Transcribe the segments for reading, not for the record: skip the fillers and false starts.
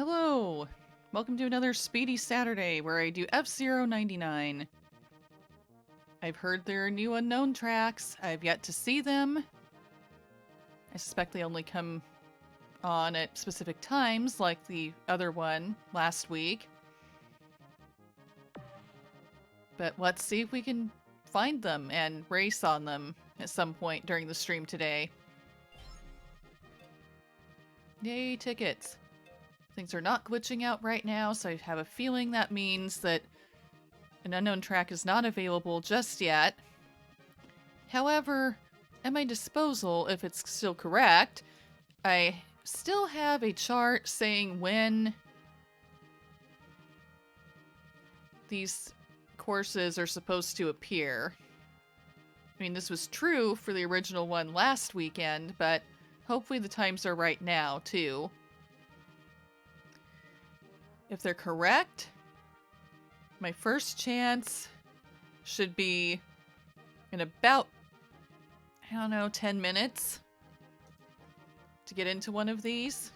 Hello! Welcome to another Speedy Saturday where I do F-Zero 99. I've heard there are new unknown tracks. I've yet to see them. I suspect they only come on at specific times, like the other one last week. But let's see if we can find them and race on them at some point during the stream today. Yay, tickets. Things are not glitching out right now, so I have a feeling that means that an unknown track is not available just yet. However, at my disposal, if it's still correct, I still have a chart saying when these courses are supposed to appear. I mean, this was true for the original one last weekend, but hopefully the times are right now, too. If they're correct, my first chance should be in about, 10 minutes to get into one of these.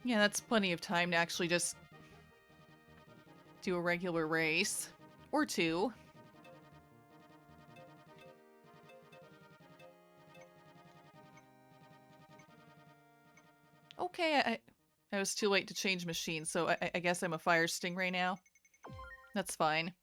Yeah, that's plenty of time to actually just do a regular race. Or two. Okay, I was too late to change machines, so I guess I'm a fire stingray now. That's fine.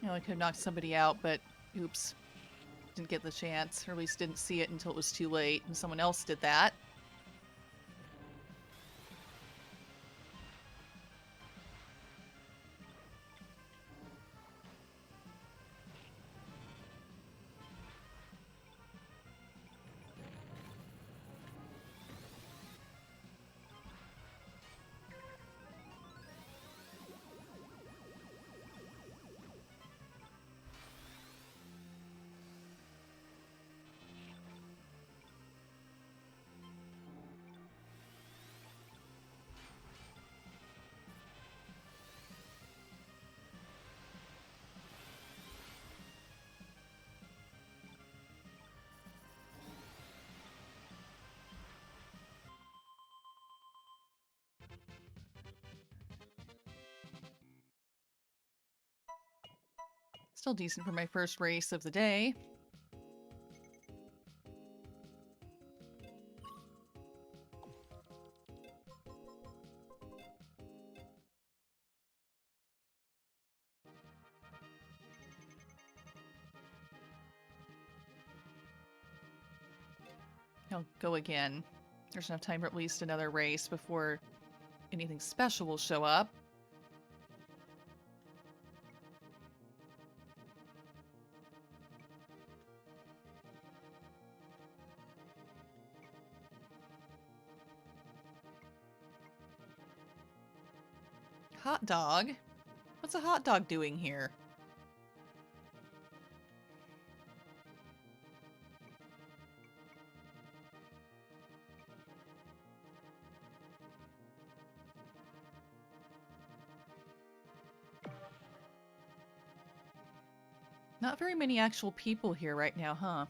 I could have knocked somebody out, but oops. Didn't get the chance, or at least didn't see it until it was too late, and someone else did that. Still decent for my first race of the day. I'll go again. There's enough time for at least another race before anything special will show up. Hot dog? What's a hot dog doing here? Not very many actual people here right now, huh?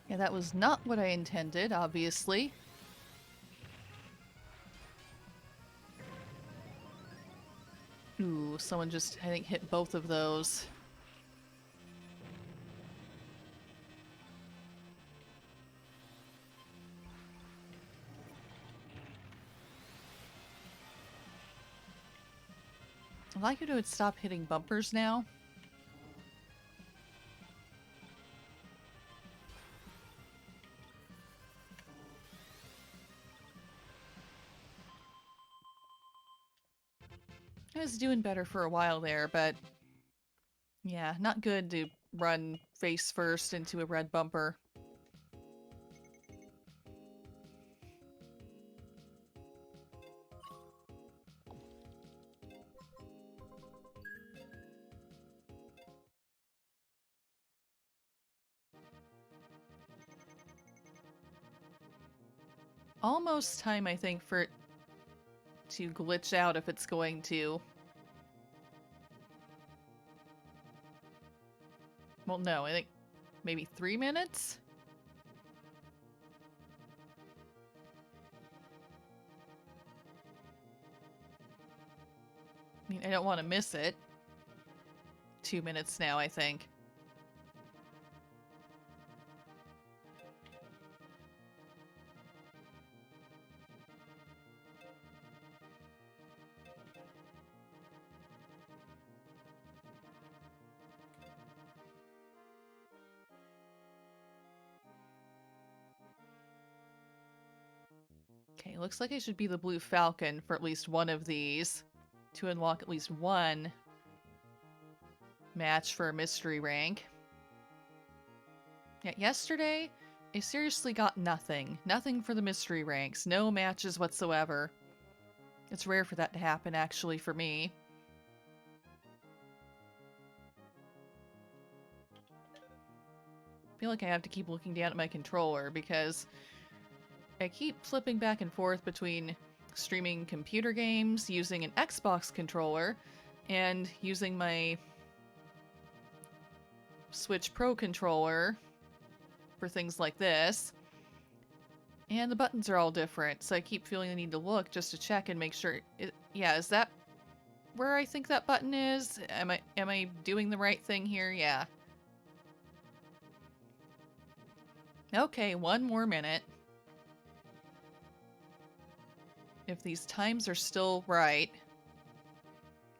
Yeah, that was not what I intended, obviously. Ooh, someone just, I think, hit both of those. I'd like you to stop hitting bumpers now. I was doing better for a while there, but yeah, not good to run face first into a red bumper. Almost time, I think, for it to glitch out if it's going to. Well, no, I think maybe 3 minutes? I mean, I don't want to miss it. 2 minutes now, I think. Okay, looks like I should be the Blue Falcon for at least one of these to unlock at least one match for a mystery rank. Yeah, yesterday, I seriously got nothing. Nothing for the mystery ranks. No matches whatsoever. It's rare for that to happen, actually, for me. I feel like I have to keep looking down at my controller because I keep flipping back and forth between streaming computer games, using an Xbox controller, and using my Switch Pro controller for things like this. And the buttons are all different, so I keep feeling the need to look just to check and make sure. Yeah, is that where I think that button is? Am I doing the right thing here? Yeah. Okay, one more minute. if these times are still right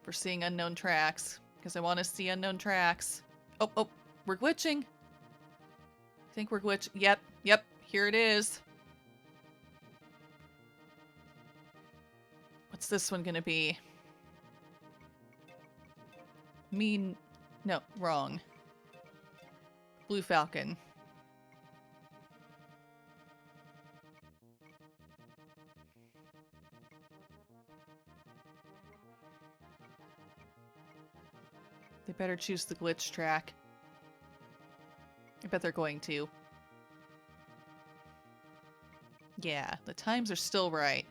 for seeing unknown tracks, because I want to see unknown tracks. Oh, oh, we're glitching. I think we're glitch. Yep, here it is. What's this one gonna be? No, wrong. Blue Falcon. They better choose the glitch track. I bet they're going to. Yeah, the times are still right.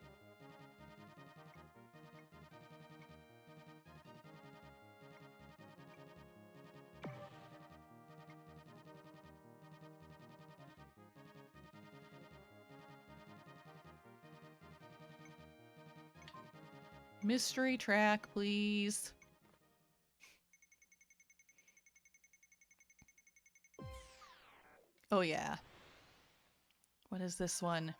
Mystery track, please. Oh yeah. What is this one?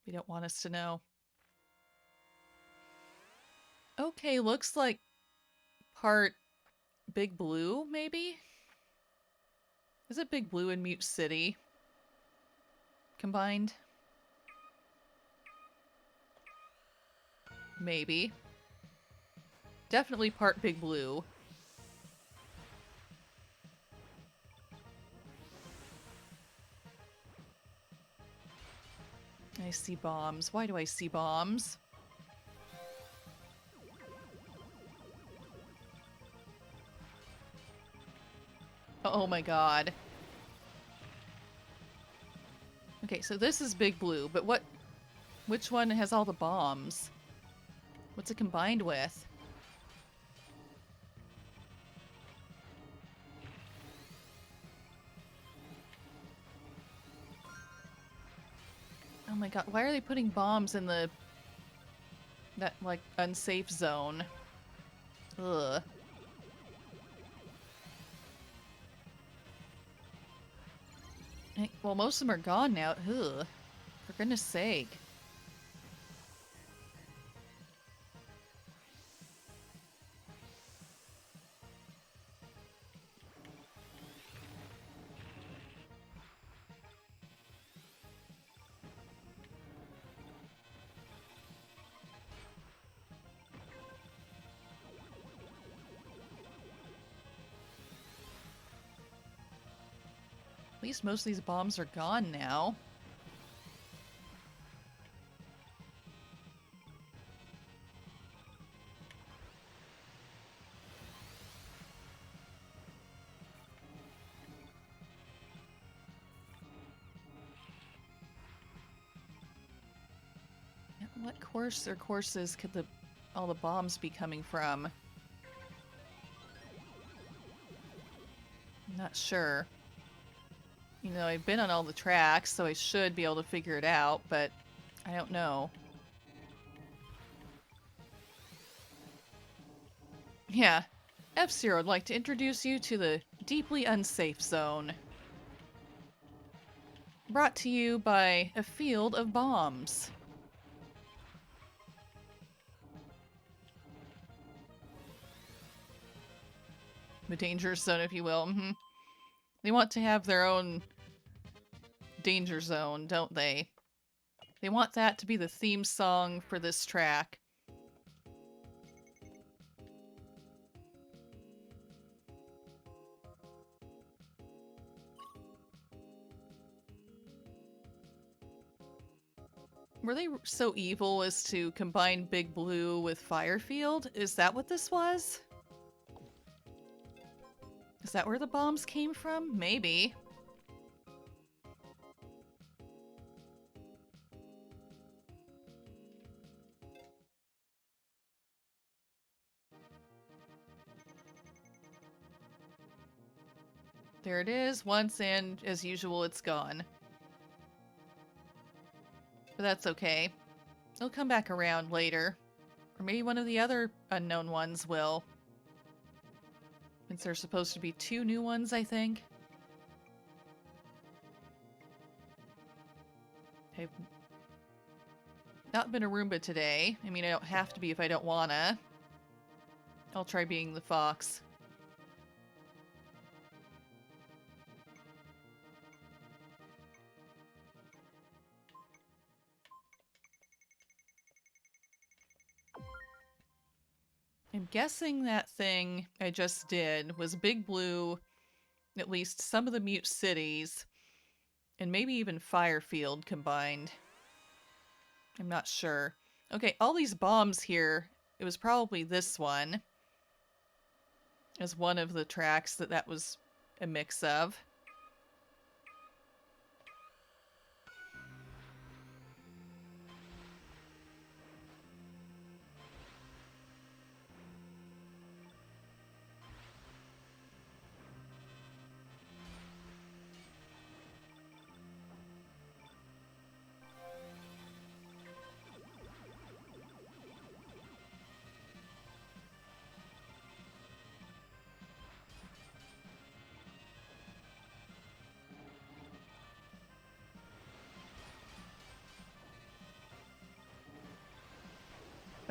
We don't want us to know. Okay, looks like part Big Blue, maybe? Is it Big Blue and Mute City combined? Maybe. Definitely part Big Blue. I see bombs. Why do I see bombs? Oh my god. Okay, so this is Big Blue, but which one has all the bombs? What's it combined with? Oh my god, why are they putting bombs in that, like, unsafe zone? Ugh. Well, most of them are gone now. Ugh. For goodness sake. At least most of these bombs are gone now. What course or courses could all the bombs be coming from? I'm not sure. You know, I've been on all the tracks, so I should be able to figure it out, but I don't know. Yeah. F-Zero would like to introduce you to the deeply unsafe zone. Brought to you by a field of bombs. The danger zone, if you will. Mm-hmm. They want to have their own danger zone, don't they? They want that to be the theme song for this track. Were they so evil as to combine Big Blue with Firefield? Is that what this was? Is that where the bombs came from? Maybe. There it is, once, and as usual, it's gone. But that's okay. It'll come back around later. Or maybe one of the other unknown ones will. Since there's supposed to be 2 new ones, I think. I've not been a Roomba today. I mean, I don't have to be if I don't wanna. I'll try being the fox. I'm guessing that thing I just did was Big Blue, at least some of the Mute Cities, and maybe even Firefield combined. I'm not sure. Okay, all these bombs here, it was probably this one as one of the tracks that was a mix of.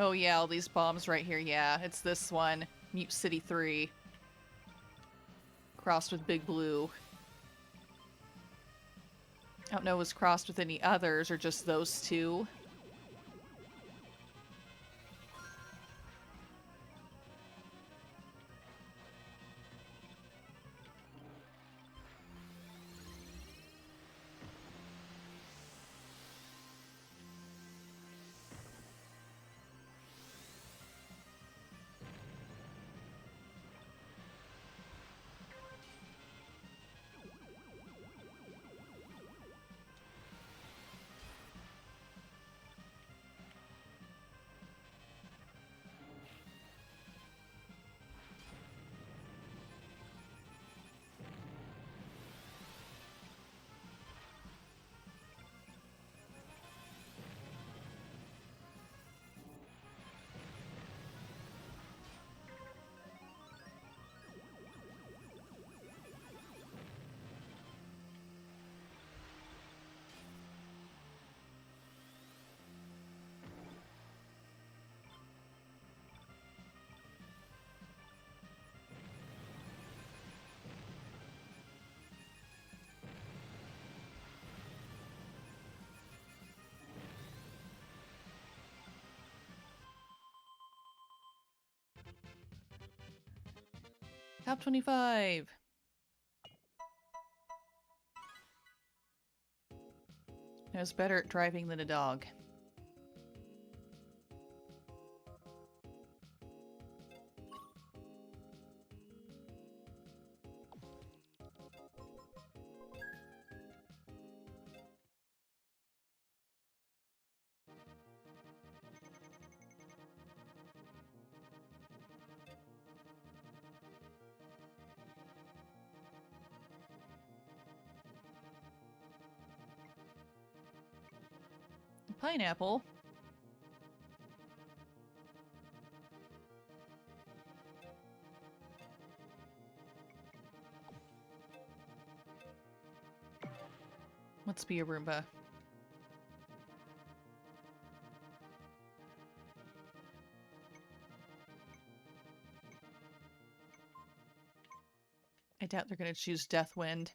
Oh yeah, all these bombs right here. Yeah, it's this one. Mute City 3. Crossed with Big Blue. I don't know if it was crossed with any others or just those two. Top 25. I was better at driving than a dog. Pineapple. Let's be a Roomba. I doubt they're going to choose Deathwind.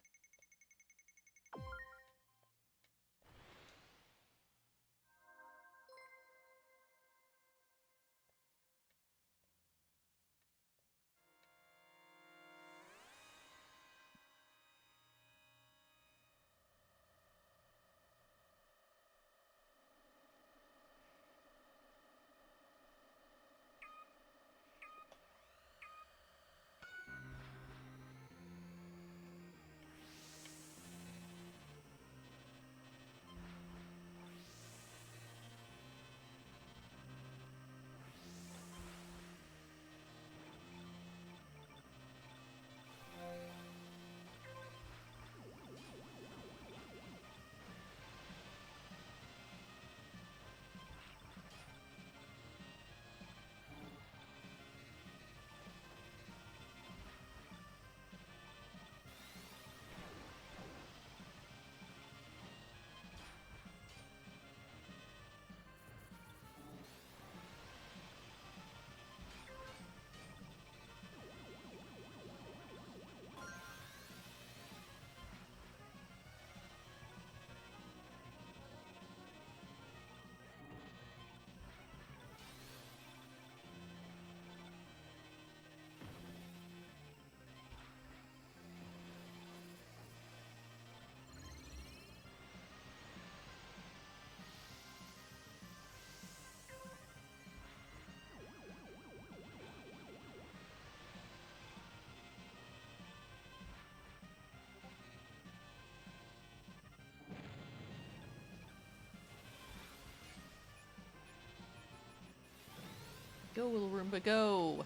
Go, little Roomba, go!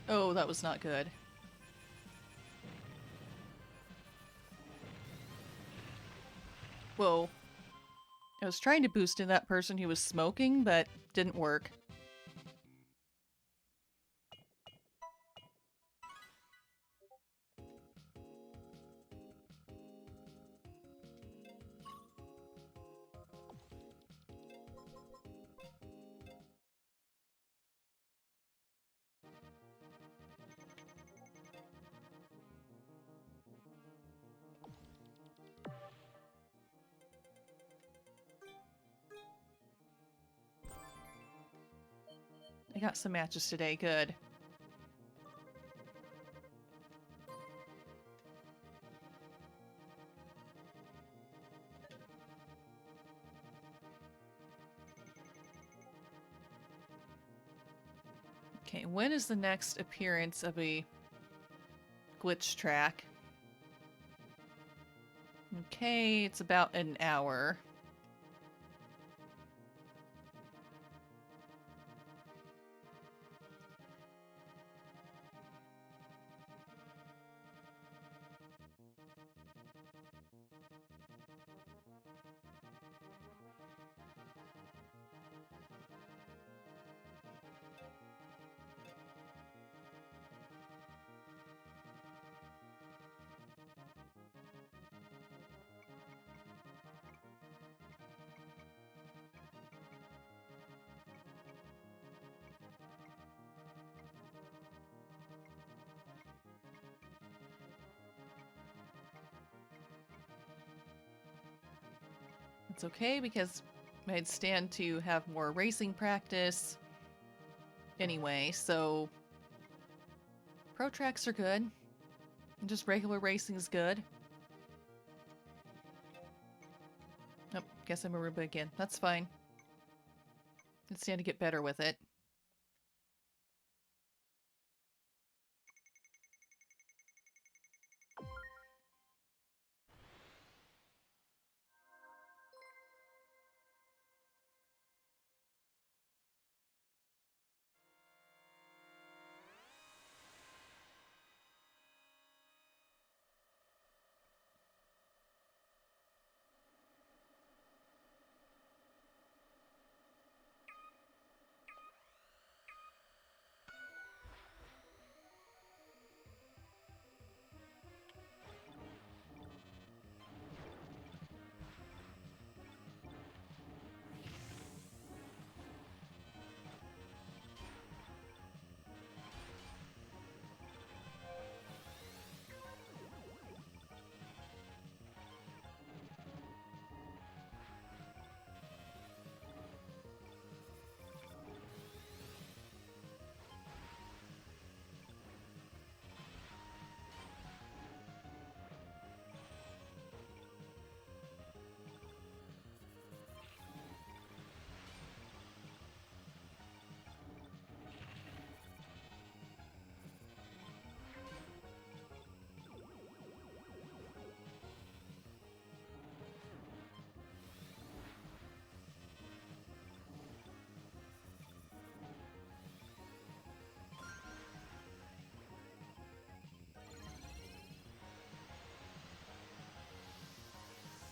Oh, that was not good. Whoa. I was trying to boost in that person who was smoking, but didn't work. I got some matches today, good. Okay, when is the next appearance of a glitch track? Okay, it's about an hour. It's okay because I'd stand to have more racing practice anyway, so pro tracks are good. And just regular racing is good. Nope, guess I'm a Roomba again. That's fine. I'd stand to get better with it.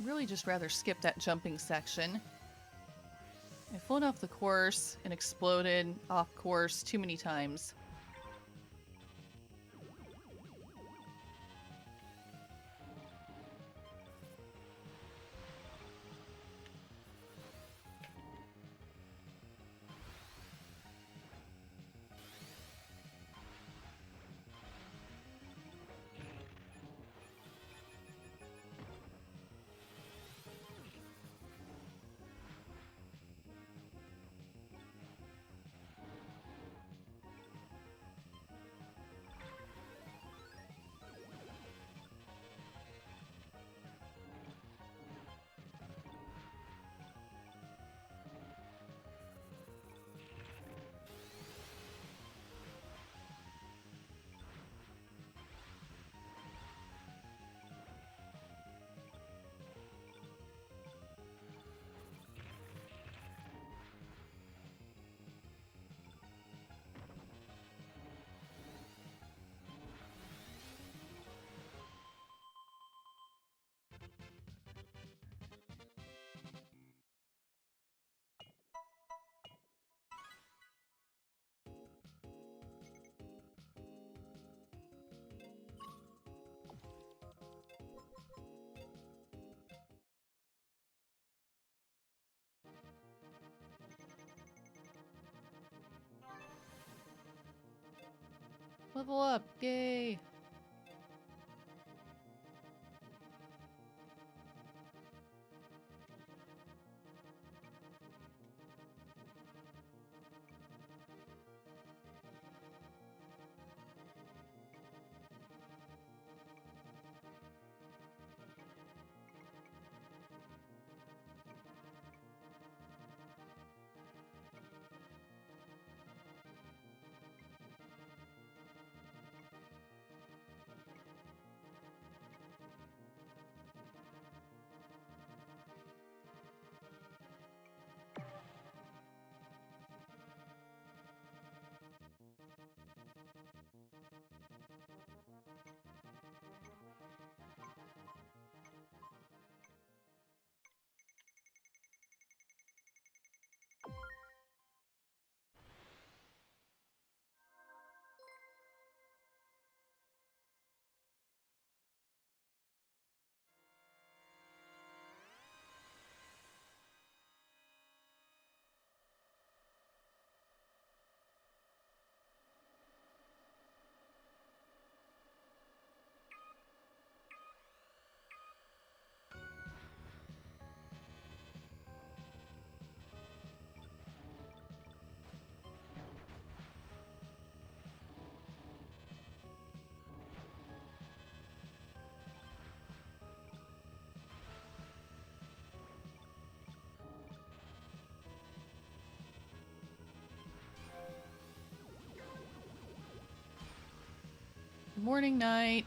Really just rather skip that jumping section. I've flown off the course and exploded off course too many times. Level up. Yay. Morning, night.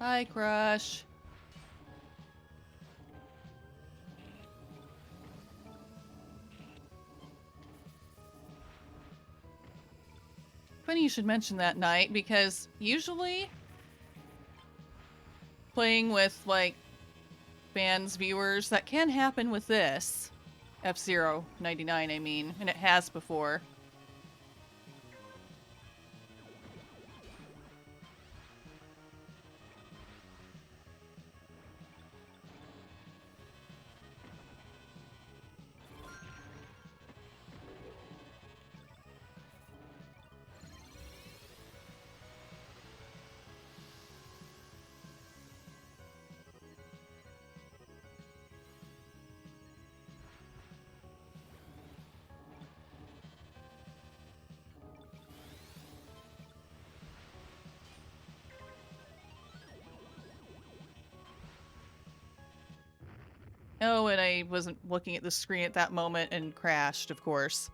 Hi, Crush. Funny you should mention that, Night, because usually playing with, like, fans, viewers, that can happen with this. F-Zero 99, I mean, and it has before. Oh, and I wasn't looking at the screen at that moment and crashed, of course.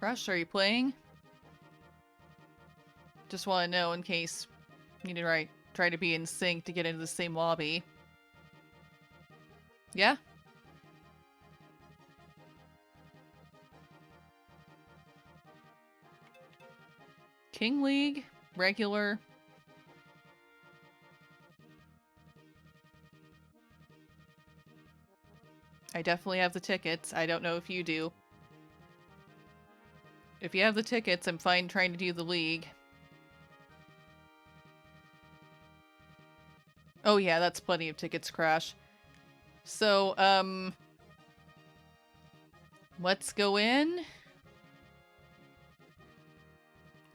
Crush, are you playing? Just want to know in case you need to try to be in sync to get into the same lobby. Yeah? King League? Regular? I definitely have the tickets. I don't know if you do. If you have the tickets, I'm fine trying to do the league. Oh yeah, that's plenty of tickets, Crash. So, let's go in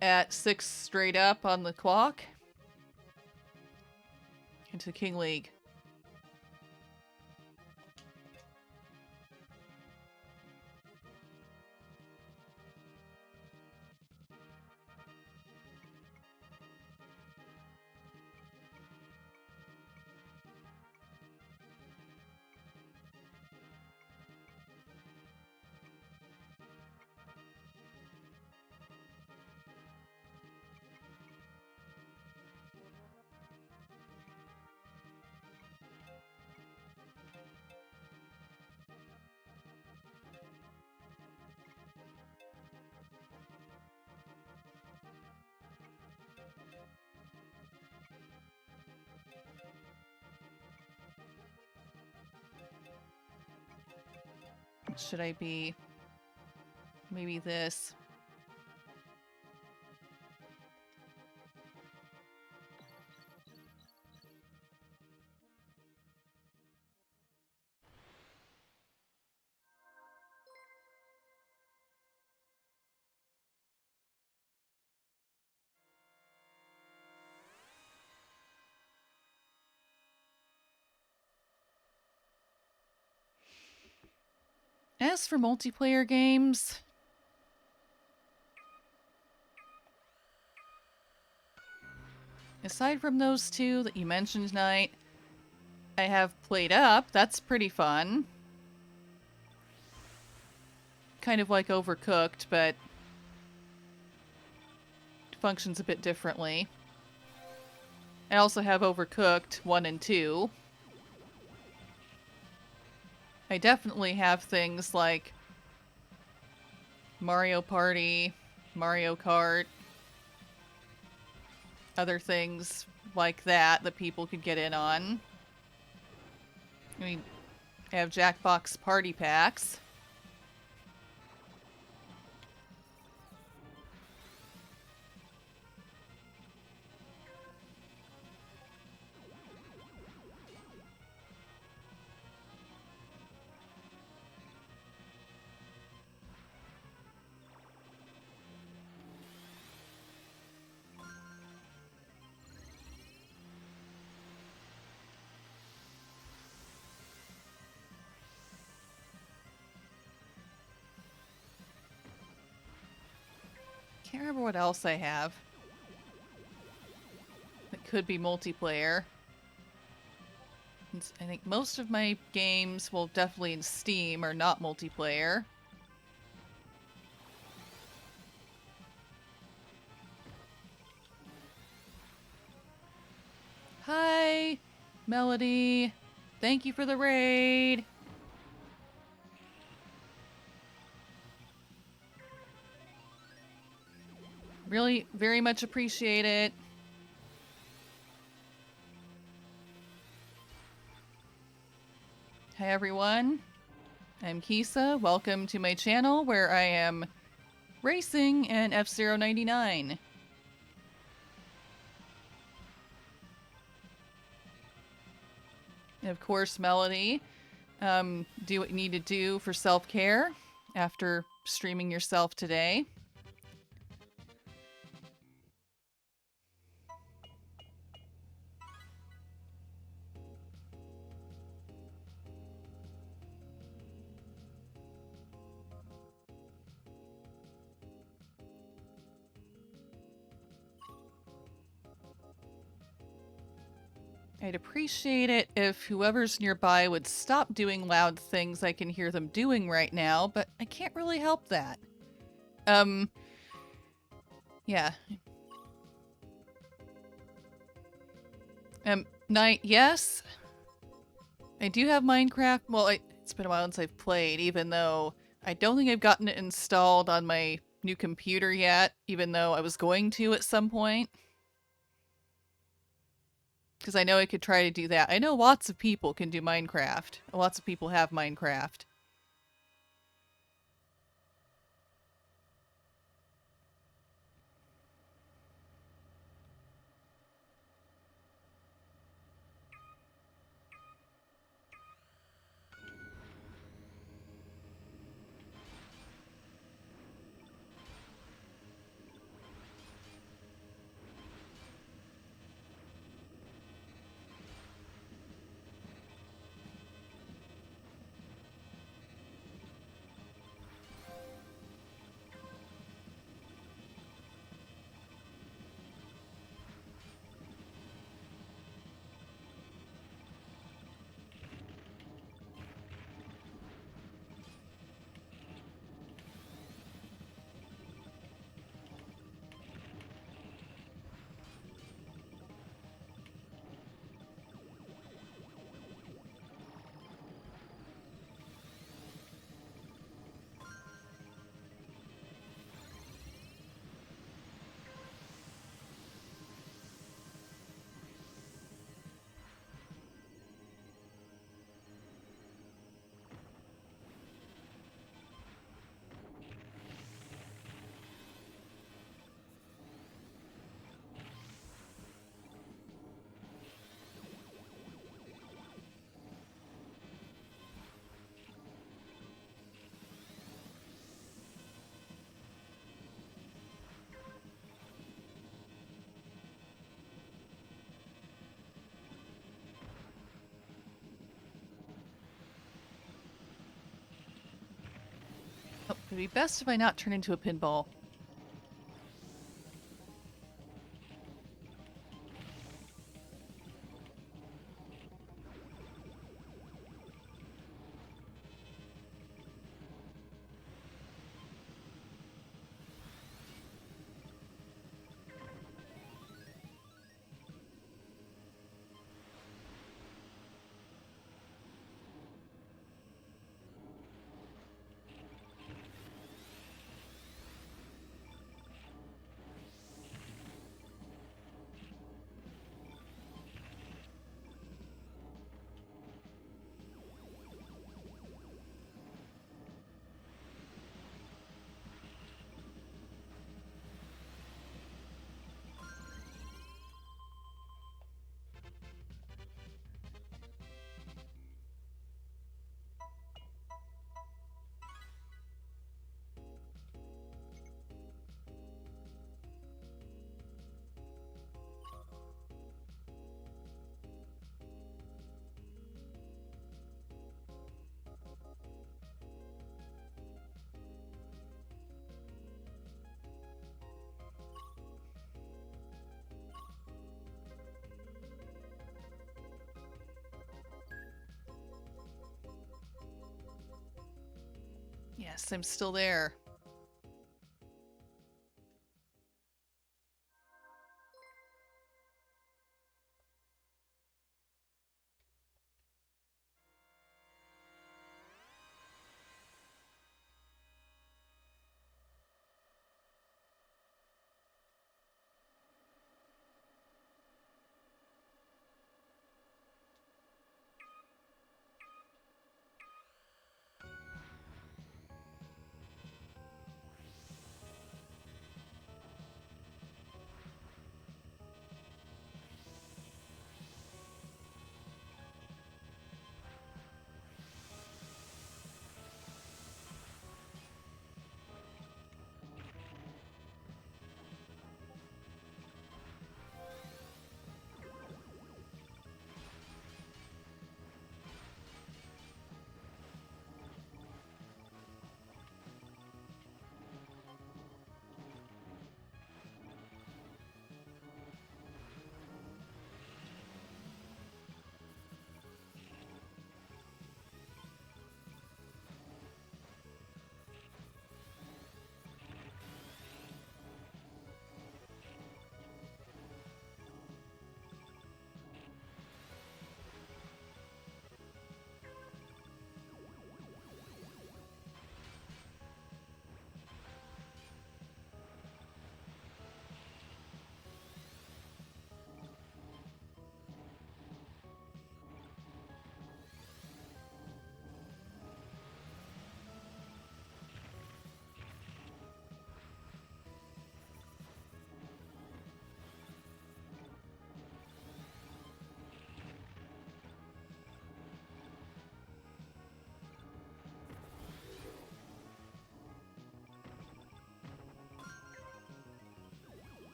at 6 straight up on the clock into King League. Should I be... maybe this? As for multiplayer games, aside from those two that you mentioned tonight, I have played up. That's pretty fun. Kind of like Overcooked, but functions a bit differently. I also have Overcooked 1 and 2. I definitely have things like Mario Party, Mario Kart, other things like that that people could get in on. I mean, I have Jackbox Party Packs. Can't remember what else I have. It could be multiplayer. I think most of my games, well, definitely in Steam, are not multiplayer. Hi, Melody. Thank you for the raid. Really, very much appreciate it. Hi, everyone. I'm Kissa. Welcome to my channel where I am racing in F-Zero 99. And of course, Melody, do what you need to do for self-care after streaming yourself today. I'd appreciate it if whoever's nearby would stop doing loud things I can hear them doing right now, but I can't really help that. Yeah. Night, yes. I do have Minecraft. Well, it's been a while since I've played, even though I don't think I've gotten it installed on my new computer yet, even though I was going to at some point. Because I know I could try to do that. I know lots of people can do Minecraft. Lots of people have Minecraft. It'd be best if I not turn into a pinball. Yes, I'm still there.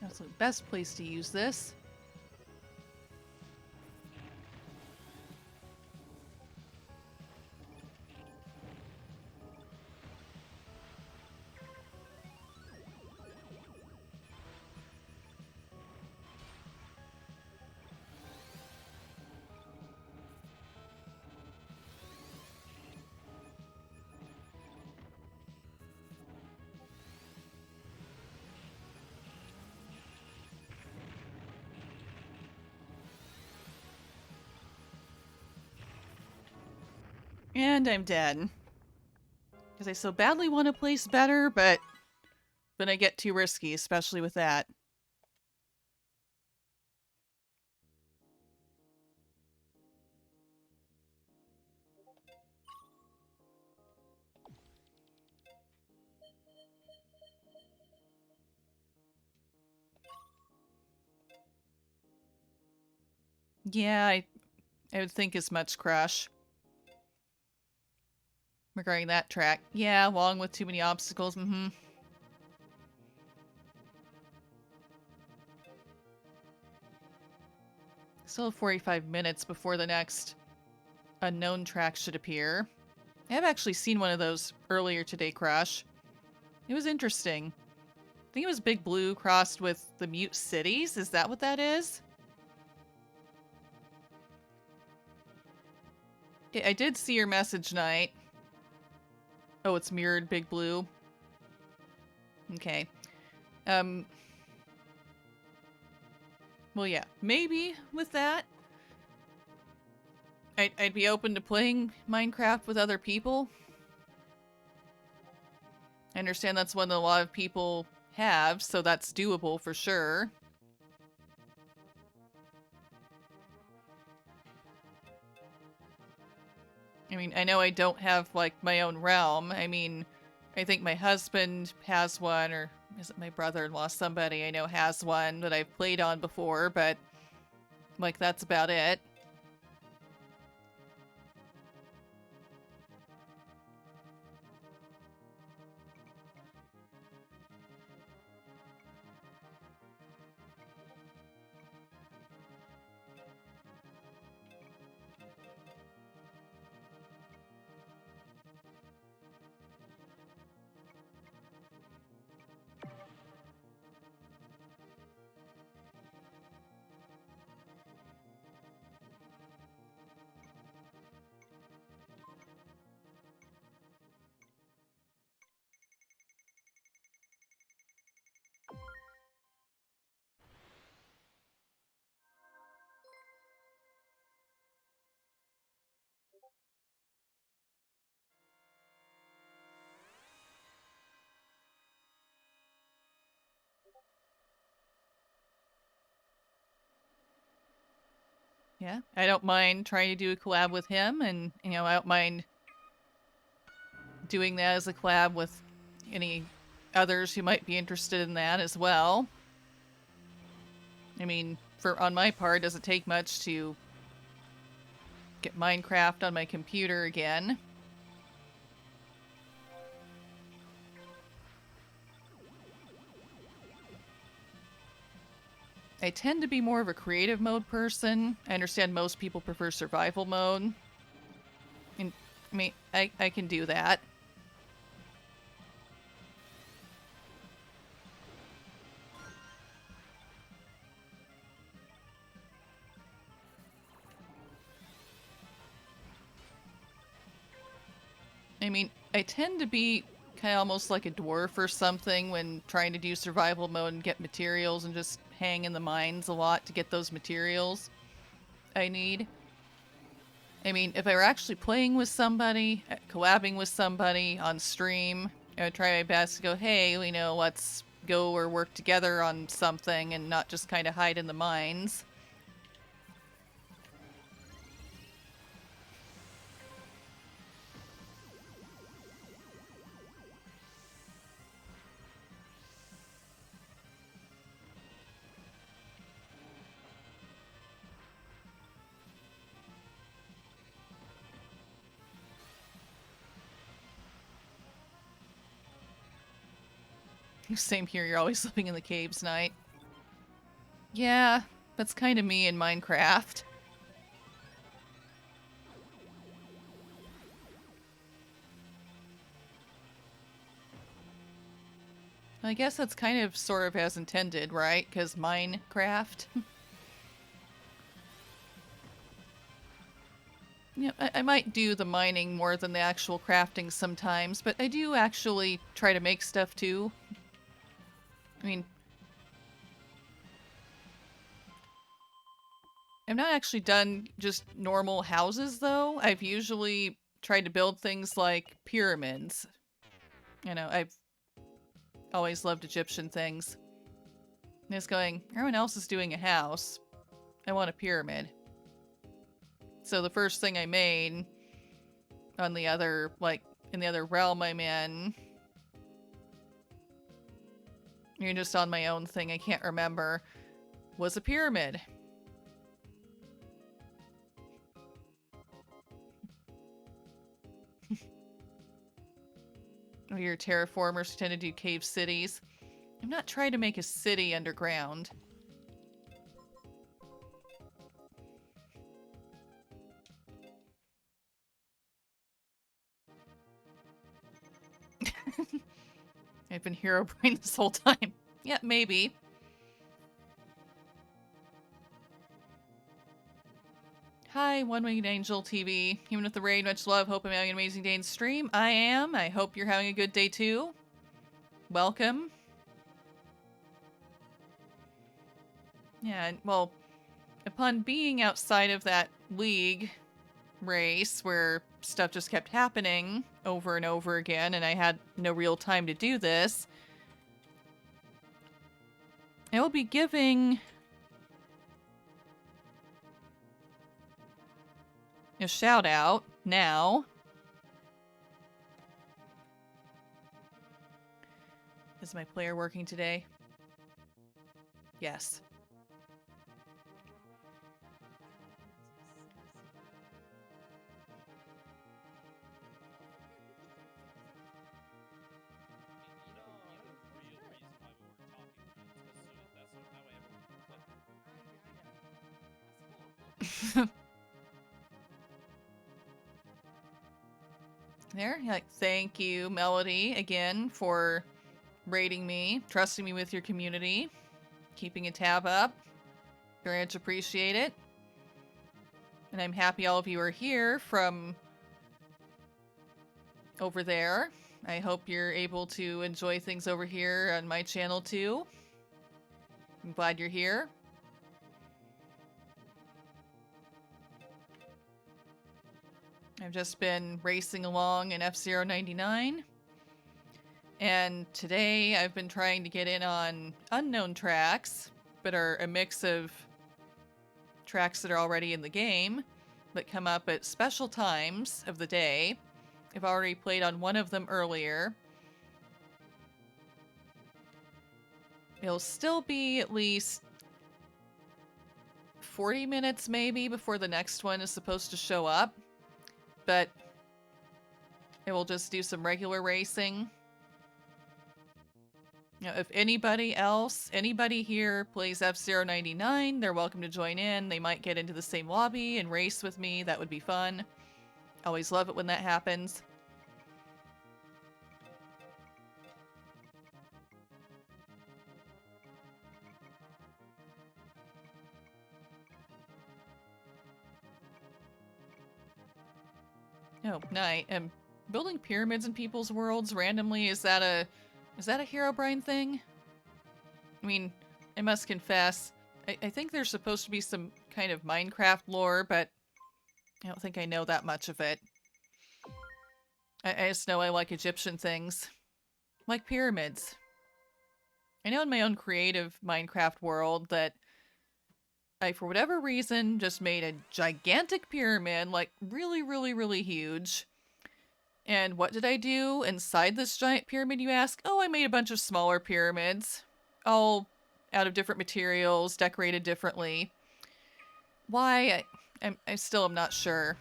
That's the best place to use this. And I'm dead. Because I so badly want to place better, but then I get too risky, especially with that. Yeah, I would think as much, Crush. regarding that track. Yeah, long with too many obstacles. Still 45 minutes before the next unknown track should appear. I've actually seen one of those earlier today, Crush. It was interesting. I think it was Big Blue crossed with the Mute Cities. Is that what that is? I did see your message, Knight. Oh, it's mirrored Big Blue. Okay. Well, yeah, maybe with that. I'd be open to playing Minecraft with other people. I understand that's one that a lot of people have, so that's doable for sure. I mean, I know I don't have, like, my own realm. I mean, I think my husband has one, or is it my brother-in-law? Somebody I know has one that I've played on before, but, like, that's about it. Yeah, I don't mind trying to do a collab with him, and, you know, I don't mind doing that as a collab with any others who might be interested in that as well. I mean, on my part, it doesn't take much to get Minecraft on my computer again. I tend to be more of a creative mode person. I understand most people prefer survival mode. And, I mean, I can do that. I mean, I tend to be kind of almost like a dwarf or something when trying to do survival mode and get materials, and just hang in the mines a lot to get those materials I need. I mean, if I were actually playing with somebody, collabing with somebody on stream, I would try my best to go, hey, you know, let's go or work together on something, and not just kind of hide in the mines. Same here, you're always living in the caves, Night. Yeah, that's kind of me in Minecraft. I guess that's kind of sort of as intended, right? Because Minecraft. Yeah, I might do the mining more than the actual crafting sometimes, but I do actually try to make stuff too. I mean, I've not actually done just normal houses, though. I've usually tried to build things like pyramids. You know, I've always loved Egyptian things. And it's going, everyone else is doing a house. I want a pyramid. So the first thing I made on the other, like, in the other realm I'm in, you're just on my own thing, I can't remember, was a pyramid. your terraformers tend to do cave cities. I'm not trying to make a city underground. I've been Herobrine this whole time. Yeah, maybe. Hi, One Winged Angel TV. Even with the raid, much love. Hope I'm having an amazing day in stream. I am. I hope you're having a good day too. Welcome. Yeah, well, upon being outside of that league race where stuff just kept happening over and over again, and I had no real time to do this, I will be giving a shout out now. Is my player working today? Yes. There, like, thank you, Melody, again, for rating me, trusting me with your community, keeping a tab up. Very much appreciate it. And I'm happy all of you are here from over there. I hope you're able to enjoy things over here on my channel too. I'm glad you're here. I've just been racing along in F-Zero 99. And today I've been trying to get in on unknown tracks, but are a mix of tracks that are already in the game, that come up at special times of the day. I've already played on one of them earlier. It'll still be at least 40 minutes maybe before the next one is supposed to show up, but it will just do some regular racing. You know, if anybody here plays F-Zero 99, they're welcome to join in. They might get into the same lobby and race with me. That would be fun. Always love it when that happens. Oh, night. Building pyramids in people's worlds randomly, is that a Herobrine thing? I mean, I must confess, I think there's supposed to be some kind of Minecraft lore, but I don't think I know that much of it. I just know I like Egyptian things. Like pyramids. I know in my own creative Minecraft world that I, for whatever reason, just made a gigantic pyramid, like really, really, really huge. And what did I do inside this giant pyramid, you ask? Oh, I made a bunch of smaller pyramids, all out of different materials, decorated differently. Why? I still am not sure.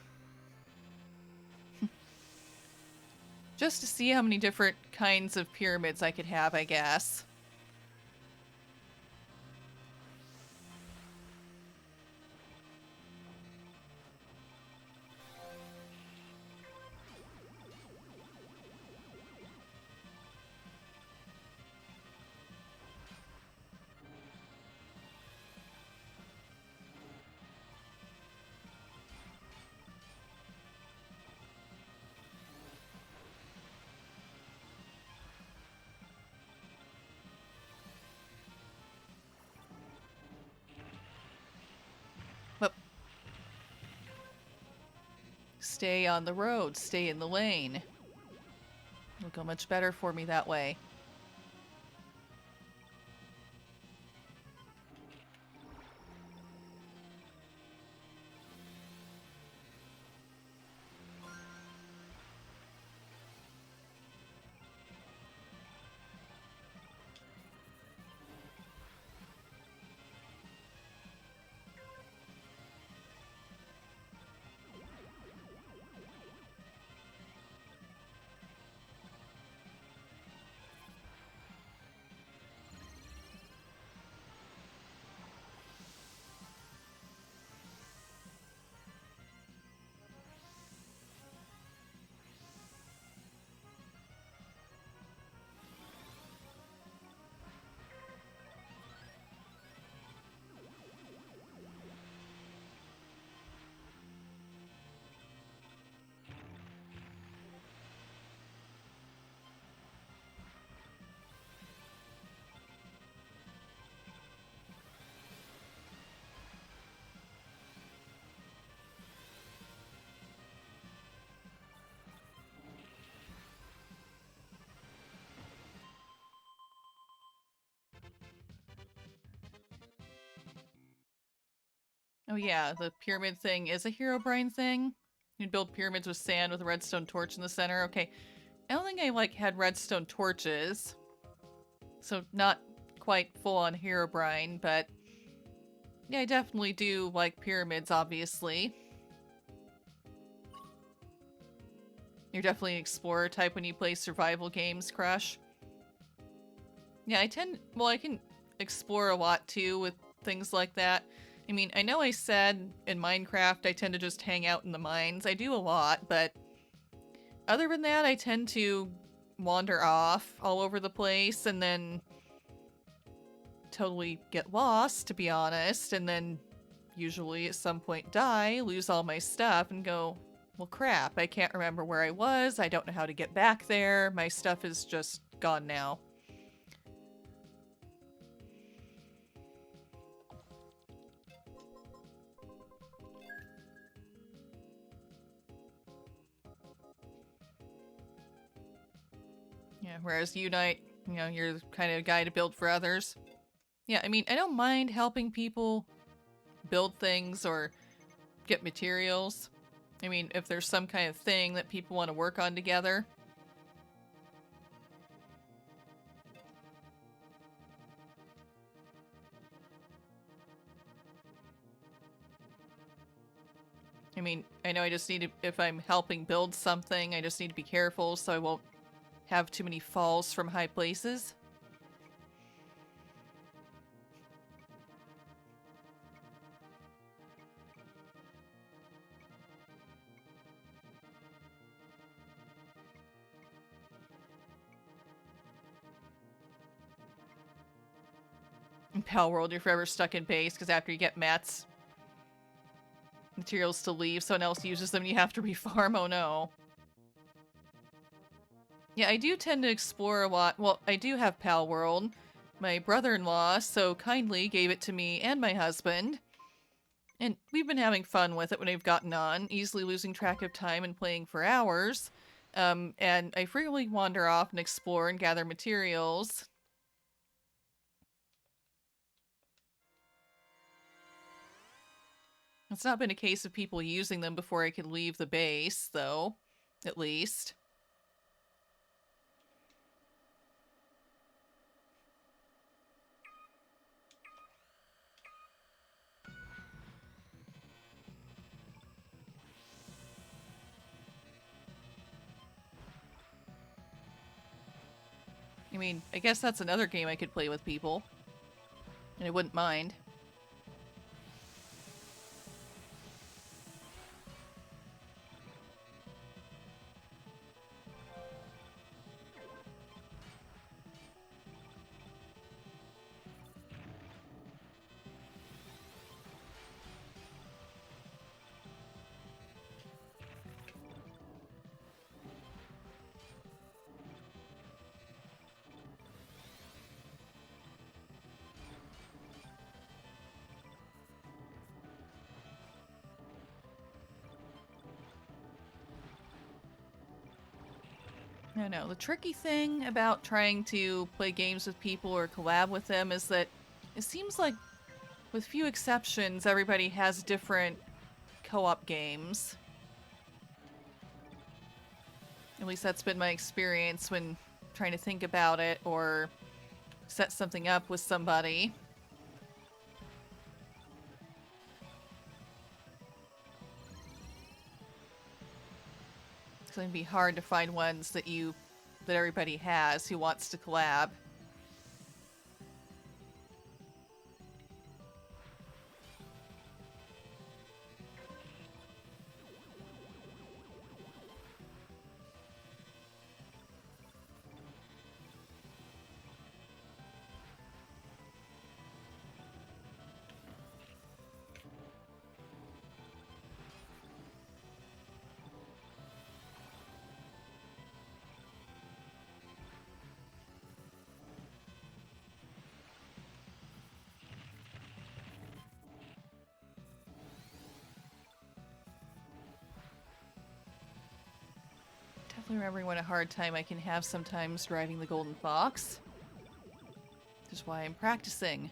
Just to see how many different kinds of pyramids I could have, I guess. Stay on the road, stay in the lane. It'll go much better for me that way. Oh yeah, the pyramid thing is a Herobrine thing. You'd build pyramids with sand with a redstone torch in the center. Okay, I don't think I like had redstone torches, so not quite full on Herobrine, but yeah, I definitely do like pyramids, obviously. You're definitely an explorer type when you play survival games, Crush. Yeah, well, I can explore a lot too with things like that. I mean, I know I said in Minecraft I tend to just hang out in the mines. I do a lot, but other than that, I tend to wander off all over the place and then totally get lost, to be honest, and then usually at some point die, lose all my stuff, and go, well, crap, I can't remember where I was, I don't know how to get back there, my stuff is just gone now. Yeah, whereas Unite, you know, you're the kind of guy to build for others. Yeah, I mean, I don't mind helping people build things or get materials. I mean, if there's some kind of thing that people want to work on together. I mean, I know I just need to, if I'm helping build something, I just need to be careful so I won't have too many falls from high places. In Pal World, you're forever stuck in base because after you get mats, materials to leave, someone else uses them and you have to refarm. Oh no. Yeah, I do tend to explore a lot. Well, I do have Pal World. My brother-in-law so kindly gave it to me and my husband. And we've been having fun with it when we've gotten on, easily losing track of time and playing for hours. And I frequently wander off and explore and gather materials. It's not been a case of people using them before I could leave the base, though. At least. I mean, I guess that's another game I could play with people. And I wouldn't mind. I don't know. The tricky thing about trying to play games with people or collab with them is that it seems like, with few exceptions, everybody has different co-op games. At least that's been my experience when trying to think about it or set something up with somebody. It's going to be hard to find ones that everybody has who wants to collab. Definitely remembering what a hard time I can have sometimes driving the Golden Fox. Which is why I'm practicing.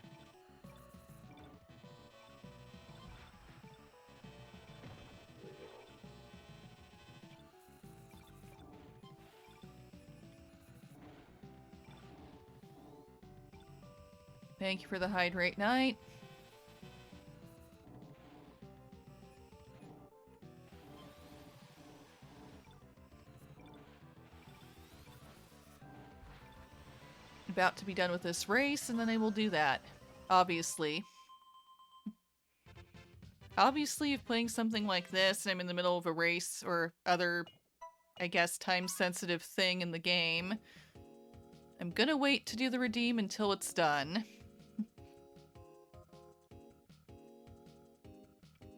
Thank you for the hydrate night. About to be done with this race, and then I will do that. Obviously. Obviously, if playing something like this and I'm in the middle of a race or other, I guess, time-sensitive thing in the game, I'm gonna wait to do the redeem until it's done.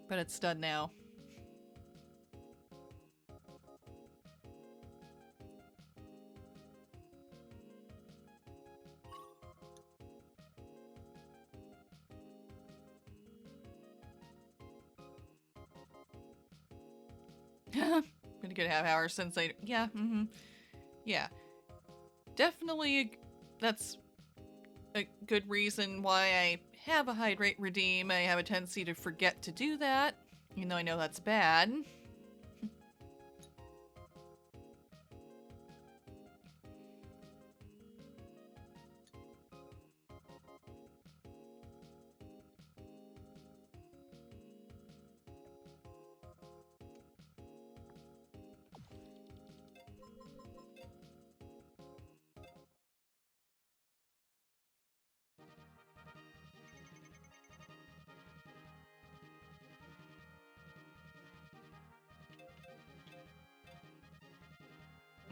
But it's done now. Been a good half hour since I... Yeah, Yeah. Definitely, that's a good reason why I have a hydrate redeem. I have a tendency to forget to do that, even though I know that's bad.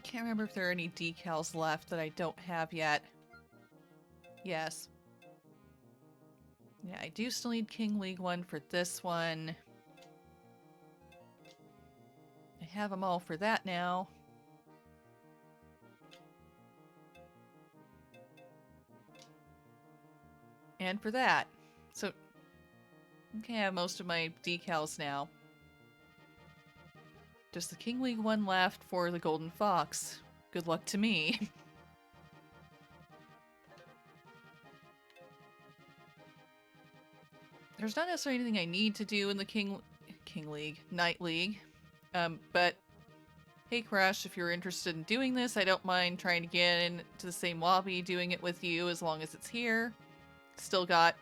Can't remember if there are any decals left that I don't have yet. Yes. Yeah, I do still need King League 1 for this one. I have them all for that now. And for that. So, okay, I have most of my decals now. Just the King League 1 left for the Golden Fox. Good luck to me. There's not necessarily anything I need to do in the King League, Night League. But hey Crush, if you're interested in doing this, I don't mind trying to get into the same lobby, doing it with you as long as it's here. Still got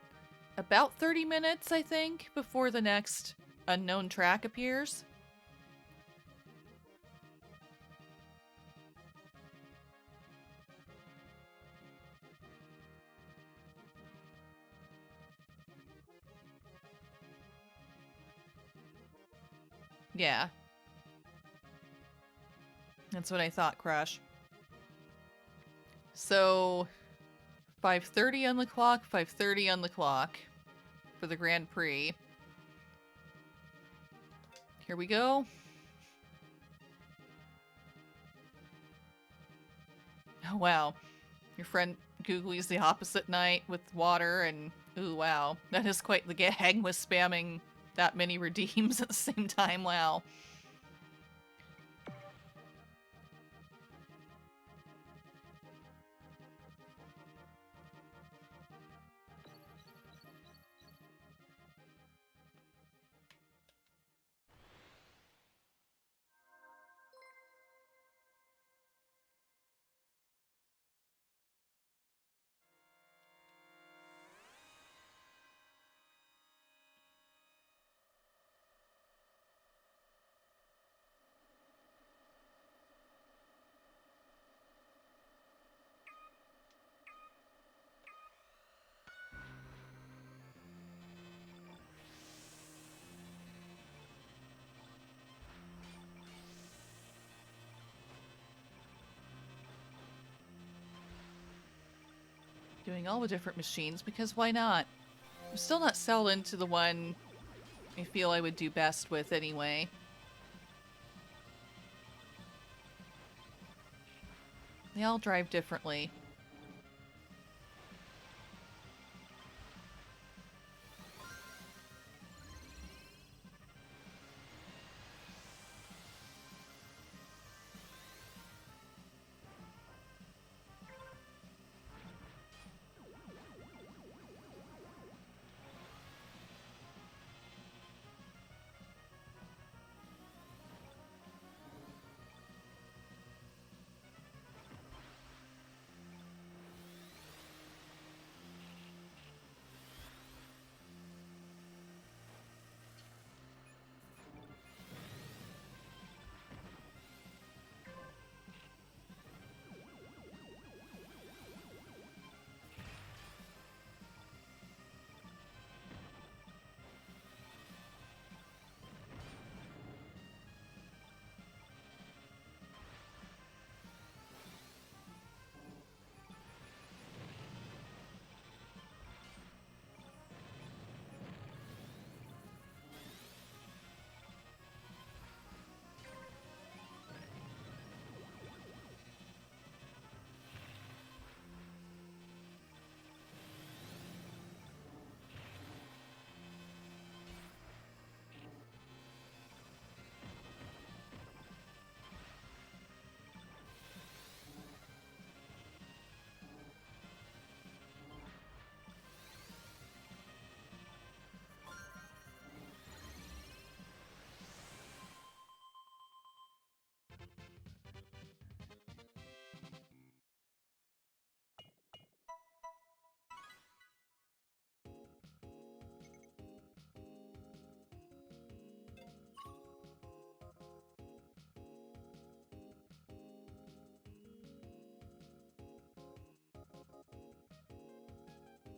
about 30 minutes, I think, before the next unknown track appears. Yeah. That's what I thought, Crush. So, 5:30 on the clock, 5:30 on the clock for the Grand Prix. Here we go. Oh, wow. Your friend Googly's the opposite night with water, and ooh, wow. That is quite the gang with spamming that many redeems at the same time, wow. Doing all the different machines, because why not? I'm still not settled into the one I feel I would do best with anyway. They all drive differently.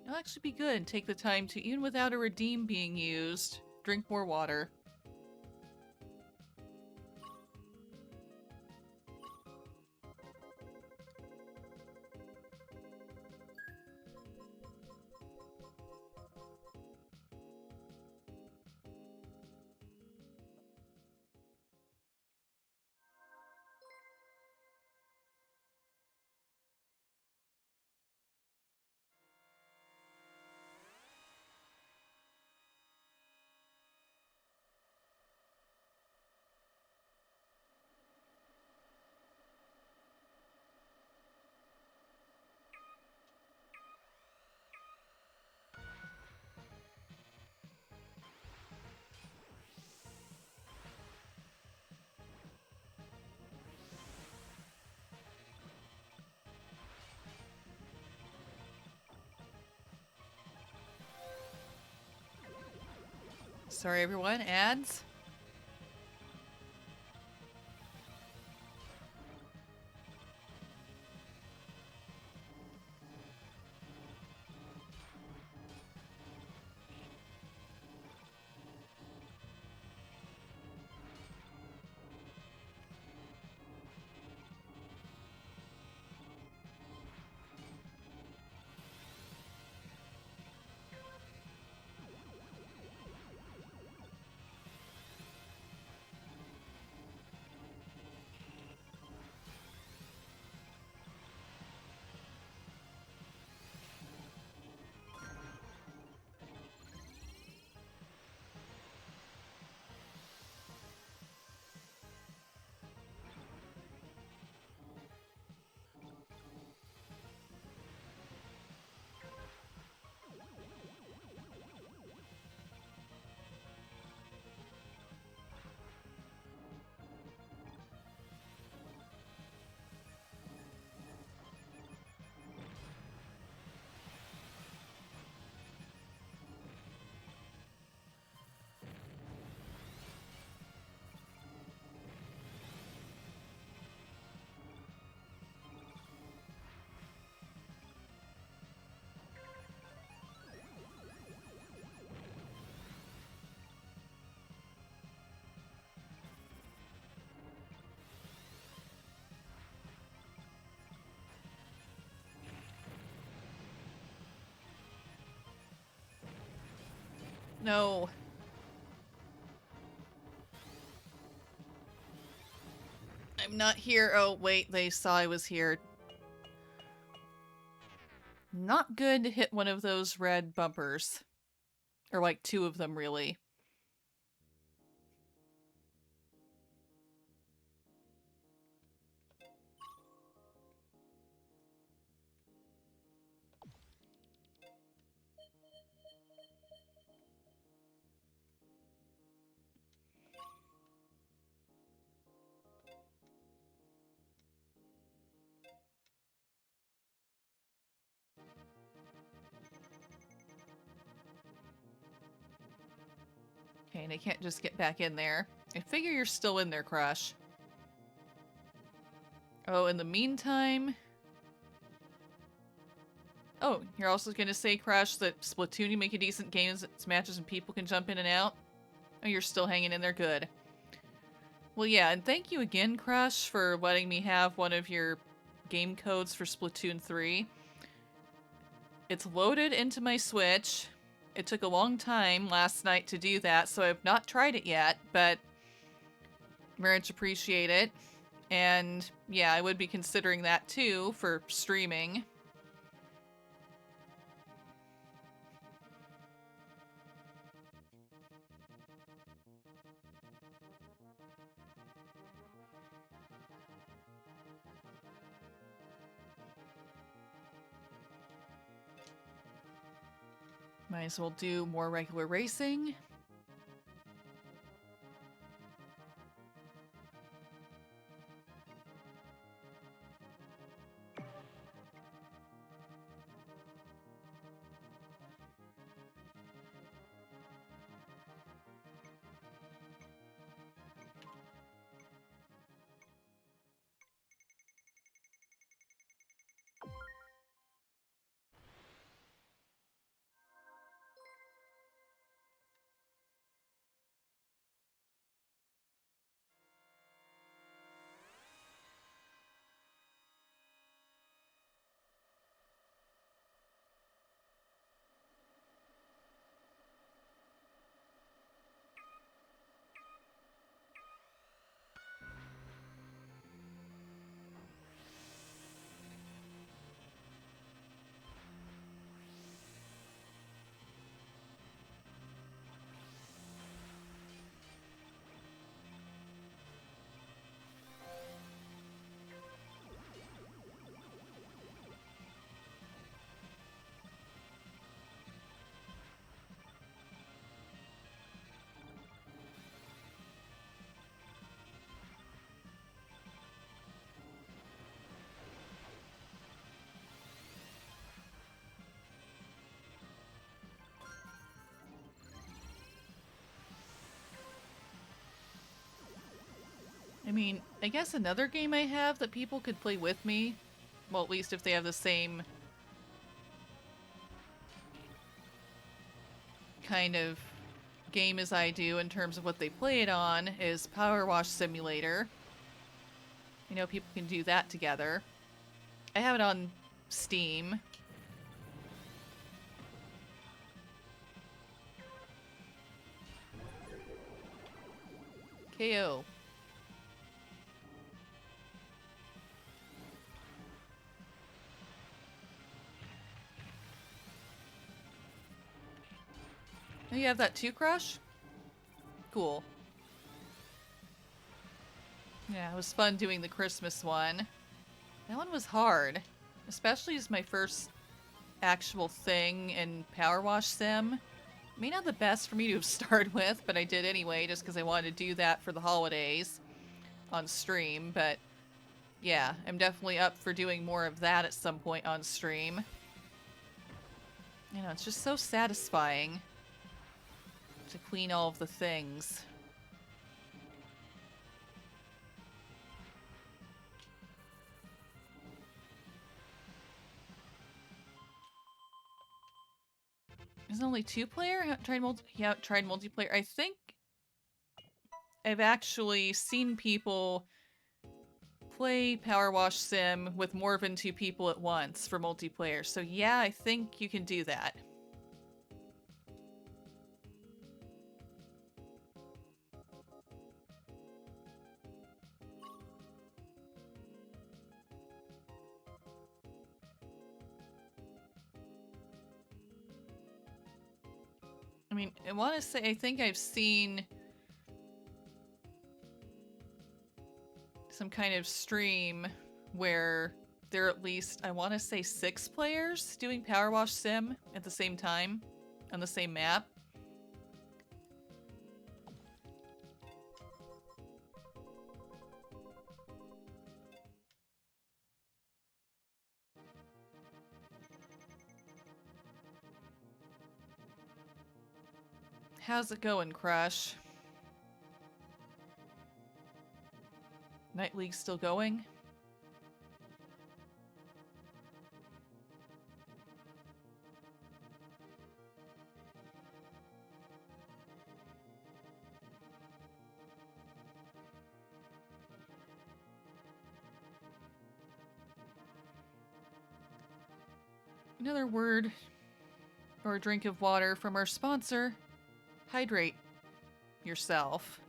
It'll actually be good. Take the time to, even without a redeem being used, drink more water. Sorry everyone, ads. No. I'm not here. Oh, wait, they saw I was here. Not good to hit one of those red bumpers. Or like two of them, really. Okay, and I can't just get back in there. I figure you're still in there, Crush. Oh, in the meantime... Oh, you're also gonna say, Crush, that Splatoon, you make a decent game, it's matches and people can jump in and out? Oh, you're still hanging in there, good. Well, yeah, and thank you again, Crush, for letting me have one of your game codes for Splatoon 3. It's loaded into my Switch. It took a long time last night to do that, so I've not tried it yet, but very much appreciate it. And yeah, I would be considering that too for streaming. Might as well do more regular racing. mean, I guess another game I have that people could play with me, well, at least if they have the same kind of game as I do in terms of what they play it on, is Power Wash Simulator. You know, people can do that together. I have it on Steam. KO. Oh, you have that too, Crush? Cool. Yeah, it was fun doing the Christmas one. That one was hard. Especially as my first actual thing in Power Wash Sim. May not the best for me to have started with, but I did anyway, just because I wanted to do that for the holidays on stream. But yeah, I'm definitely up for doing more of that at some point on stream. You know, it's just so satisfying to clean all of the things. Is it only 2-player? Tried multiplayer. I think I've actually seen people play Power Wash Sim with more than 2 people at once for multiplayer. So yeah, I think you can do that. I mean, I want to say, I think I've seen some kind of stream where there are at least, I want to say 6 players doing Power Wash Sim at the same time on the same map. How's it going, Crush? Night League still going? Another word or a drink of water from our sponsor. Hydrate yourself.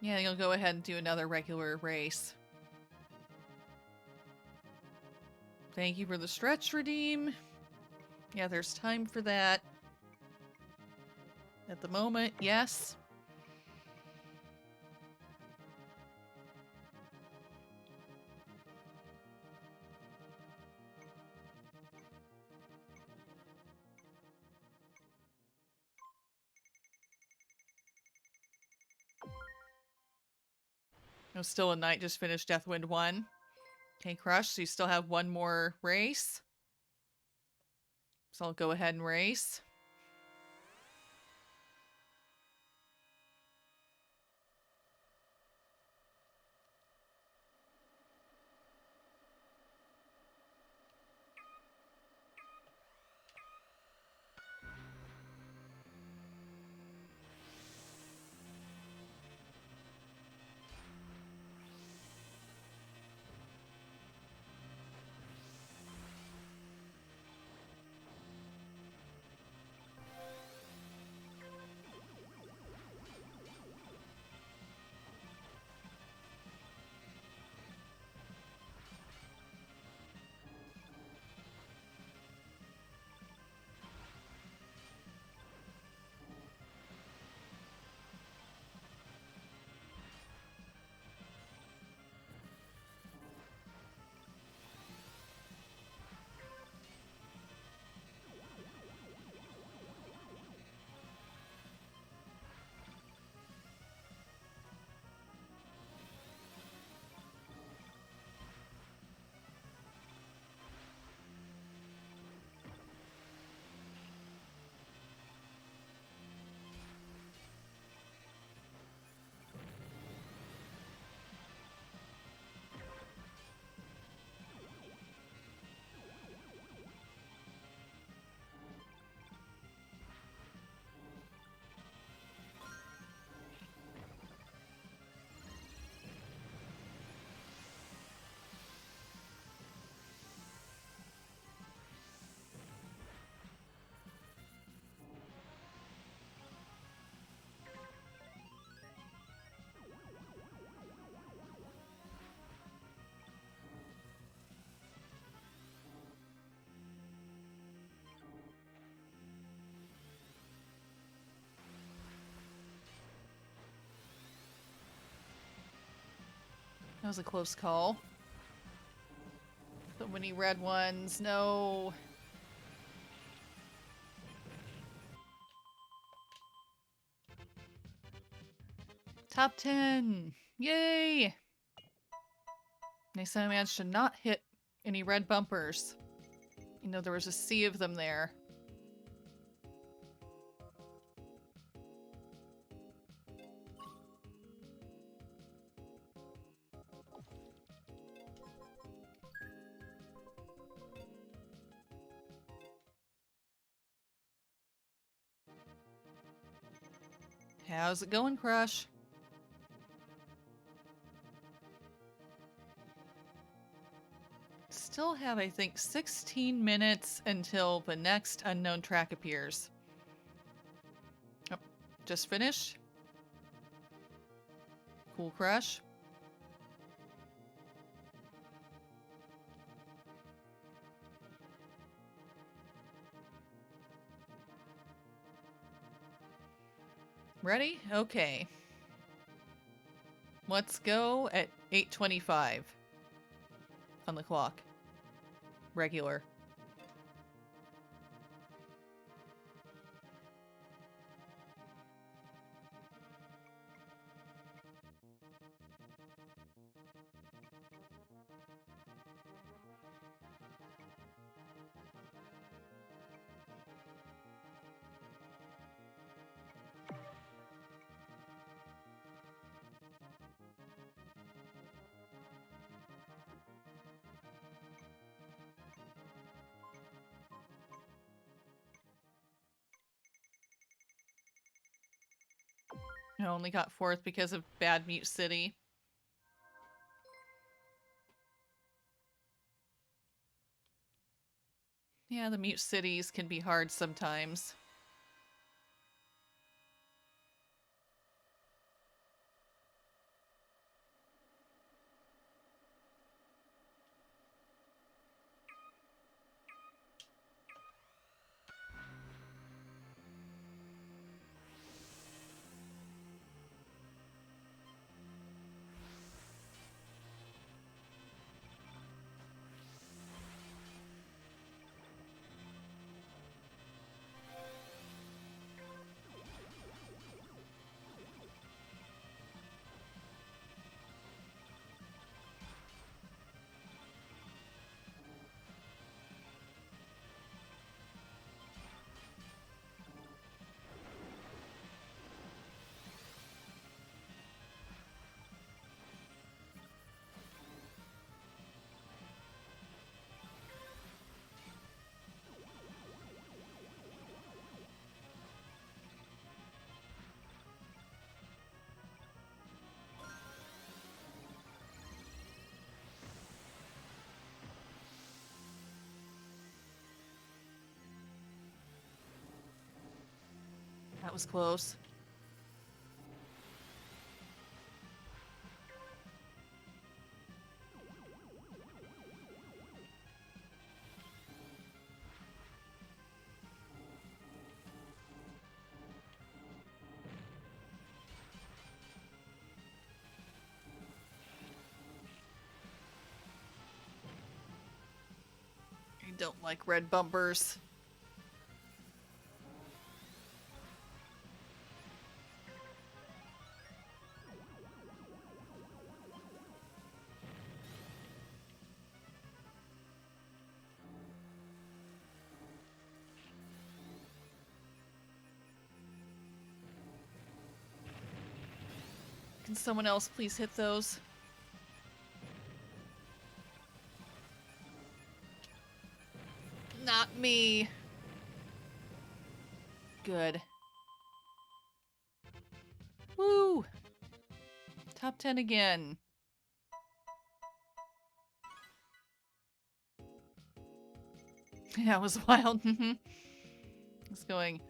Yeah, you'll go ahead and do another regular race. Thank you for the stretch redeem. Yeah, there's time for that. At the moment, yes. No, still a night, just finished Deathwind 1. Okay, Crush, so you still have one more race. So I'll go ahead and race. was a close call. So many red ones. No. Top 10. Yay! Nice I managed to not hit any red bumpers. You know, there was a sea of them there. How's it going, Crush? Still have, I think, 16 minutes until the next unknown track appears. Oh, just finished. Cool, Crush. Ready? Okay. Let's go at 8:25 on the clock. Regular. I only got fourth because of Bad Mute City. Yeah, the Mute Cities can be hard sometimes. That was close. I don't like red bumpers. Can someone else please hit those? Not me. Good. Woo! Top 10 again. That was wild. It's going,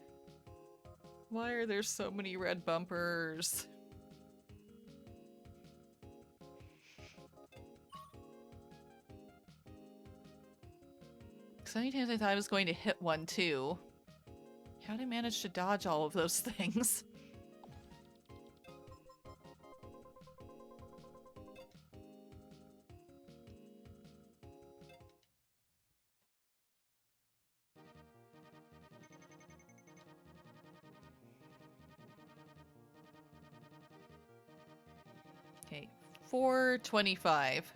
why are there so many red bumpers? So many times I thought I was going to hit one too. How did I manage to dodge all of those things? 425.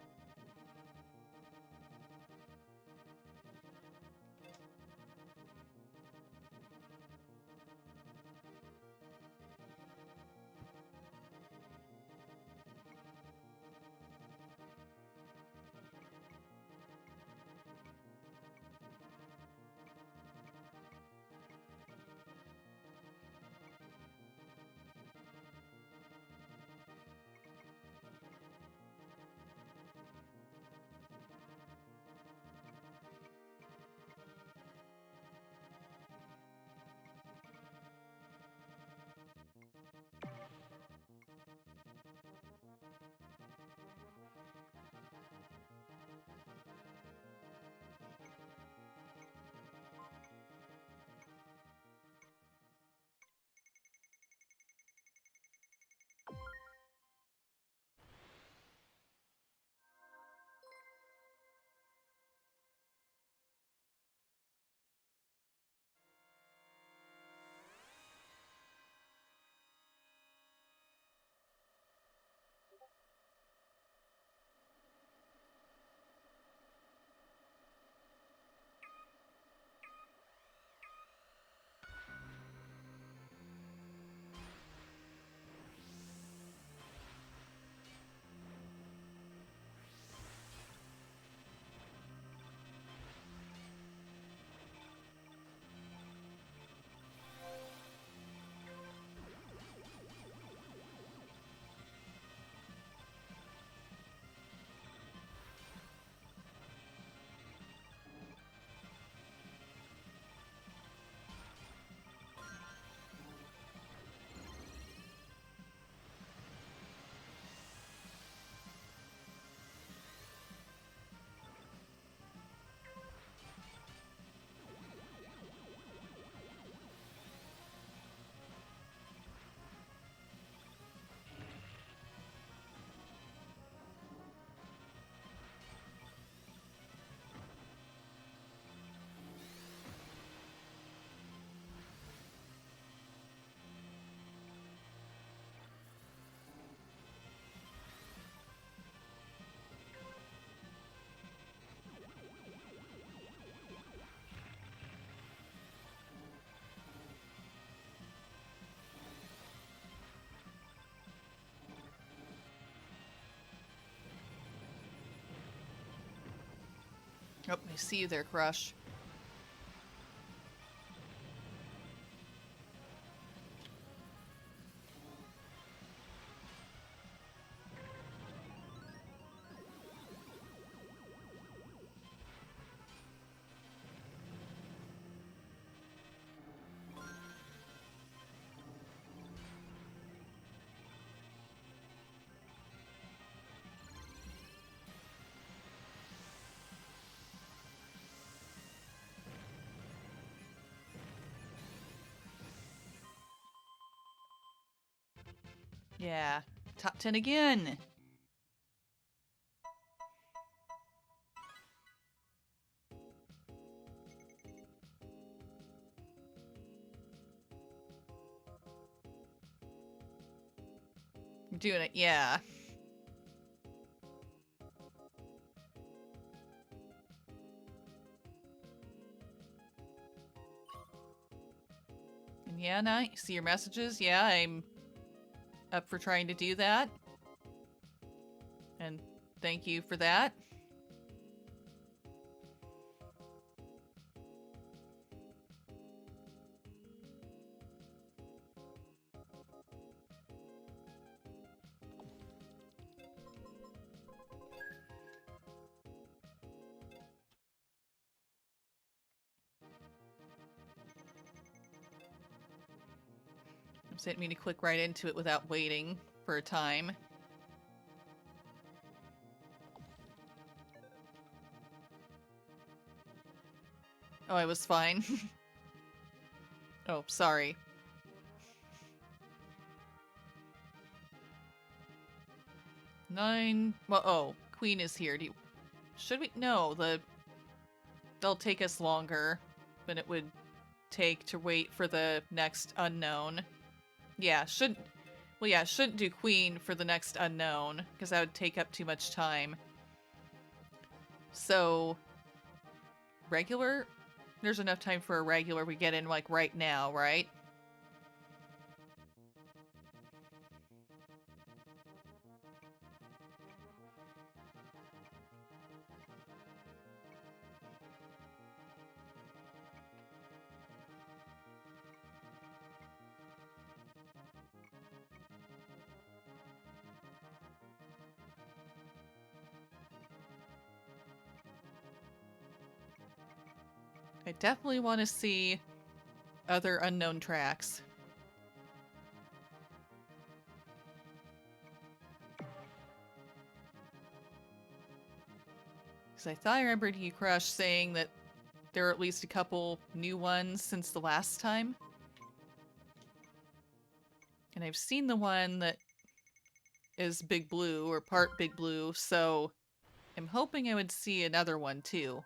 Oh, I see you there, Crush. Yeah. Top 10 again. I'm doing it, yeah. And yeah, now you see your messages. Yeah, I'm up for trying to do that. And thank you for that. I didn't mean to click right into it without waiting for a time. Oh, I was fine. Oh, sorry. Nine. Well, oh, Queen is here. Should we? No, they'll take us longer than it would take to wait for the next unknown. Yeah, Well, yeah, shouldn't do Queen for the next unknown, because that would take up too much time. So, regular? There's enough time for a regular we get in, like, right now, right? I definitely want to see other unknown tracks. Because I thought I remembered you Crush saying that there are at least a couple new ones since the last time. And I've seen the one that is Big Blue, or part Big Blue, so I'm hoping I would see another one too.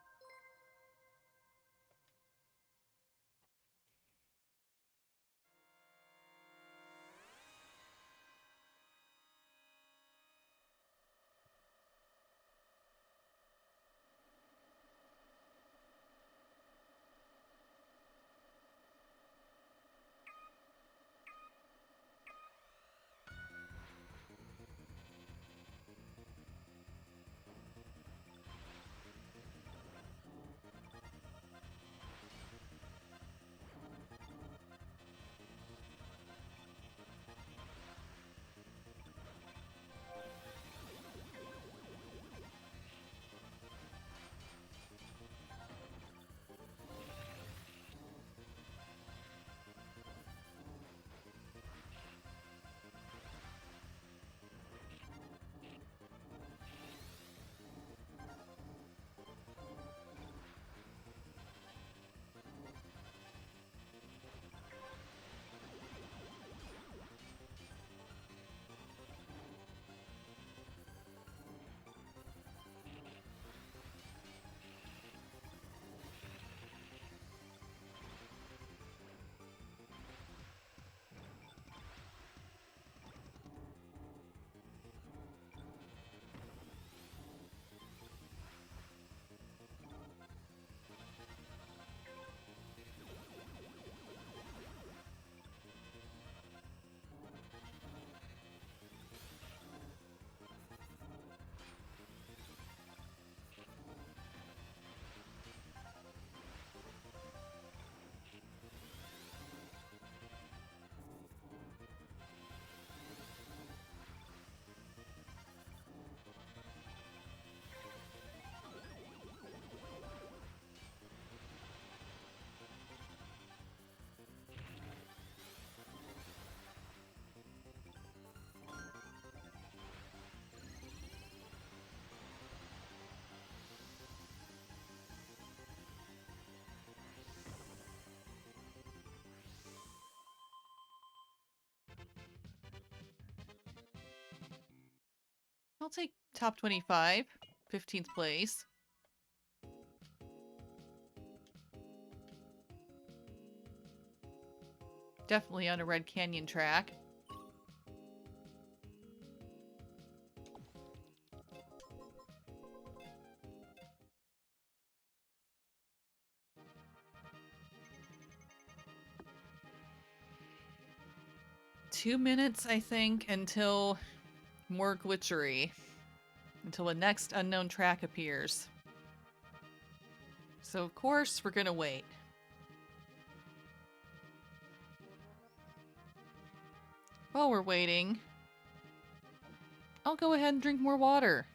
I'll take top 25, 15th place. Definitely on a Red Canyon track. Two minutes, I think, until more glitchery. Until the next unknown track appears. So, of course, we're gonna wait. While we're waiting, I'll go ahead and drink more water.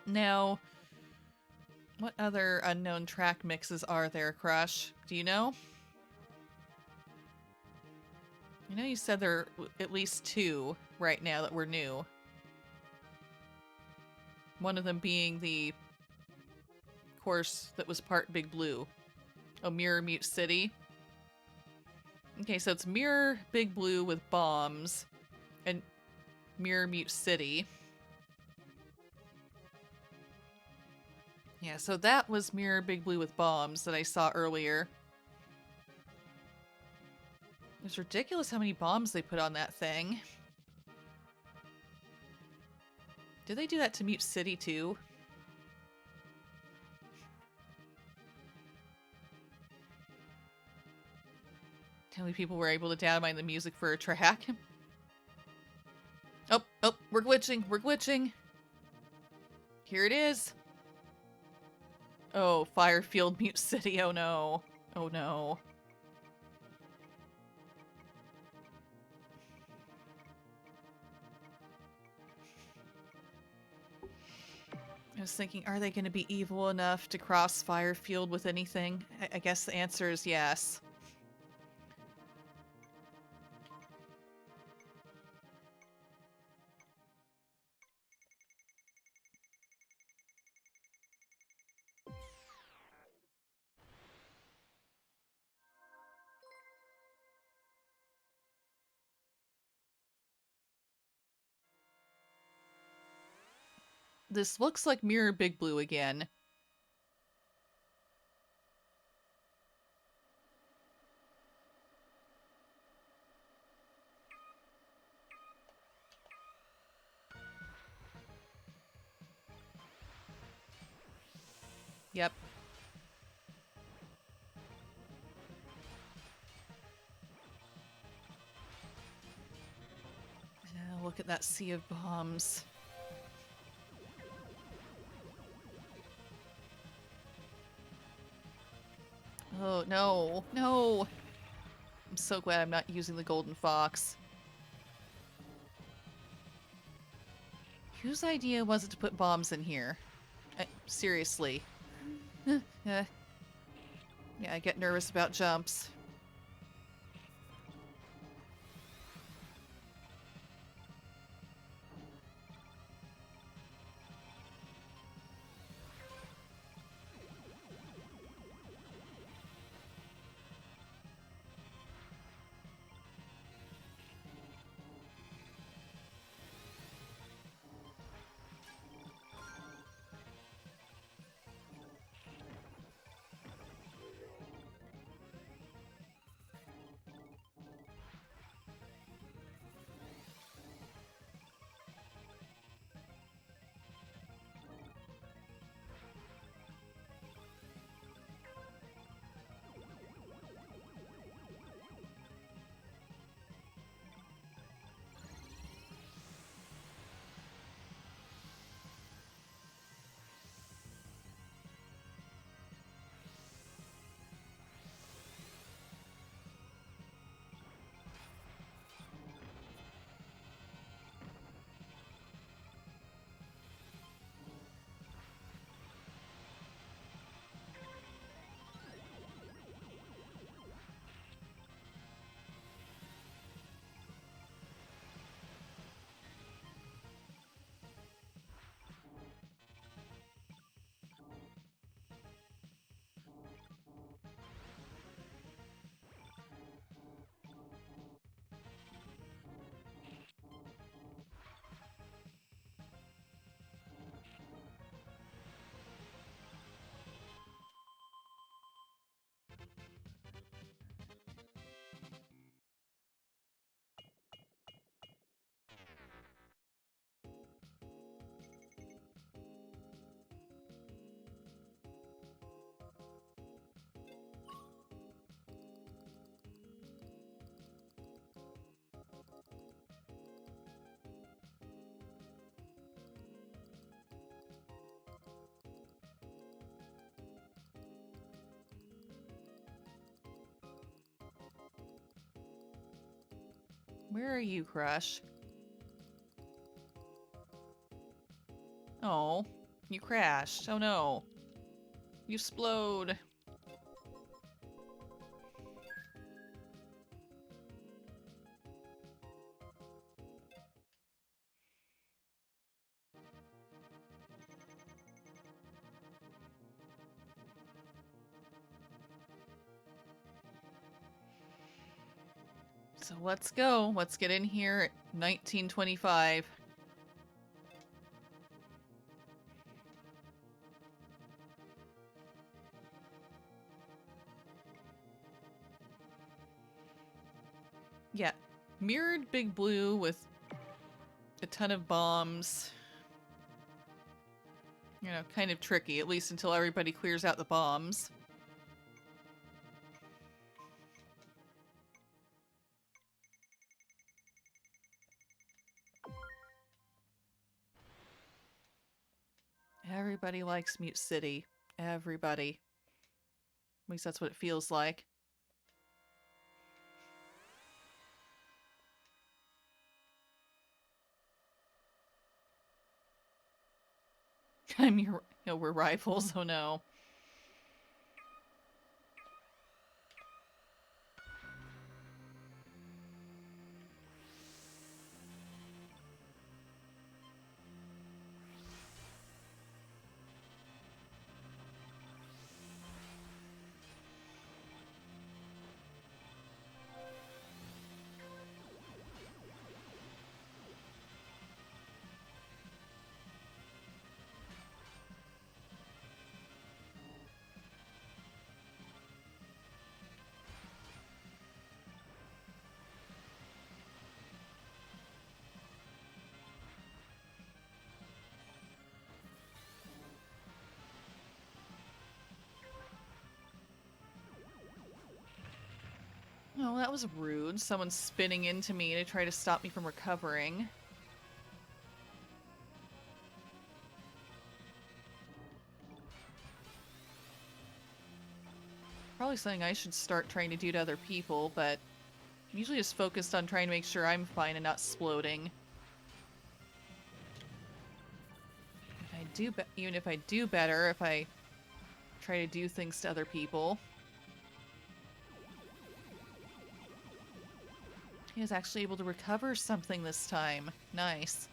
Now, what other unknown track mixes are there, Crush? Do you know? I know you said there are at least two right now that were new. One of them being the course, that was part Big Blue. Oh, Mirror Mute City. Okay, so it's Mirror Big Blue with bombs, and Mirror Mute City. Yeah, so that was Mirror Big Blue with bombs that I saw earlier. It's ridiculous how many bombs they put on that thing. Did they do that to Mute City too? How many people were able to downmine the music for a track? Oh, we're glitching, we're glitching. Here it is. Oh, Firefield Mute City, oh no. Oh no. I was thinking, are they going to be evil enough to cross Firefield with anything? I guess the answer is yes. This looks like Mirror Big Blue again. Yep. Look at that sea of bombs. Oh, no. No! I'm so glad I'm not using the Golden Fox. Whose idea was it to put bombs in here? Seriously. Yeah, I get nervous about jumps. Where are you, Crush? Oh, you crashed. Oh no. You explode. So let's go. Let's get in here at 1925. Yeah, mirrored Big Blue with a ton of bombs. You know, kind of tricky, at least until everybody clears out the bombs. Everybody likes Mute City. Everybody. At least that's what it feels like. We're rivals, oh no. Oh, that was rude. Someone spinning into me to try to stop me from recovering. Probably something I should start trying to do to other people, but I'm usually just focused on trying to make sure I'm fine and not exploding. Even if I do better, if I try to do things to other people. He was actually able to recover something this time. Nice.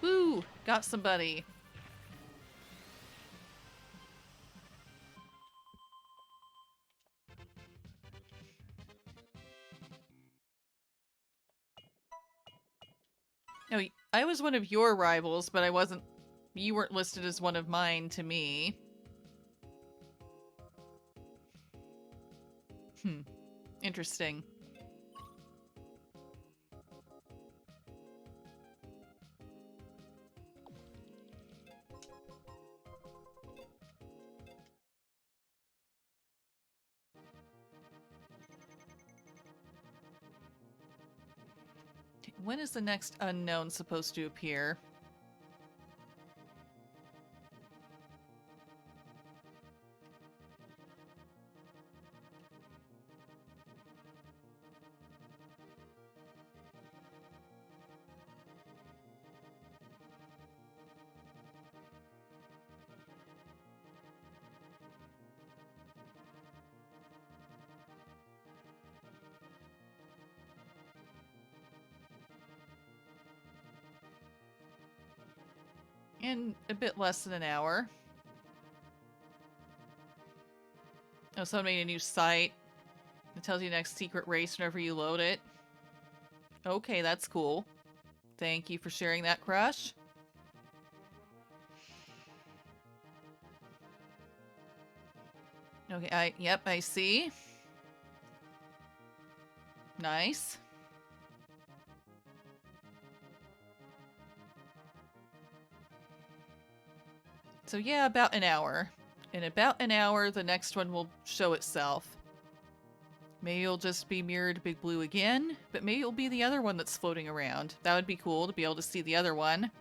Woo! Got somebody. No, I was one of your rivals, but I wasn't... You weren't listed as one of mine to me. Interesting. When is the next unknown supposed to appear? In a bit less than an hour. Oh, someone made a new site. It tells you next secret race whenever you load it. Okay, that's cool. Thank you for sharing that, Crush. Okay, yep, I see. Nice. So yeah, about an hour. In about an hour, the next one will show itself. Maybe it'll just be mirrored Big Blue again, but maybe it'll be the other one that's floating around. That would be cool to be able to see the other one.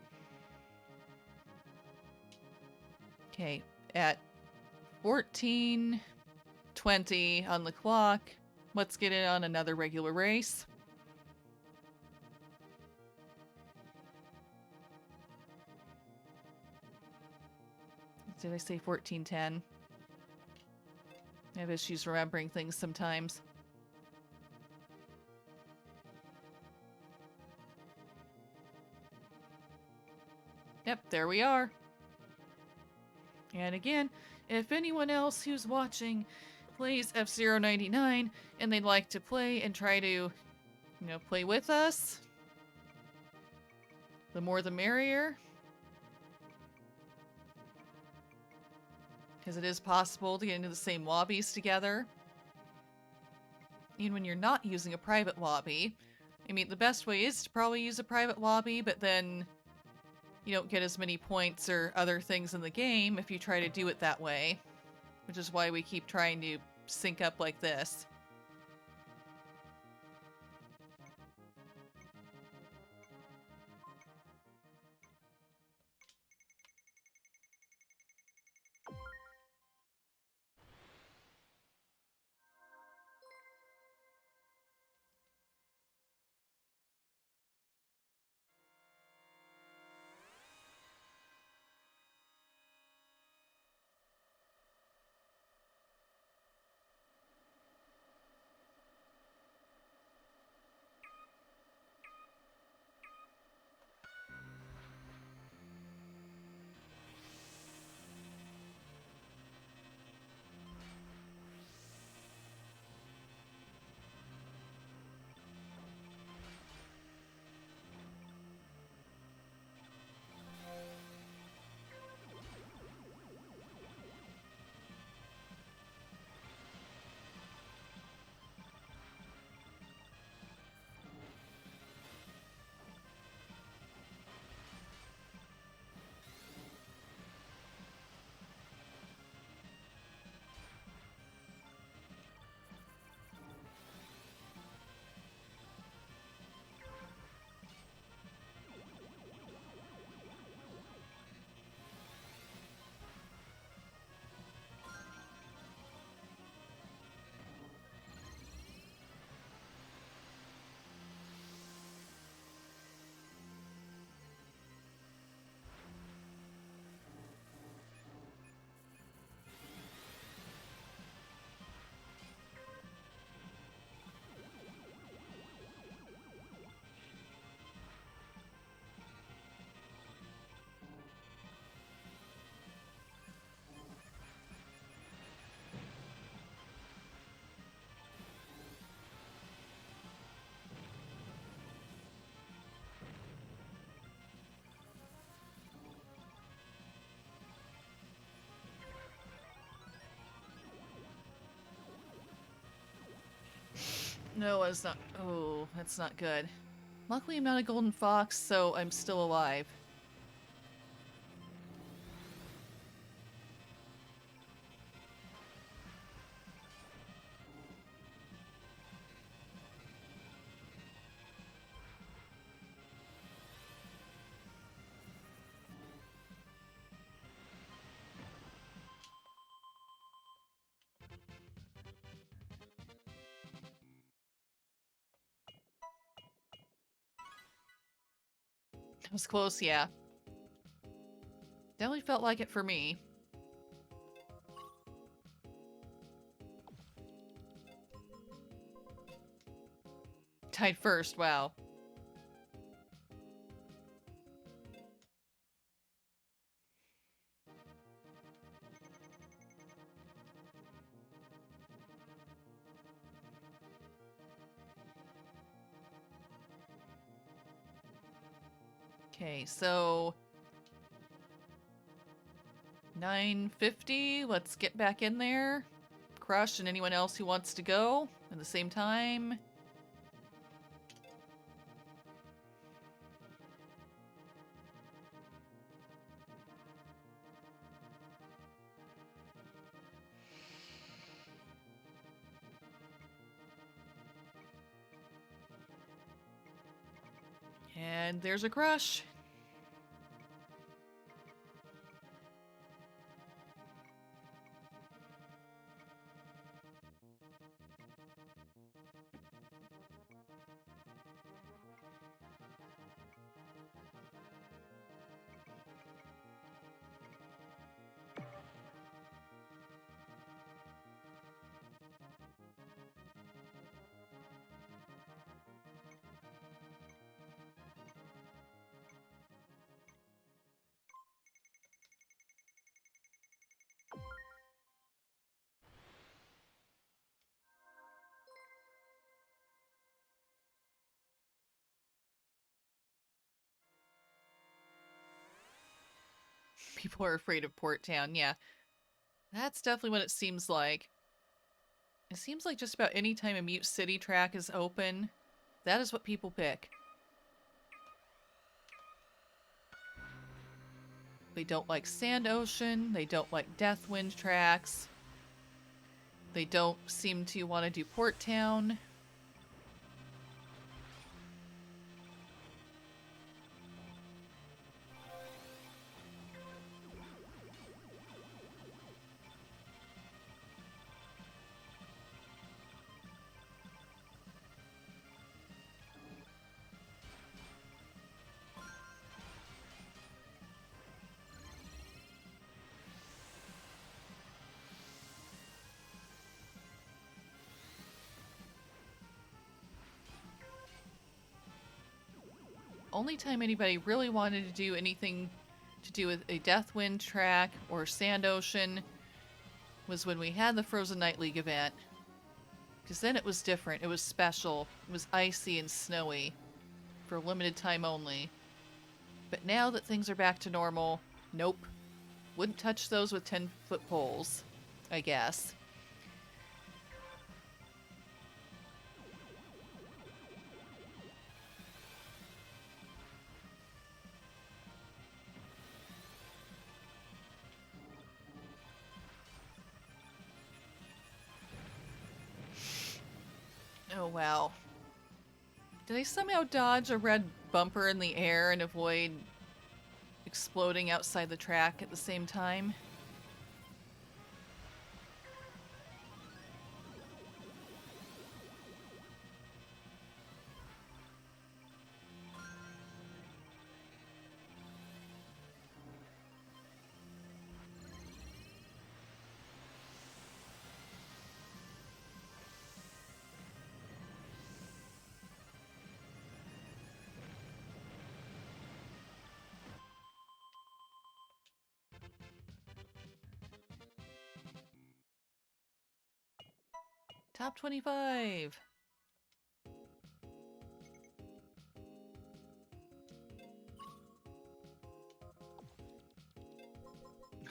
Okay, at 14:20 on the clock, let's get it on another regular race. Did I say 14:10? I have issues remembering things sometimes. Yep, there we are. And again, if anyone else who's watching plays F-Zero 99 and they'd like to play and try to, play with us, the more the merrier. Because it is possible to get into the same lobbies together. Even when you're not using a private lobby. I mean, the best way is to probably use a private lobby, but then you don't get as many points or other things in the game if you try to do it that way. Which is why we keep trying to sync up like this. No, it's not. Oh, that's not good. Luckily, I'm not a golden fox, so I'm still alive. It was close, yeah. Definitely felt like it for me. Tied first, wow. Okay, so 9:50. Let's get back in there. Crush and anyone else who wants to go at the same time. And there's a crush. People are afraid of Port Town. Yeah, that's definitely what it seems like. It seems like just about any time a Mute City track is open, that is what people pick. They don't like Sand Ocean, they don't like Deathwind tracks, they don't seem to want to do Port Town. Only time anybody really wanted to do anything to do with a Deathwind track or Sand Ocean was when we had the Frozen Night League event. Because then it was different. It was special. It was icy and snowy for a limited time only. But now that things are back to normal, nope. Wouldn't touch those with 10-foot poles, I guess. Oh, wow. Did they somehow dodge a red bumper in the air and avoid exploding outside the track at the same time? Top 25.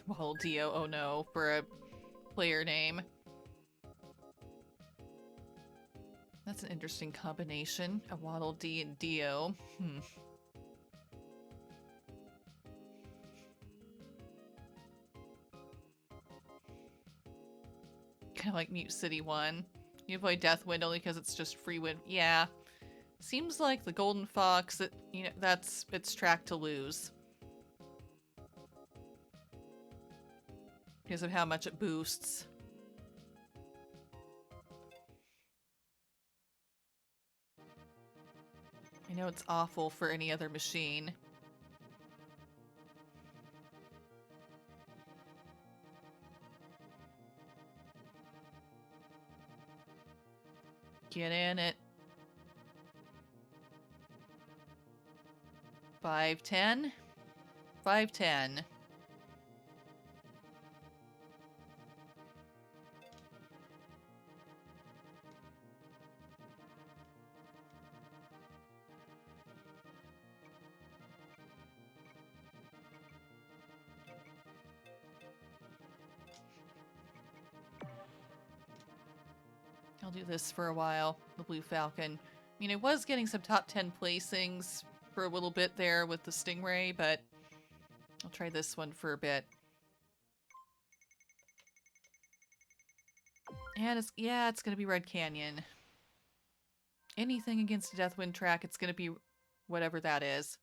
Well, Dio, oh no, for a player name. That's an interesting combination. A Waddle Dee and Dio. Kind of like Mute City 1. You avoid Deathwind only because it's just free wind. Yeah. Seems like the Golden Fox, that's its track to lose. Because of how much it boosts. I know it's awful for any other machine. Get in it. 510? 510. I'll do this for a while, the Blue Falcon. I mean, I was getting some top 10 placings for a little bit there with the Stingray, but I'll try this one for a bit. And it's gonna be Red Canyon. Anything against a Deathwind track, it's gonna be whatever that is.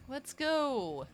Let's go!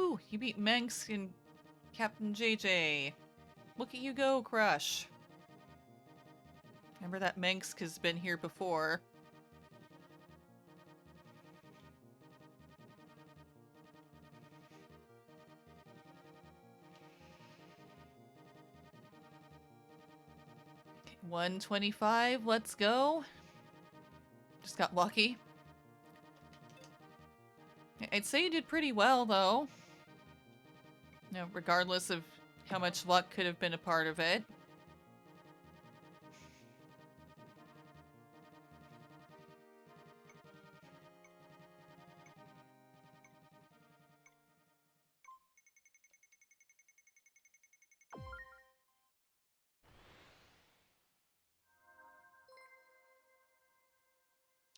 Woo! You beat Mengs and Captain JJ. Look at you go, Crush. Remember that Mengs has been here before. Okay, 125, let's go. Just got lucky. I'd say you did pretty well, though. You know, regardless of how much luck could have been a part of it.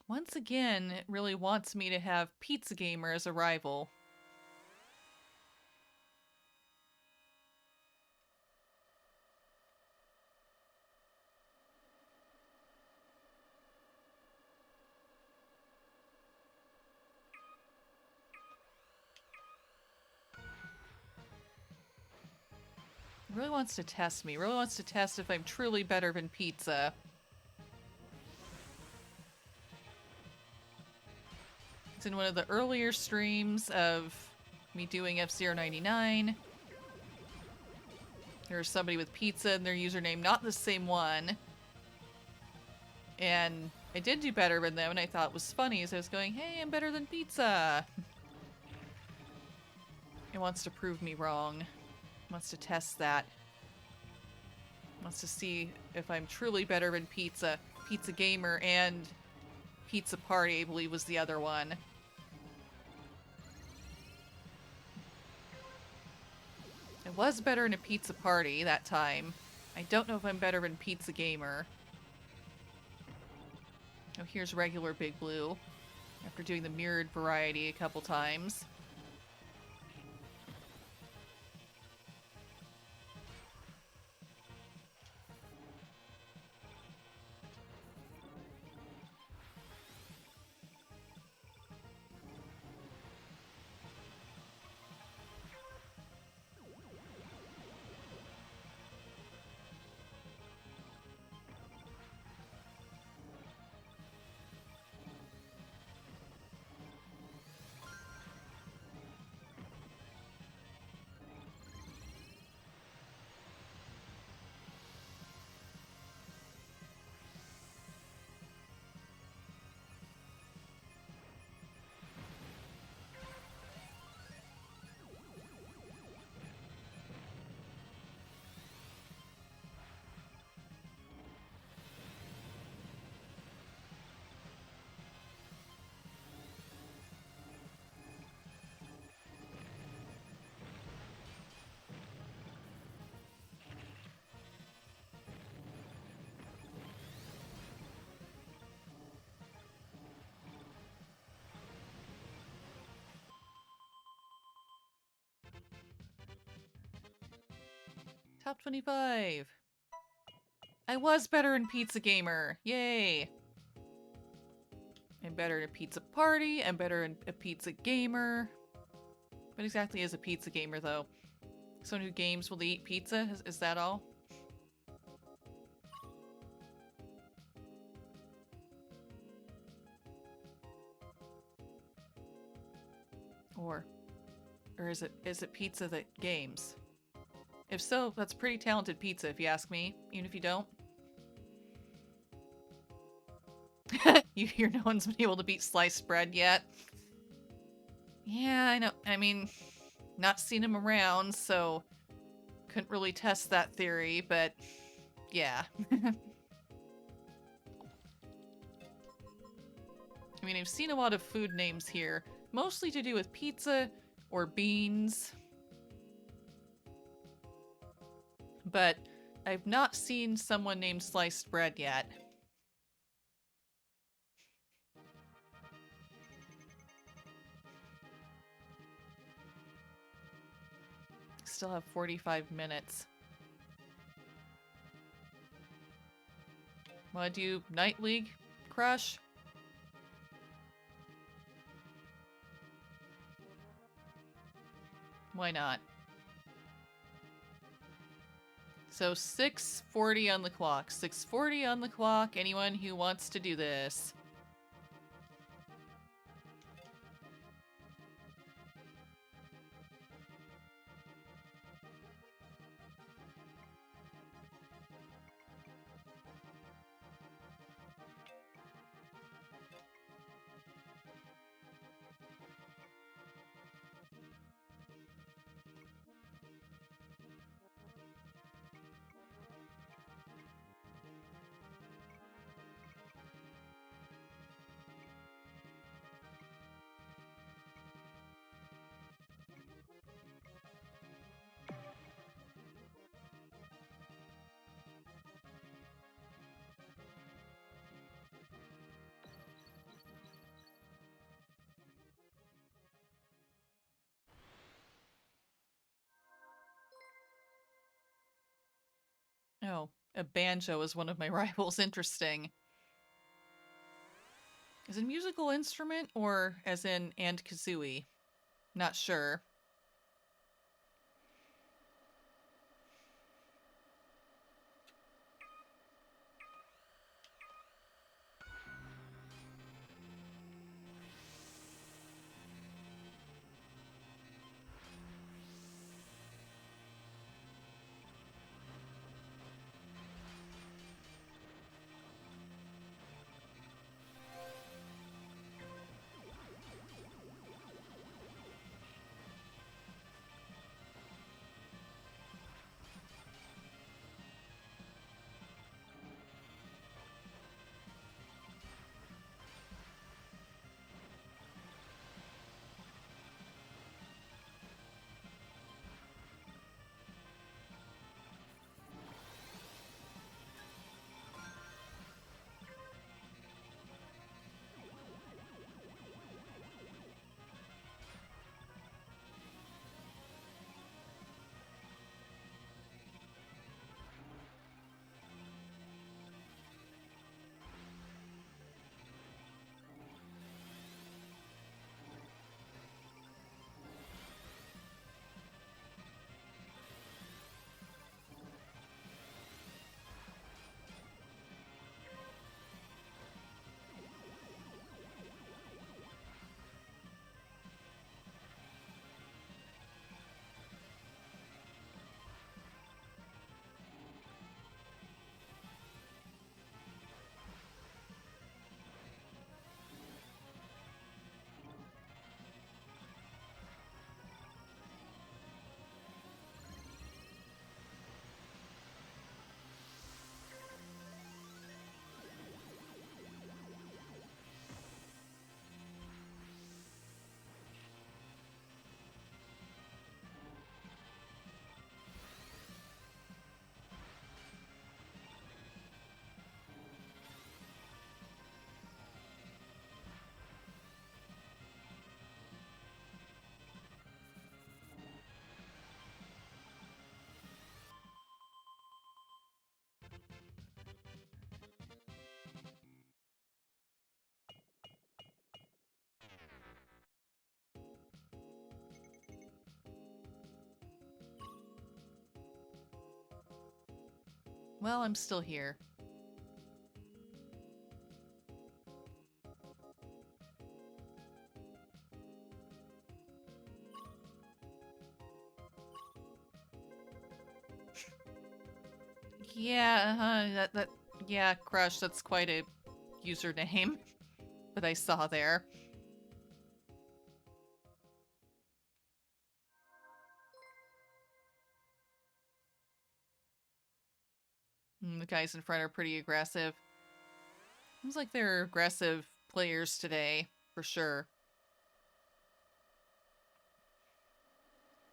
Once again, it really wants me to have Pizza Gamer as a rival. Really wants to test me. Really wants to test if I'm truly better than Pizza. It's in one of the earlier streams of me doing F-Zero 99. There's somebody with Pizza and their username, not the same one. And I did do better than them, and I thought it was funny as I was going, hey, I'm better than Pizza. It wants to prove me wrong. Wants to test that. Wants to see if I'm truly better than Pizza. Pizza Gamer and Pizza Party, I believe, was the other one. I was better in a Pizza Party that time. I don't know if I'm better than Pizza Gamer. Oh, here's regular Big Blue. After doing the mirrored variety a couple times. Top 25. I was better in Pizza Gamer. Yay. I'm better in a Pizza Party. I'm better in a Pizza Gamer. What exactly is a Pizza Gamer, though? Someone who games while they eat pizza? Is that all? Or is it pizza that games? If so, that's pretty talented pizza if you ask me, even if you don't. You hear no one's been able to beat sliced bread yet? Yeah, I know. I mean, not seen him around, so couldn't really test that theory, but yeah. I mean, I've seen a lot of food names here, mostly to do with pizza or beans. But I've not seen someone named sliced bread yet. Still have 45 minutes. Wanna do Night League, Crush? Why not? So 6:40 on the clock. 6:40 on the clock. Anyone who wants to do this? Oh, a banjo is one of my rivals. Interesting. Is it a musical instrument or as in and kazooie? Not sure. Well, I'm still here. Yeah, yeah, Crush, that's quite a username that I saw there. The guys in front are pretty aggressive. Seems like they're aggressive players today, for sure.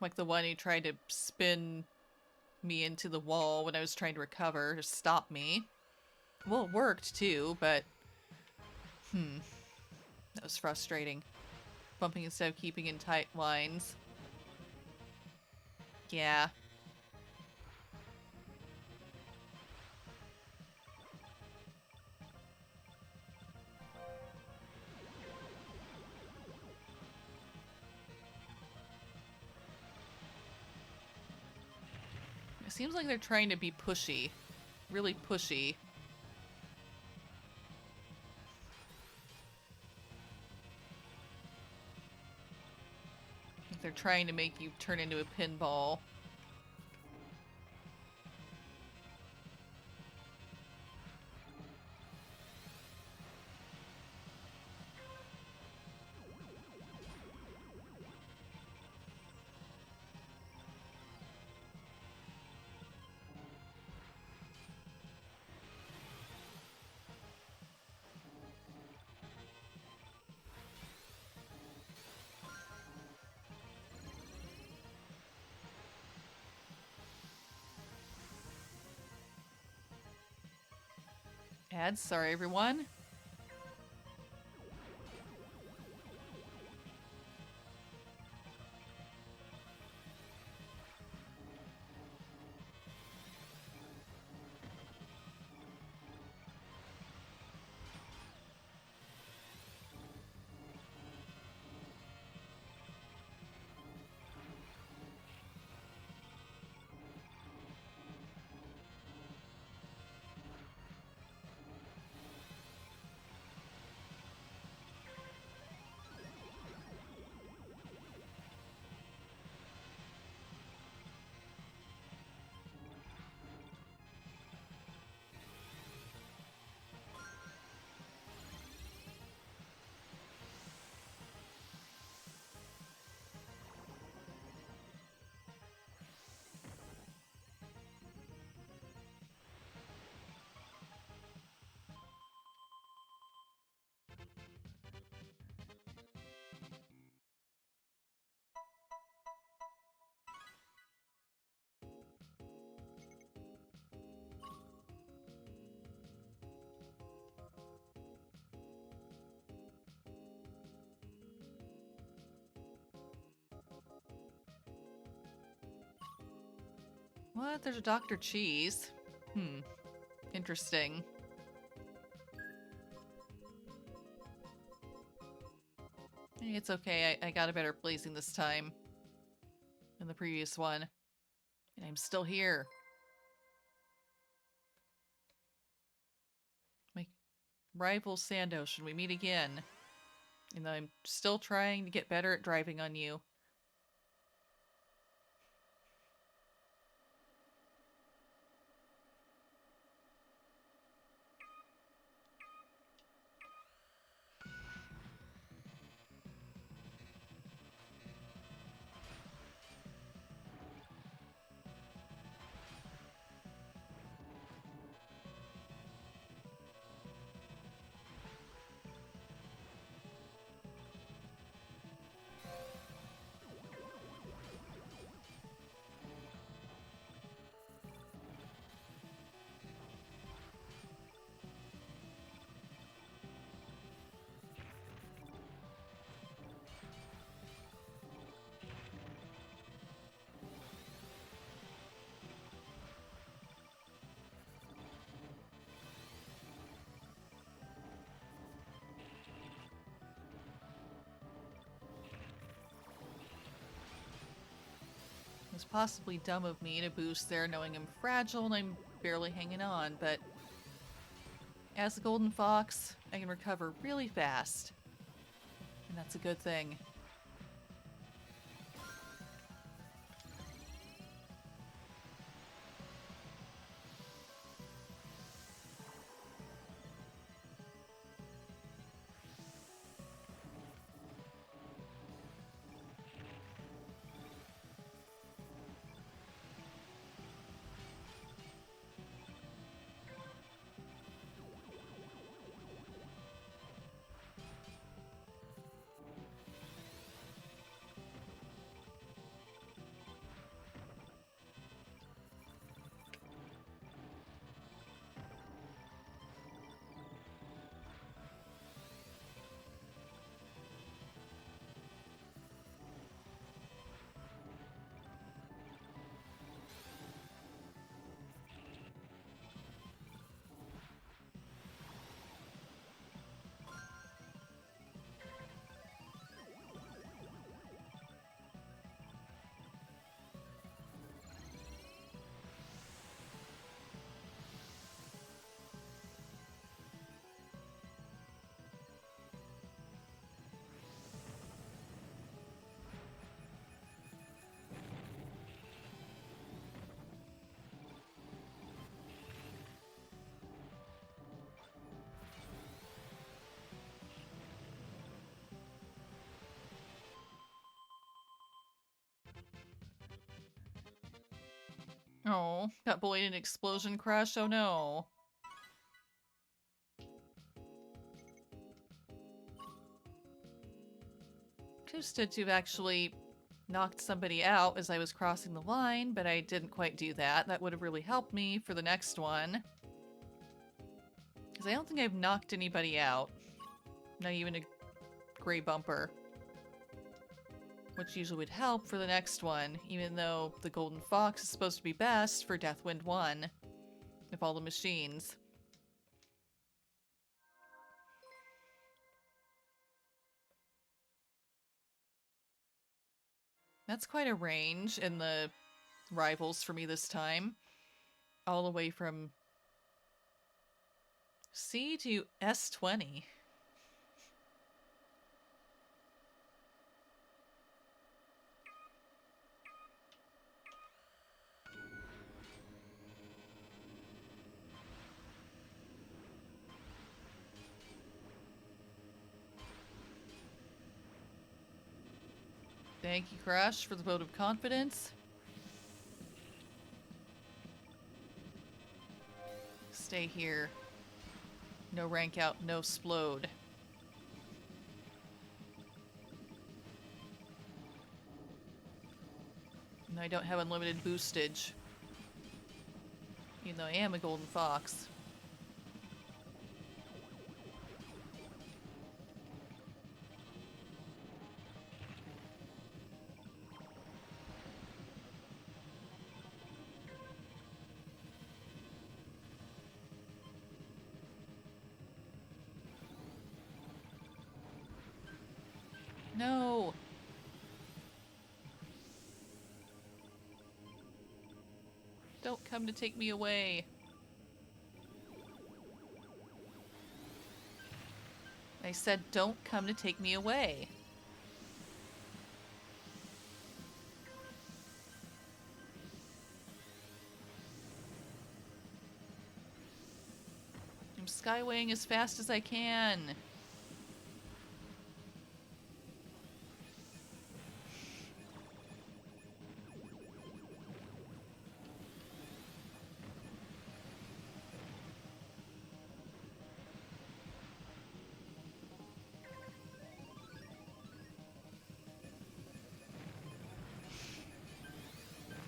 Like the one who tried to spin me into the wall when I was trying to recover to stop me. Well, it worked too, but... that was frustrating. Bumping instead of keeping in tight lines. Yeah. seems like they're trying to be pushy. Really pushy. Like they're trying to make you turn into a pinball. Ads, sorry everyone. What? There's a Dr. Cheese. Interesting. It's okay, I got a better placing this time than the previous one. And I'm still here. My rival Sandos, we meet again. And I'm still trying to get better at driving on you. It was possibly dumb of me to boost there knowing I'm fragile and I'm barely hanging on, but as a golden fox, I can recover really fast. And that's a good thing. Oh, got bullied in an explosion crush? Oh no. Too stood to have actually knocked somebody out as I was crossing the line, but I didn't quite do that. That would have really helped me for the next one. Because I don't think I've knocked anybody out. Not even a gray bumper. Which usually would help for the next one, even though the Golden Fox is supposed to be best for Deathwind 1. Of all the machines. That's quite a range in the rivals for me this time. All the way from C to S20. Thank you, Crush, for the vote of confidence. Stay here. No rank out, no splode. And I don't have unlimited boostage. Even though I am a Golden Fox. No! Don't come to take me away. I said don't come to take me away. I'm skywaying as fast as I can.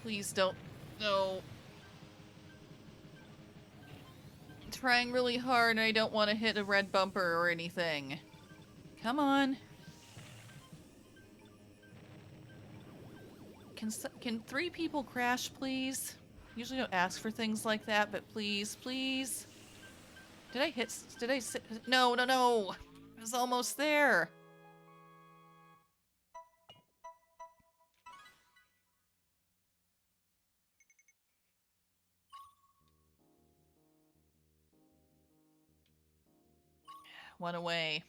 Please don't. No. I'm trying really hard and I don't want to hit a red bumper or anything. Come on. Can 3 people crash, please? Usually don't ask for things like that, but please, please. Did I hit? Did I sit? No, no, no. I was almost there. One away.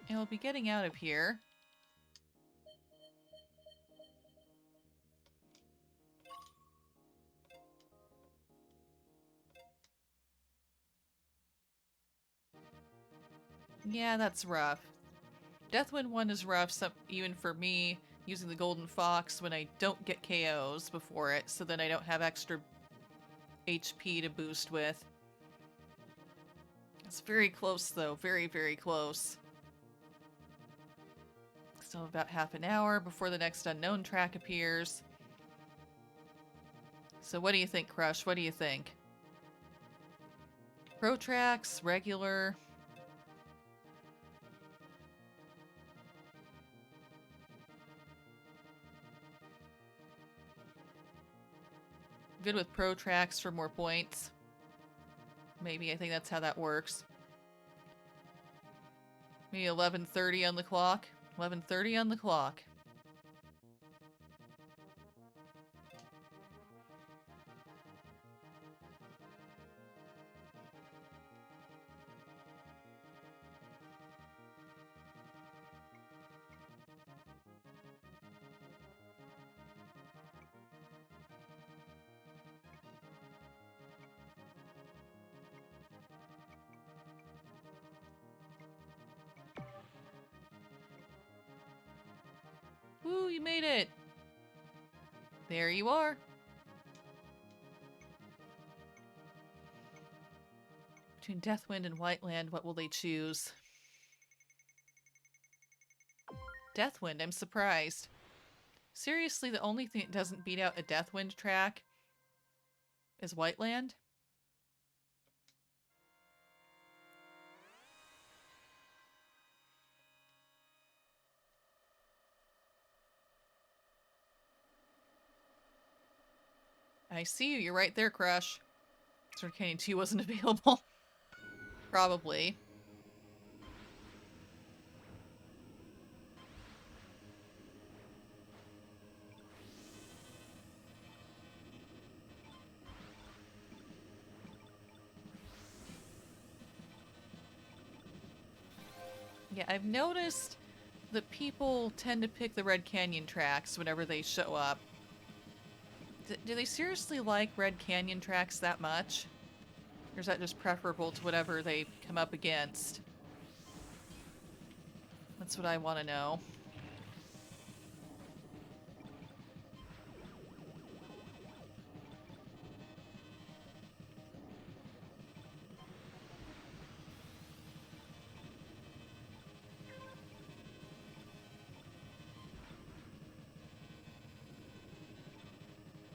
And we'll be getting out of here. Yeah, that's rough. Deathwind 1 is rough, even for me, using the Golden Fox when I don't get KOs before it, so then I don't have extra HP to boost with. It's very close, though. Very, very close. Still about half an hour before the next unknown track appears. So what do you think, Crush? What do you think? Pro tracks, regular... Good with pro tracks for more points. Maybe, I think that's how that works. Maybe 11:30 on the clock. 11:30 on the clock. Woo, you made it! There you are. Between Deathwind and Whiteland, what will they choose? Deathwind, I'm surprised. Seriously, the only thing that doesn't beat out a Deathwind track is Whiteland? I see you. You're right there, Crush. Sword Canyon 2 wasn't available. Probably. Yeah, I've noticed that people tend to pick the Red Canyon tracks whenever they show up. Do they seriously like Red Canyon tracks that much? Or is that just preferable to whatever they come up against? That's what I want to know.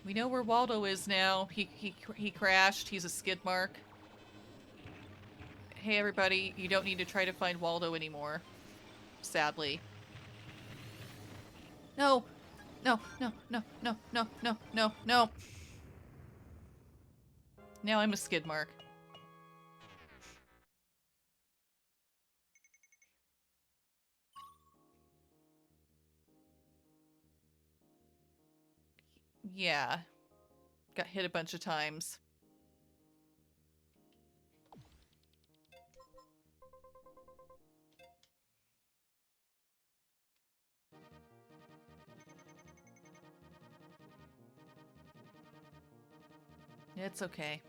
We know where Waldo is now. He crashed. He's a skid mark. Hey everybody, you don't need to try to find Waldo anymore. Sadly. No! No, no, no, no, no, no, no, no. Now I'm a skid mark. Yeah. Got hit a bunch of times. It's okay.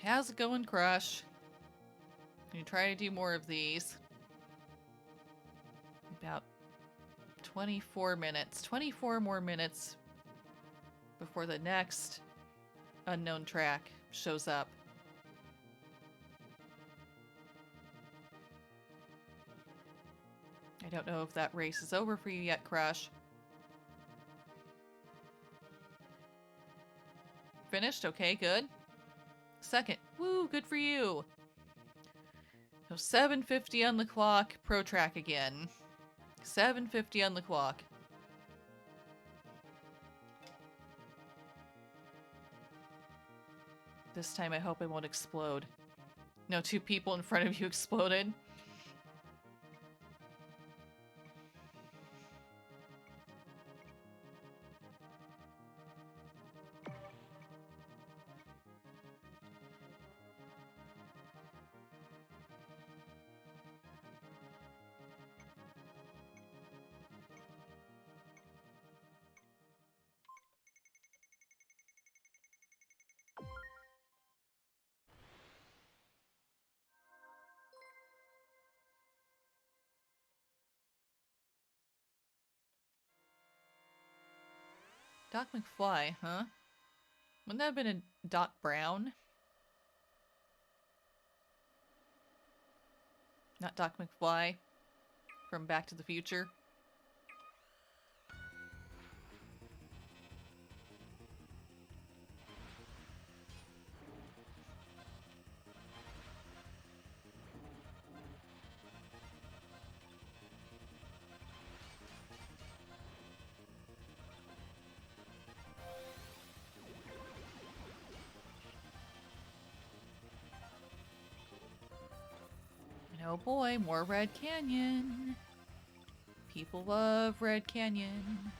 How's it going, Crush? You try to do more of these. About 24 minutes. 24 more minutes before the next unknown track shows up. I don't know if that race is over for you yet, Crush. Finished? Okay, good. Second. Woo, good for you. So 7:50 on the clock, pro track again. 7:50 on the clock. This time I hope I won't explode. No, 2 people in front of you exploded. Doc McFly, huh? Wouldn't that have been a Doc Brown? Not Doc McFly from Back to the Future? Oh boy, more Red Canyon. People love Red Canyon.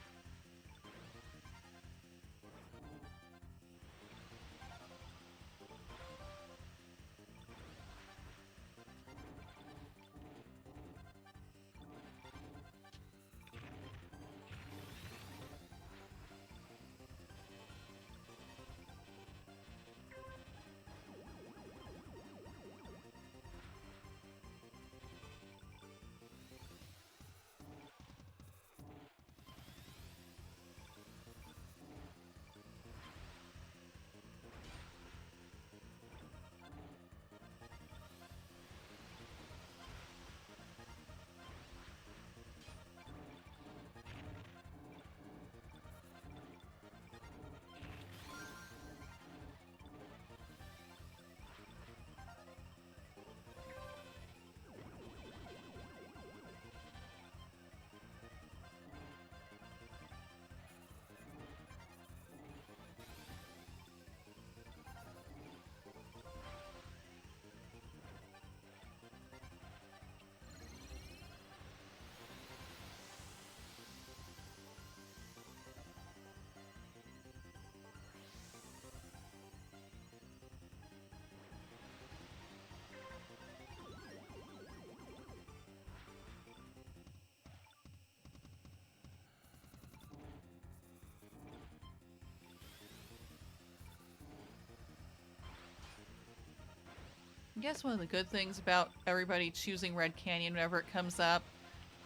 I guess one of the good things about everybody choosing Red Canyon whenever it comes up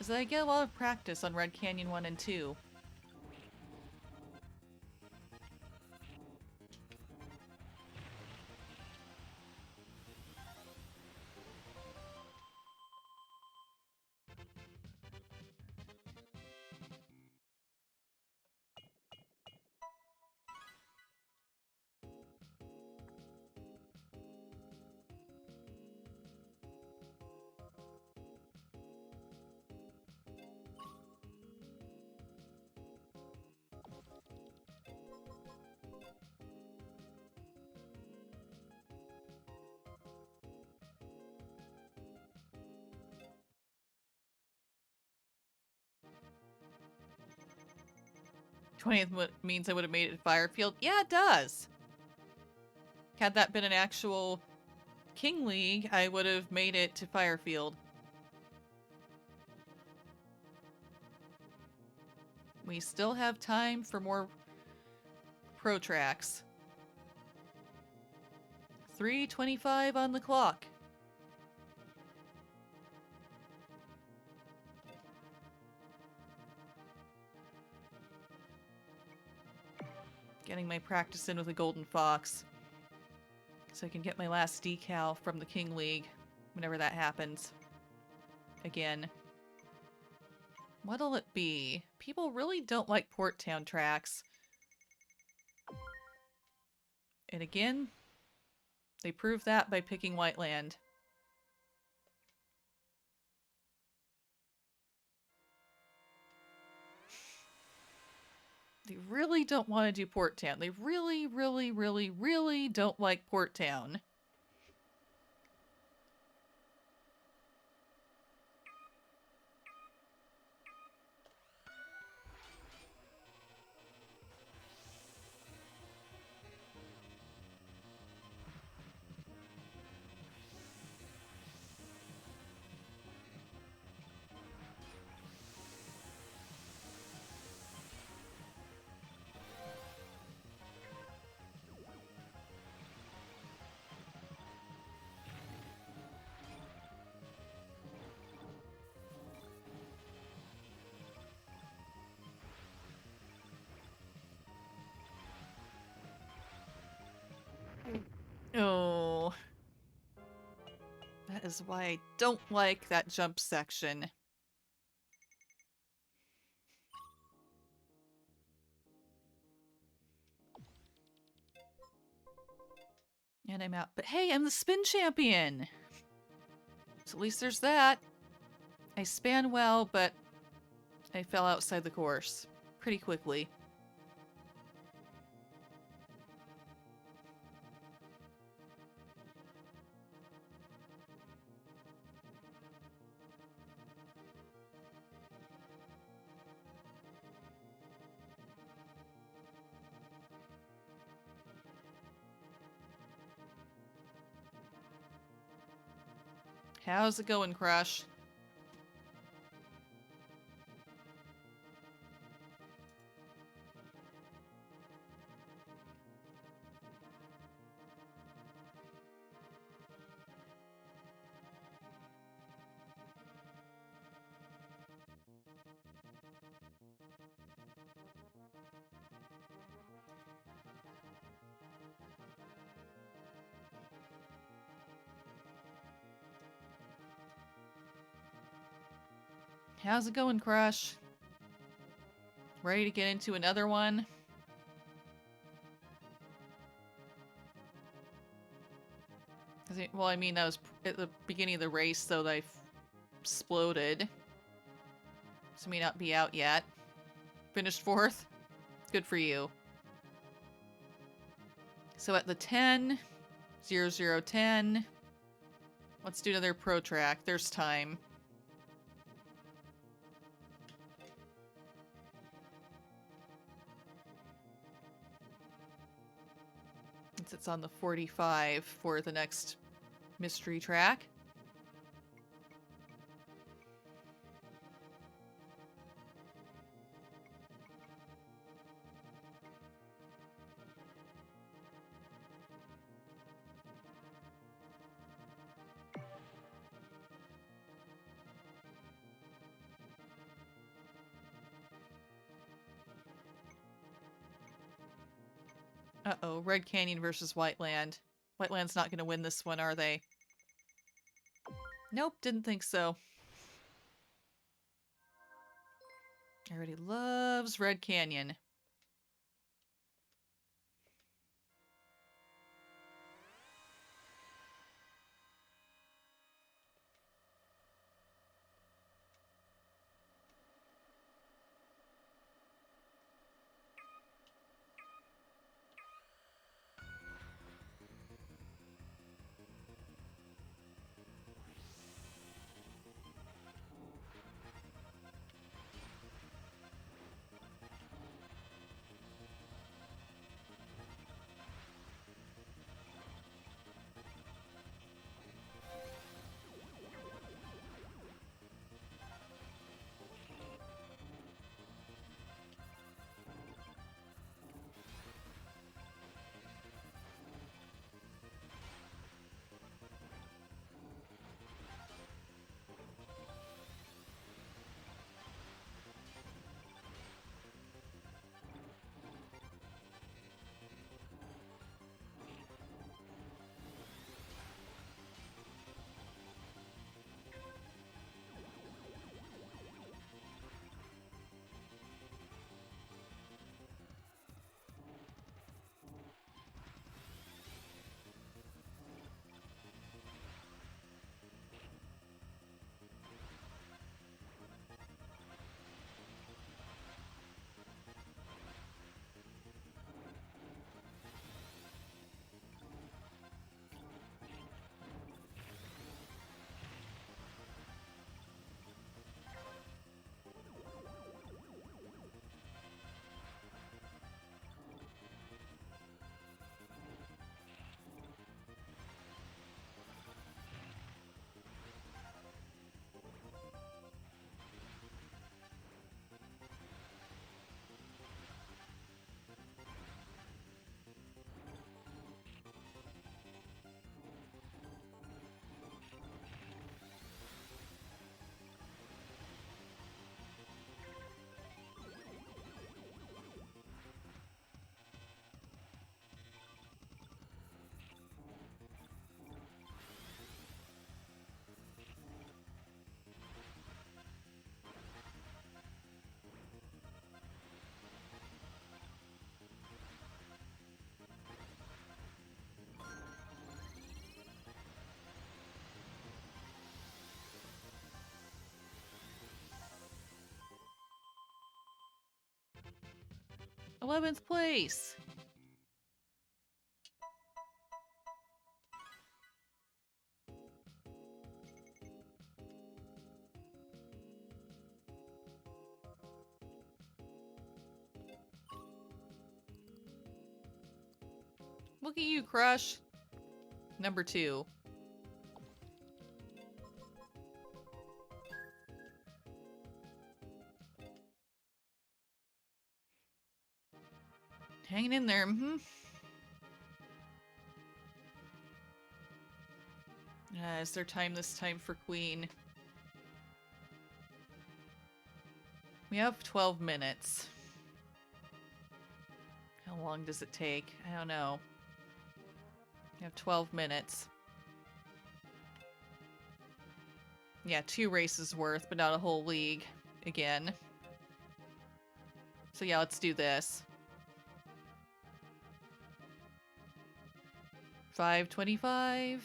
is that I get a lot of practice on Red Canyon 1 and 2. '20th means I would have made it Firefield. Yeah, it does. Had that been an actual King League, I would have made it to Firefield. We still have time for more pro tracks. 3:25 on the clock. Getting my practice in with a Golden Fox. So I can get my last decal from the King League whenever that happens. Again. What'll it be? People really don't like Port Town tracks. And again, they prove that by picking Whiteland. They really don't want to do Port Town. They really, really, really, really don't like Port Town. Oh. That is why I don't like that jump section. And I'm out. But hey, I'm the spin champion! So at least there's that. I span well, but I fell outside the course pretty quickly. How's it going, Crush? How's it going, Crush? Ready to get into another one? Well, I mean, that was at the beginning of the race, so that I exploded. So may not be out yet. Finished 4th? Good for you. So at the 10, 0010, let's do another pro track. There's time. It's on the 45 for the next mystery track. Uh-oh, Red Canyon versus Whiteland. Whiteland's not going to win this one, are they? Nope, didn't think so. Everybody loves Red Canyon. '11th place. Look at you, Crush. Number 2. Hanging in there, Is there time this time for Queen? We have 12 minutes. How long does it take? I don't know. We have 12 minutes. Yeah, 2 races worth, but not a whole league. Again. So yeah, let's do this. 5:25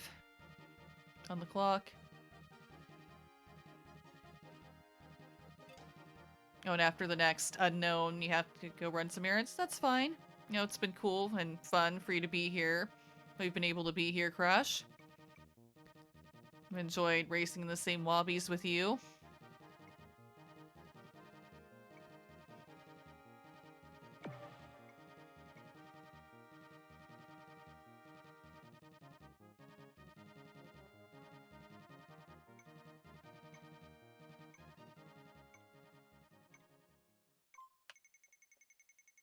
on the clock. Oh, and after the next unknown, you have to go run some errands. That's fine. You know, it's been cool and fun for you to be here. We've been able to be here, Crush. I've enjoyed racing in the same lobbies with you.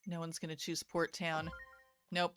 No one's gonna choose Port Town. Nope.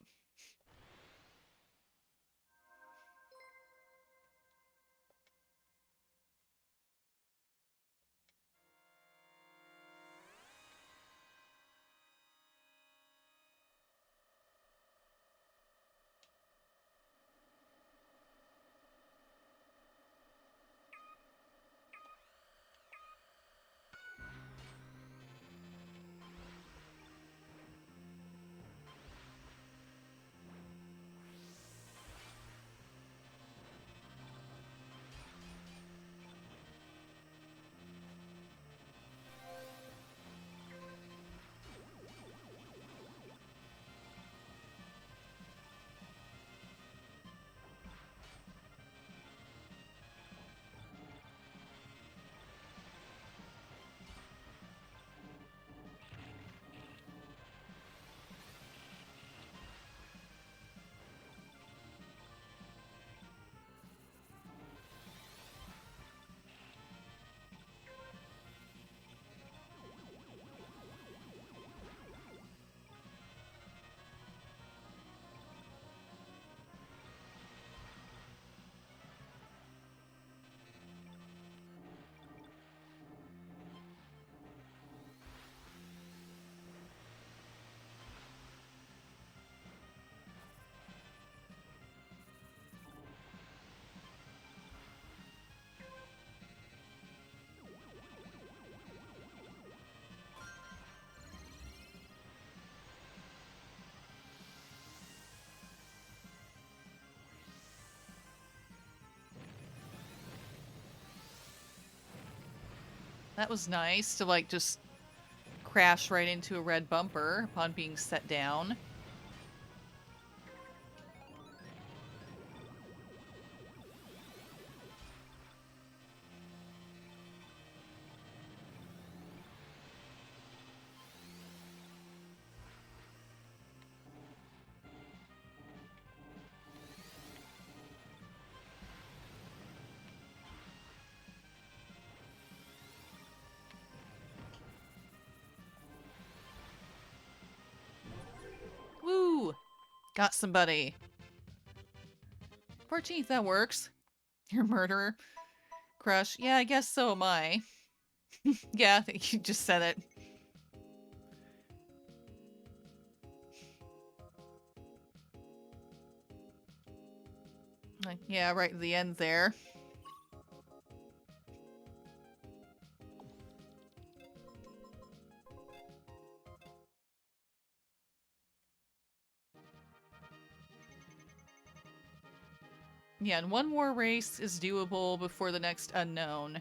That was nice to, like, just crash right into a red bumper upon being set down. Woo! Got somebody. 14th, that works. You're a murderer. Crush. Yeah, I guess so am I. Yeah, I think you just said it. Like, yeah, right at the end there. Yeah, and one more race is doable before the next unknown.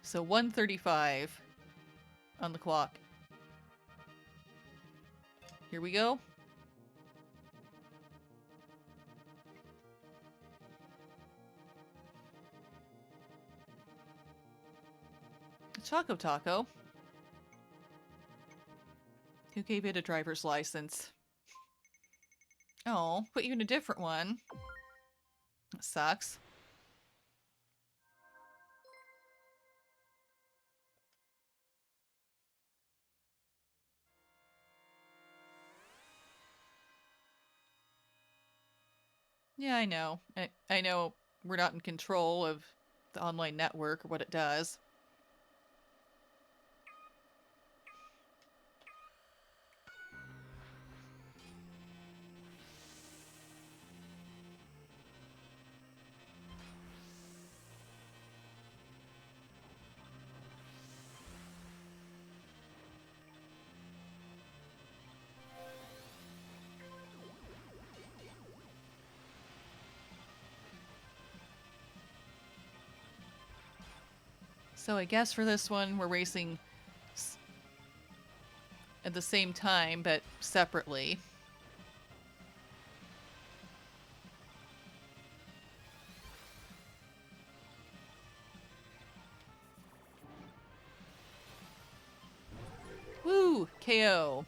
So 1:35 on the clock. Here we go. Choco Taco. Who gave it a driver's license? Oh, put you in a different one. That sucks. Yeah, I know. I know we're not in control of the online network or what it does. So I guess for this one, we're racing at the same time, but separately. Woo! KO.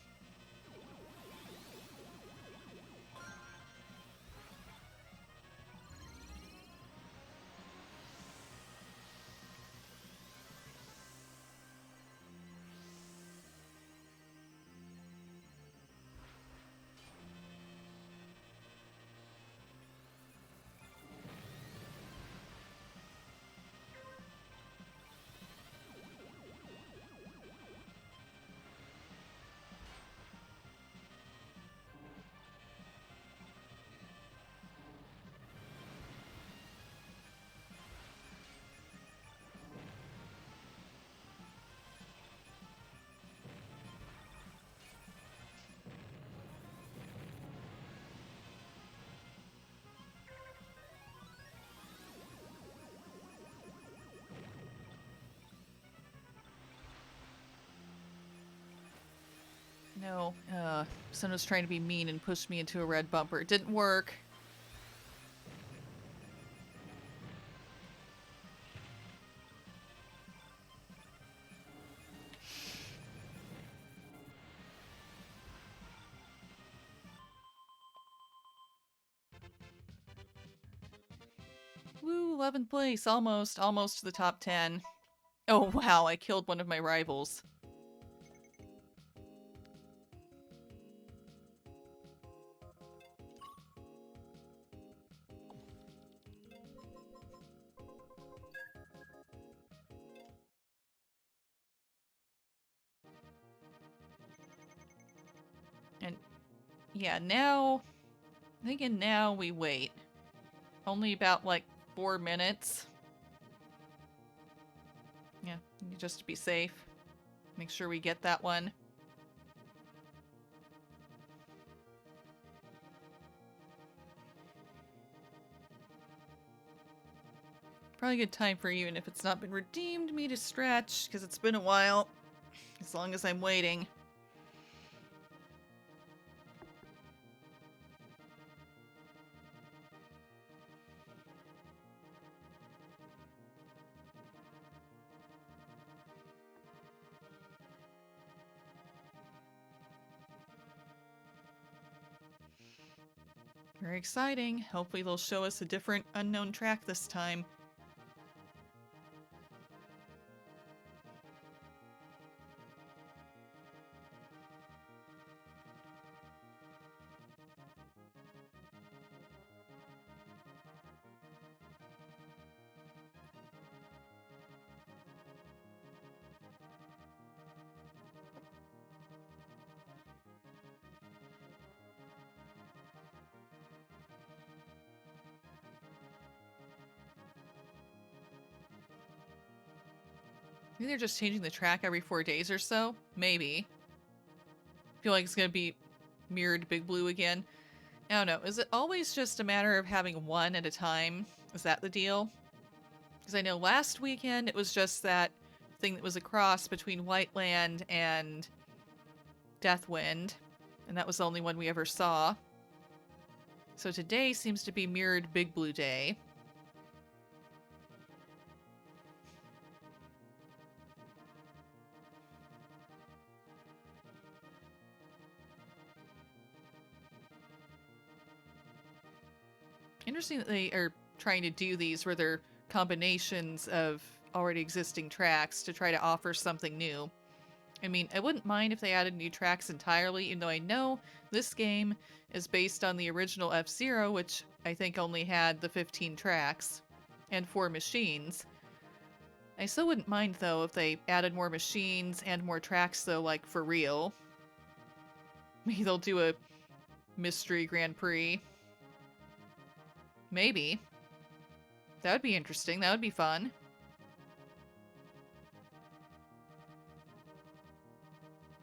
No, someone was trying to be mean and pushed me into a red bumper. It didn't work. Woo, 11th place. Almost to the top 10. Oh, wow, I killed one of my rivals. And yeah, now, I think now we wait. Only about like 4 minutes. Yeah, just to be safe. Make sure we get that one. Probably a good time for, even if it's not been redeemed, me to stretch, because it's been a while. As long as I'm waiting. Very exciting. Hopefully they'll show us a different unknown track this time. Maybe they're just changing the track every 4 days or so. Maybe. Feel like it's gonna be mirrored Big Blue again. I don't know. Is it always just a matter of having one at a time? Is that the deal? Because I know last weekend it was just that thing that was a cross between Whiteland and Deathwind. And that was the only one we ever saw. So today seems to be mirrored Big Blue Day. Interesting that they are trying to do these where they're combinations of already existing tracks to try to offer something new. I mean, I wouldn't mind if they added new tracks entirely, even though I know this game is based on the original F-Zero, which I think only had the 15 tracks and 4 machines. I still wouldn't mind, though, if they added more machines and more tracks, though, like, for real. Maybe they'll do a mystery Grand Prix. Maybe. That would be interesting. That would be fun.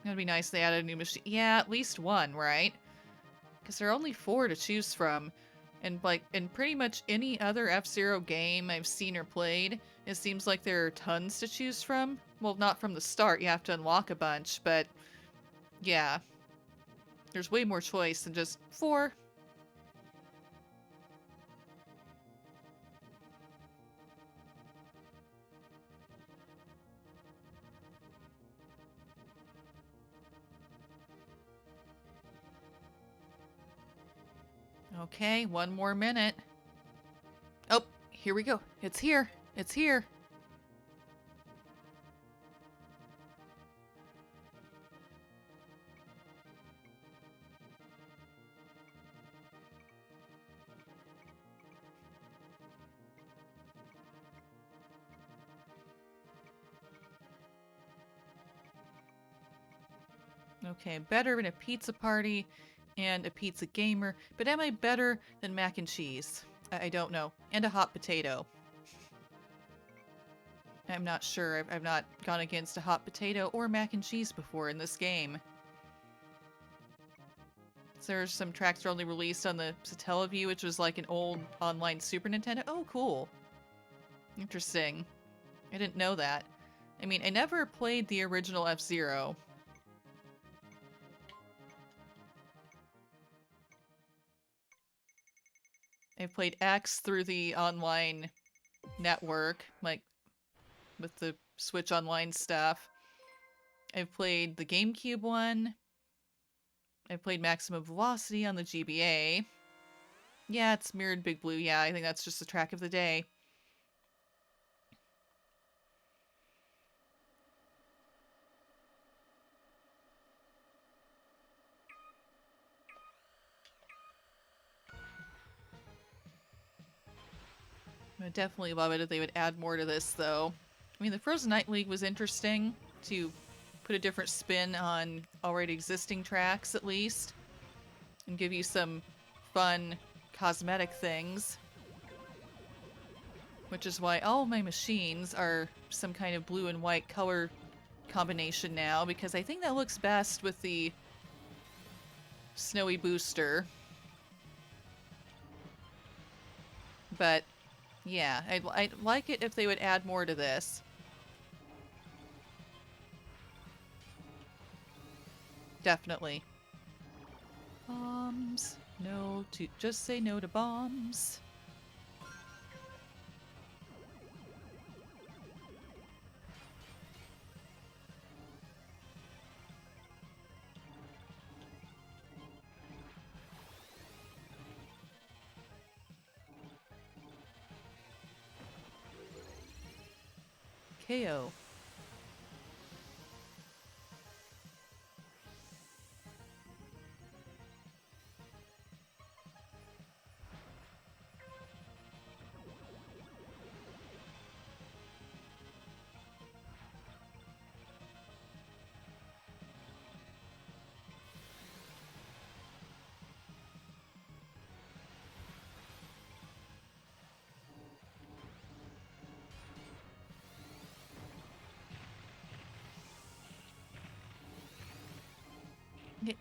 That'd be nice if they added a new machine. Yeah, at least one, right? Because there are only 4 to choose from. And, like, in pretty much any other F-Zero game I've seen or played, it seems like there are tons to choose from. Well, not from the start. You have to unlock a bunch, but yeah. There's way more choice than just 4. Okay, 1 more minute. Oh, here we go. It's here. It's here. Okay, better than a pizza party and a pizza gamer, but am I better than mac and cheese? I don't know. And a hot potato. I'm not sure. I've not gone against a hot potato or mac and cheese before in this game. So there's some tracks that are only released on the Satellaview, which was like an old online Super Nintendo. Oh, cool. Interesting. I didn't know that. I mean, I never played the original F-Zero. I've played X through the online network, like with the Switch Online stuff. I've played the GameCube one. I've played Maximum Velocity on the GBA. Yeah, it's mirrored Big Blue. Yeah, I think that's just the track of the day. I would definitely love it if they would add more to this, though. I mean, the Frozen Night League was interesting to put a different spin on already existing tracks, at least, and give you some fun cosmetic things. Which is why all my machines are some kind of blue and white color combination now, because I think that looks best with the snowy booster. But Yeah, I'd like it if they would add more to this. Definitely. Bombs. No to... Just say no to bombs. KO.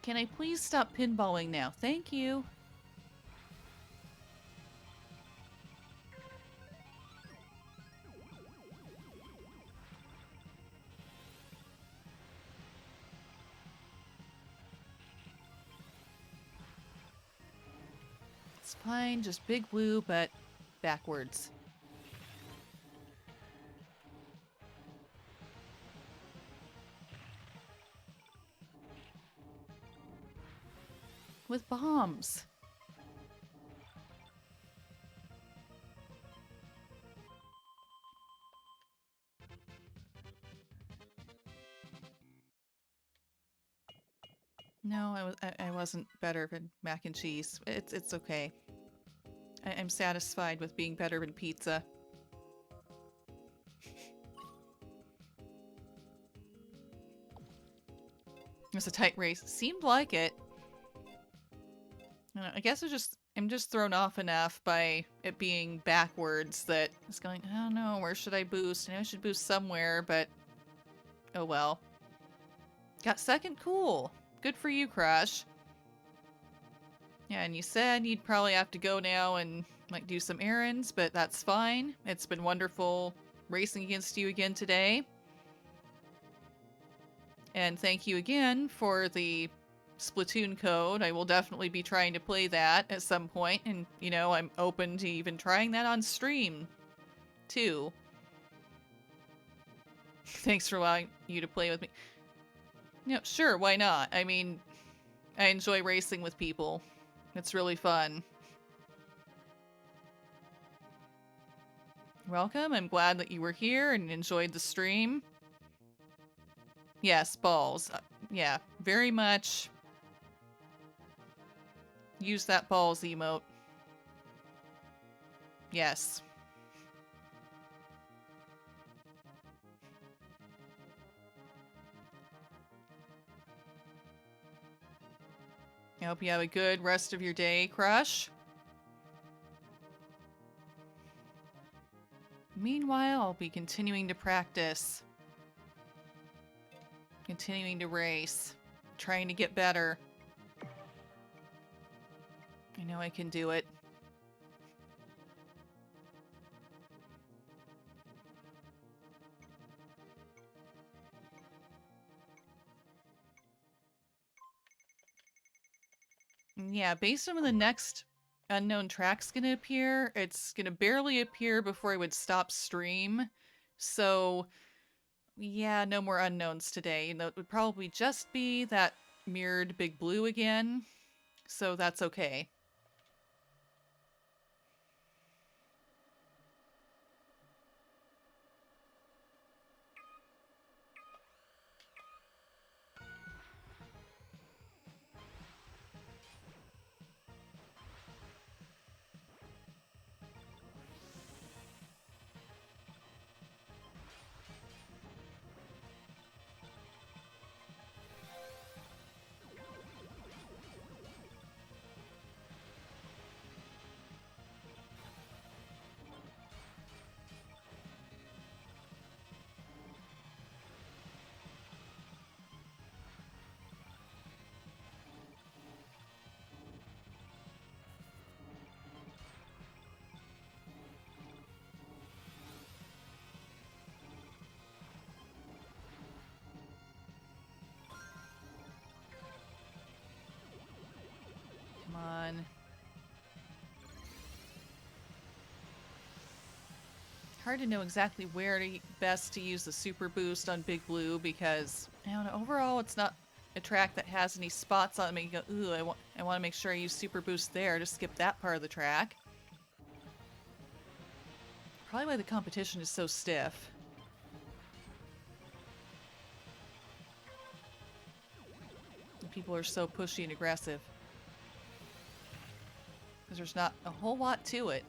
Can I please stop pinballing now? Thank you. It's fine, just big blue, but backwards. With bombs. No, I wasn't better than mac and cheese. It's okay. I'm satisfied with being better than pizza. It was a tight race. Seemed like it. I guess I'm just thrown off enough by it being backwards that it's going, I don't know, where should I boost? I know I should boost somewhere, but oh well. Got second, cool. Good for you, Crush. Yeah, and you said you'd probably have to go now and like do some errands, but that's fine. It's been wonderful racing against you again today. And thank you again for the Splatoon code. I will definitely be trying to play that at some point, and you know, I'm open to even trying that on stream too. Thanks for allowing you to play with me. No, sure, why not? I mean, I enjoy racing with people. It's really fun. Welcome. I'm glad that you were here and enjoyed the stream. Yes, balls. Yeah, very much. Use that balls emote. Yes. I hope you have a good rest of your day, Crush. Meanwhile, I'll be continuing to practice. Continuing to race. Trying to get better. I know I can do it. Yeah, based on when the next unknown track's gonna appear, it's gonna barely appear before I would stop stream. So, yeah, no more unknowns today. That would probably just be that mirrored big blue again. So that's okay. on. Hard to know exactly where to best to use the super boost on Big Blue because, I don't know, overall it's not a track that has any spots on it make you go, ooh, I want to make sure I use super boost there to skip that part of the track. Probably why the competition is so stiff. And people are so pushy and aggressive. Because there's not a whole lot to it.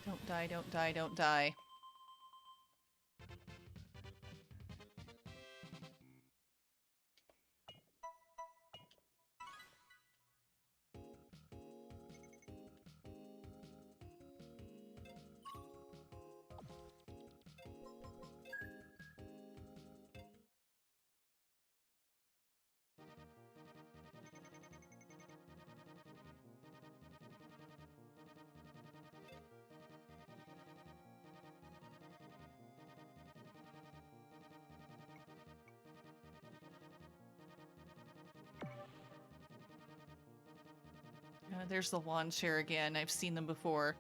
Don't die, don't die, don't die. There's the lawn chair again. I've seen them before.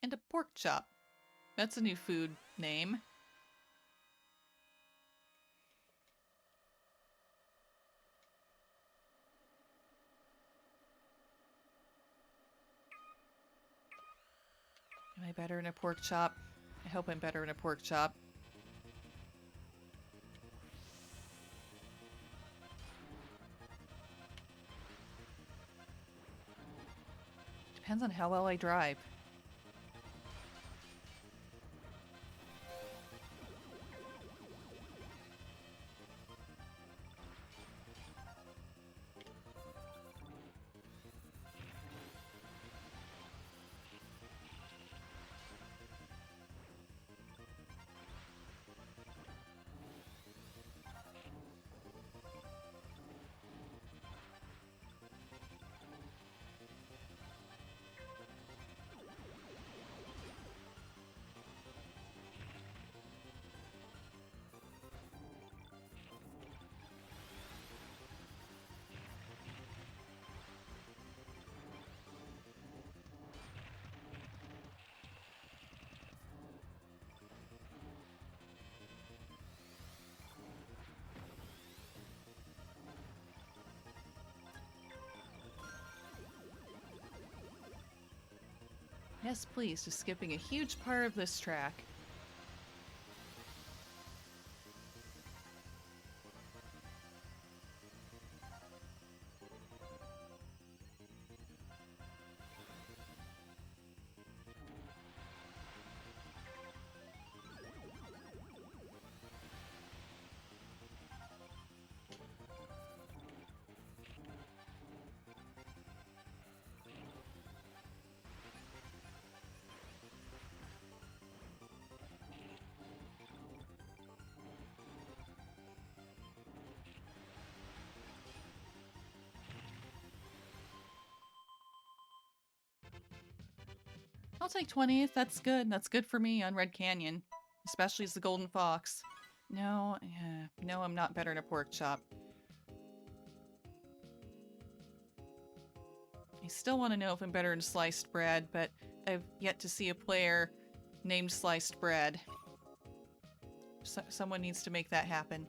And a pork chop. That's a new food name. Am I better in a pork chop? I hope I'm better in a pork chop. Depends on how well I drive. Yes, please, just skipping a huge part of this track. I'll take 20th. That's good. That's good for me on Red Canyon. Especially as the Golden Fox. No, no, I'm not better in a pork chop. I still want to know if I'm better in sliced bread, but I've yet to see a player named Sliced Bread. Someone needs to make that happen.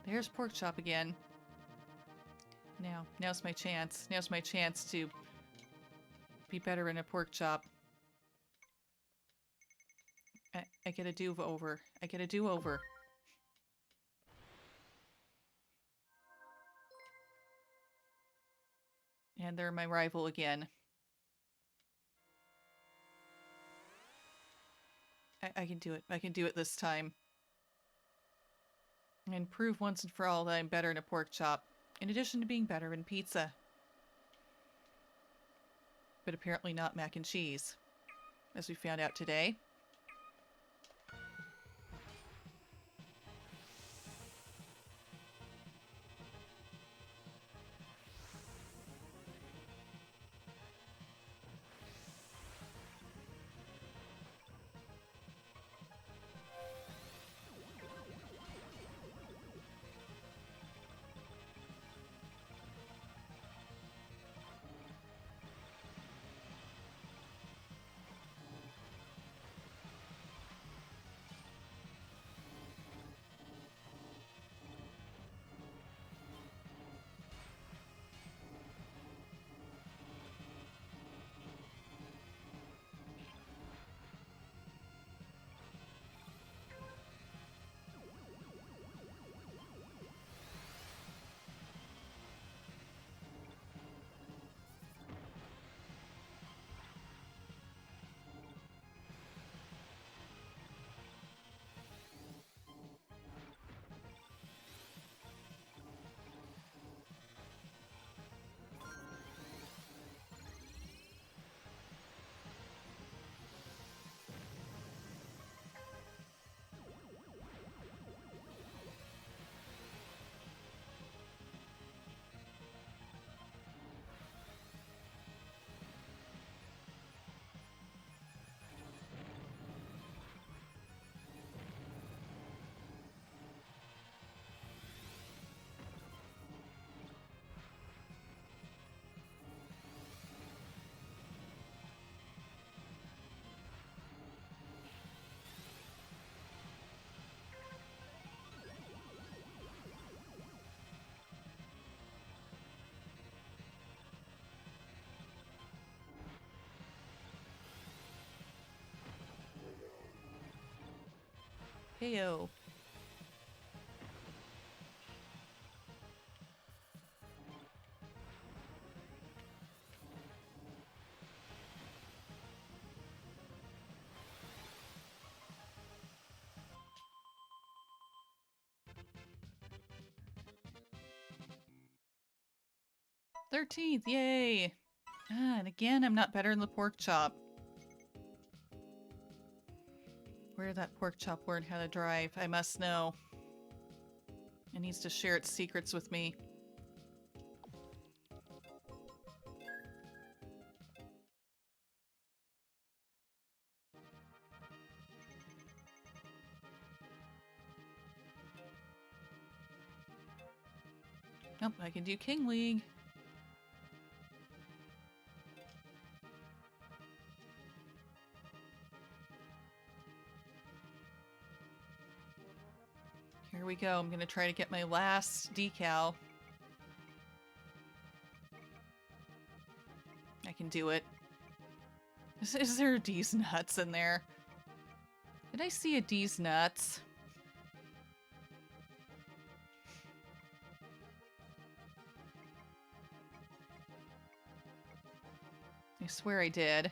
There's pork chop again. Now's my chance. Now's my chance to be better in a pork chop. I get a do-over. I get a do-over. And they're my rival again. I can do it. I can do it this time. And prove once and for all that I'm better in a pork chop, in addition to being better in pizza. But apparently not mac and cheese, as we found out today. Heyo. "13th, yay!" Ah, and again, I'm not better in the pork chop. Where did that pork chop learn how to drive? I must know. It needs to share its secrets with me. Nope, I can do King League. Here we go. I'm gonna try to get my last decal. I can do it. Is there a D's nuts in there? Did I see a D's nuts? I swear I did.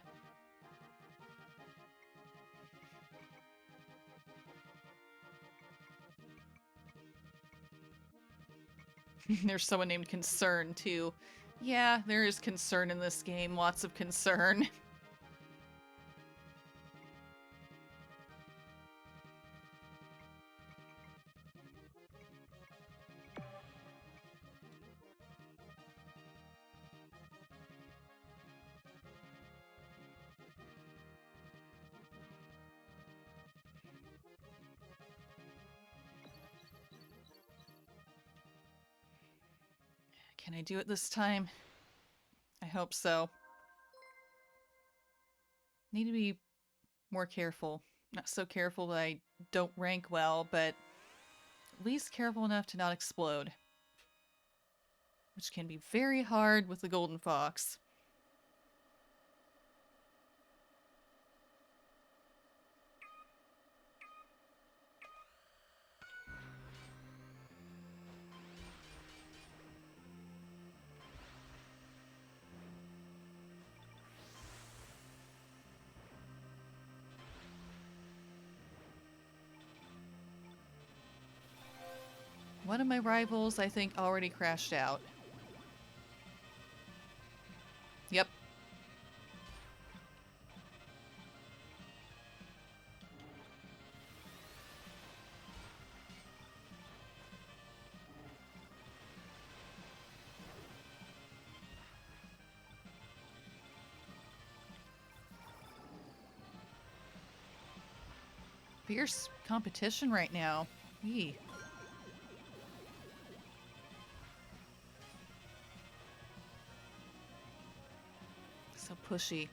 There's someone named Concern, too. Yeah, there is concern in this game. Lots of concern. Can I do it this time? I hope so. Need to be more careful. Not so careful that I don't rank well, but at least careful enough to not explode. Which can be very hard with the golden fox. One of my rivals, I think, already crashed out. Yep. Fierce competition right now. Yee. So pushy.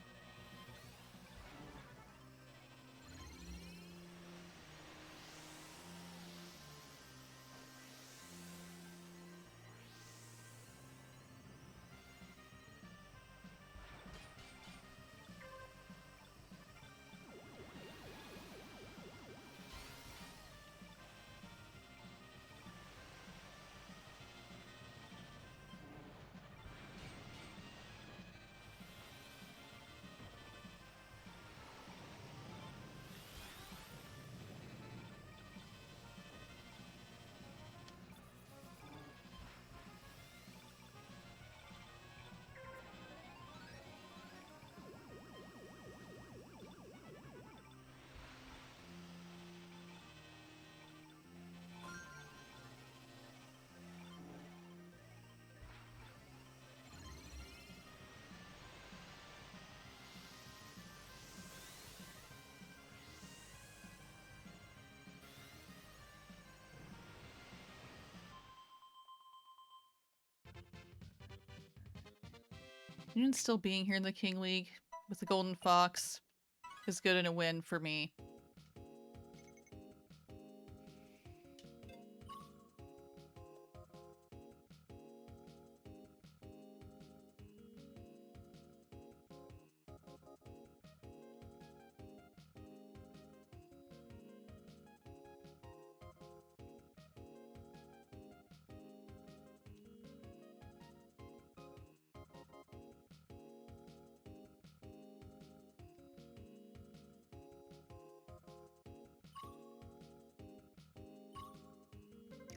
Even still being here in the King League with the Golden Fox is good and a win for me.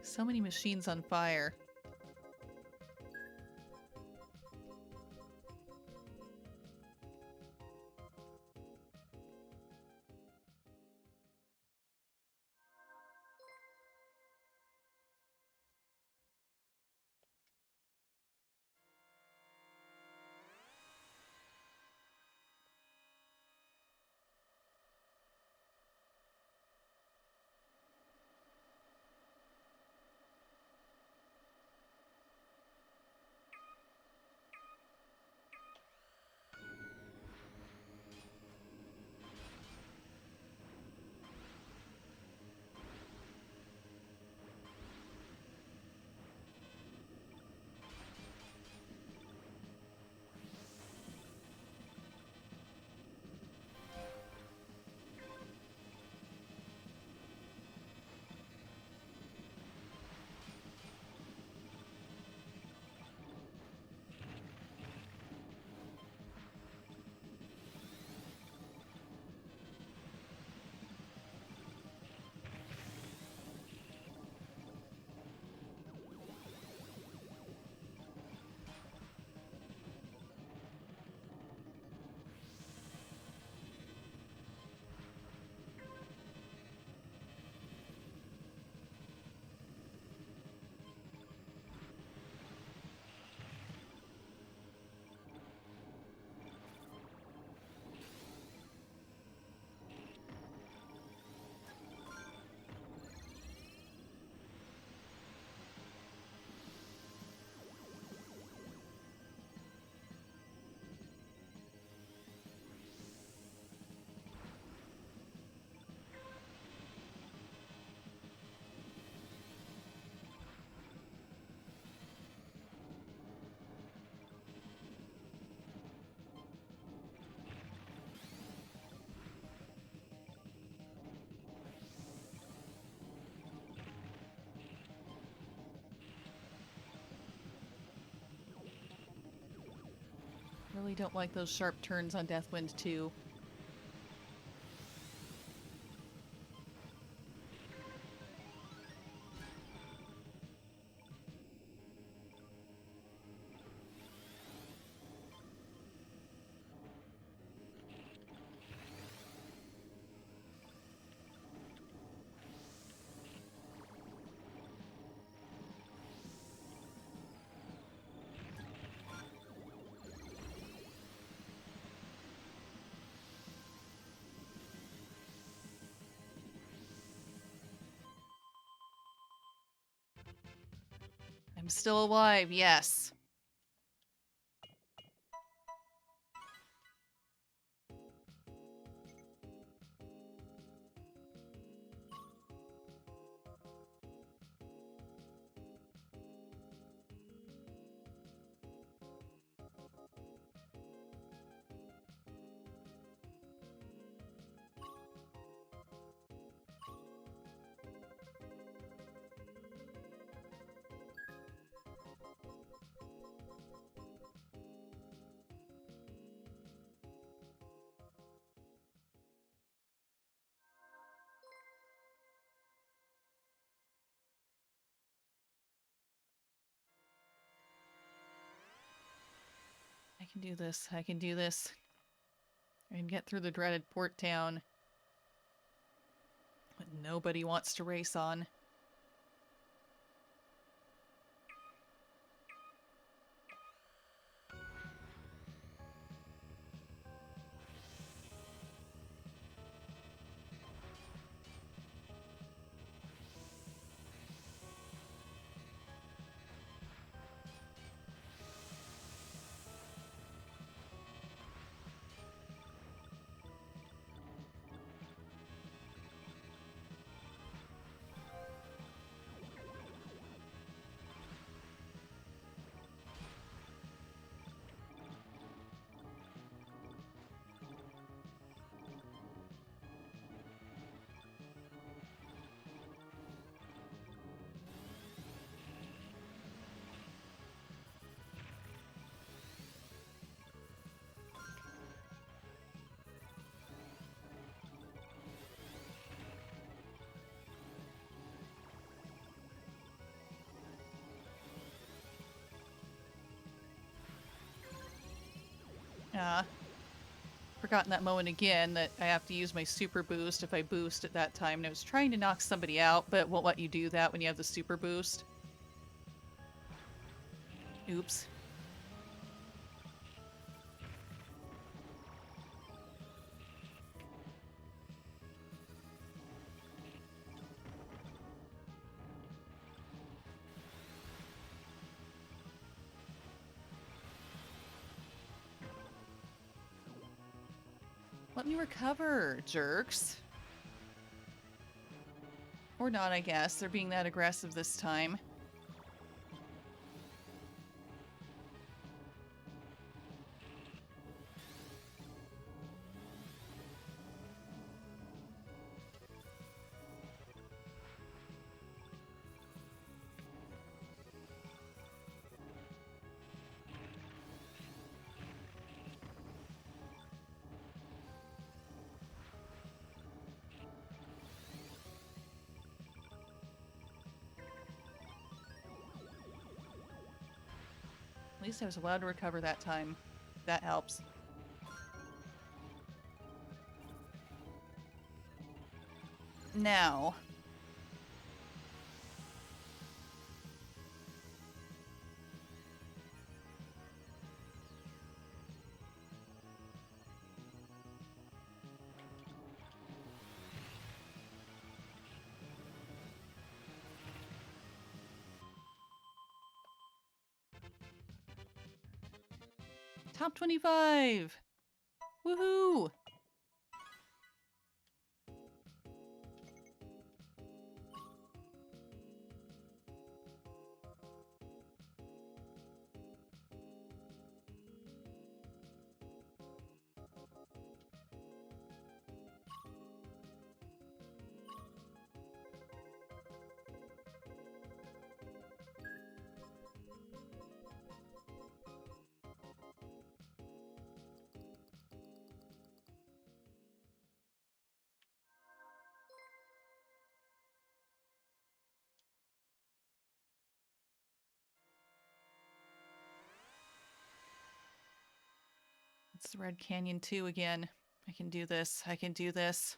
So many machines on fire. Really don't like those sharp turns on Deathwind 2. I'm still alive, yes. I can do this. I can do this. I can get through the dreaded port town that nobody wants to race on. Forgotten that moment again that I have to use my super boost if I boost at that time. And I was trying to knock somebody out, but it won't let you do that when you have the super boost. Oops. Let me recover, jerks. Or not, I guess. They're being that aggressive this time. At least I was allowed to recover that time. That helps. Now. Top 25! Woohoo! It's the Red Canyon 2 again. I can do this. I can do this.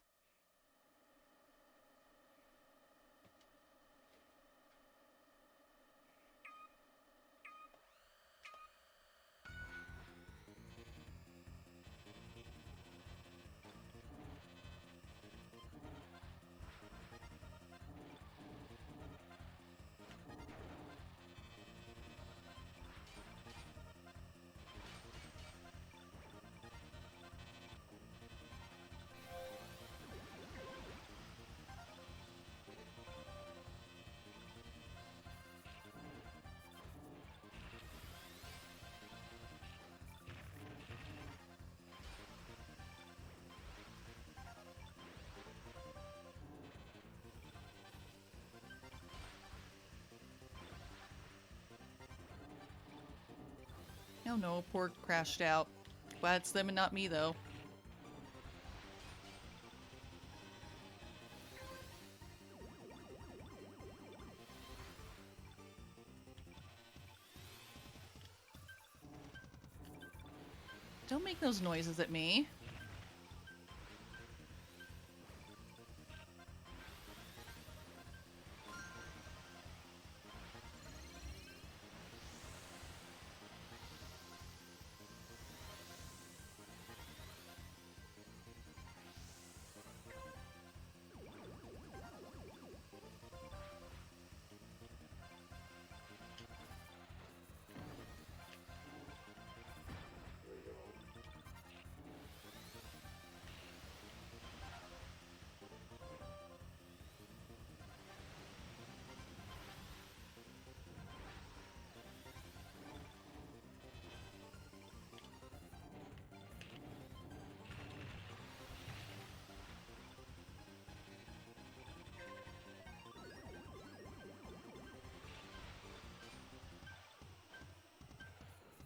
Oh no, poor crashed out. Glad it's them and not me, though. Don't make those noises at me.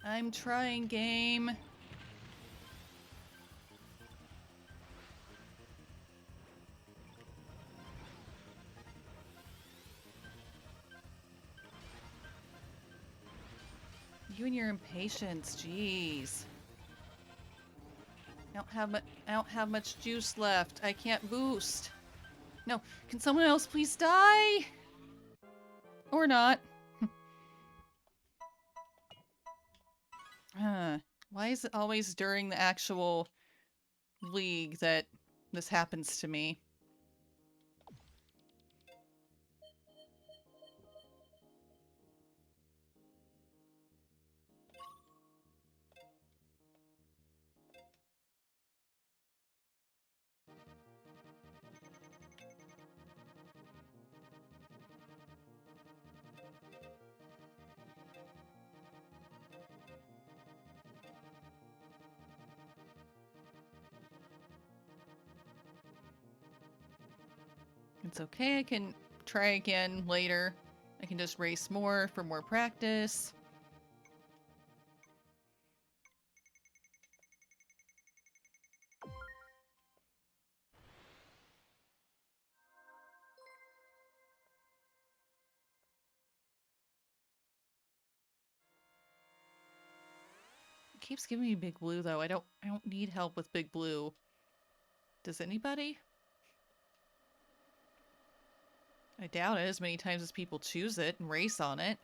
I'm trying, game. You and your impatience, jeez. I don't have much juice left. I can't boost. No, can someone else please die? Or not. Why is it always during the actual league that this happens to me? It's okay, I can try again later. I can just race more for more practice. It keeps giving me Big Blue though. I don't need help with Big Blue. Does anybody? I doubt it as many times as people choose it and race on it.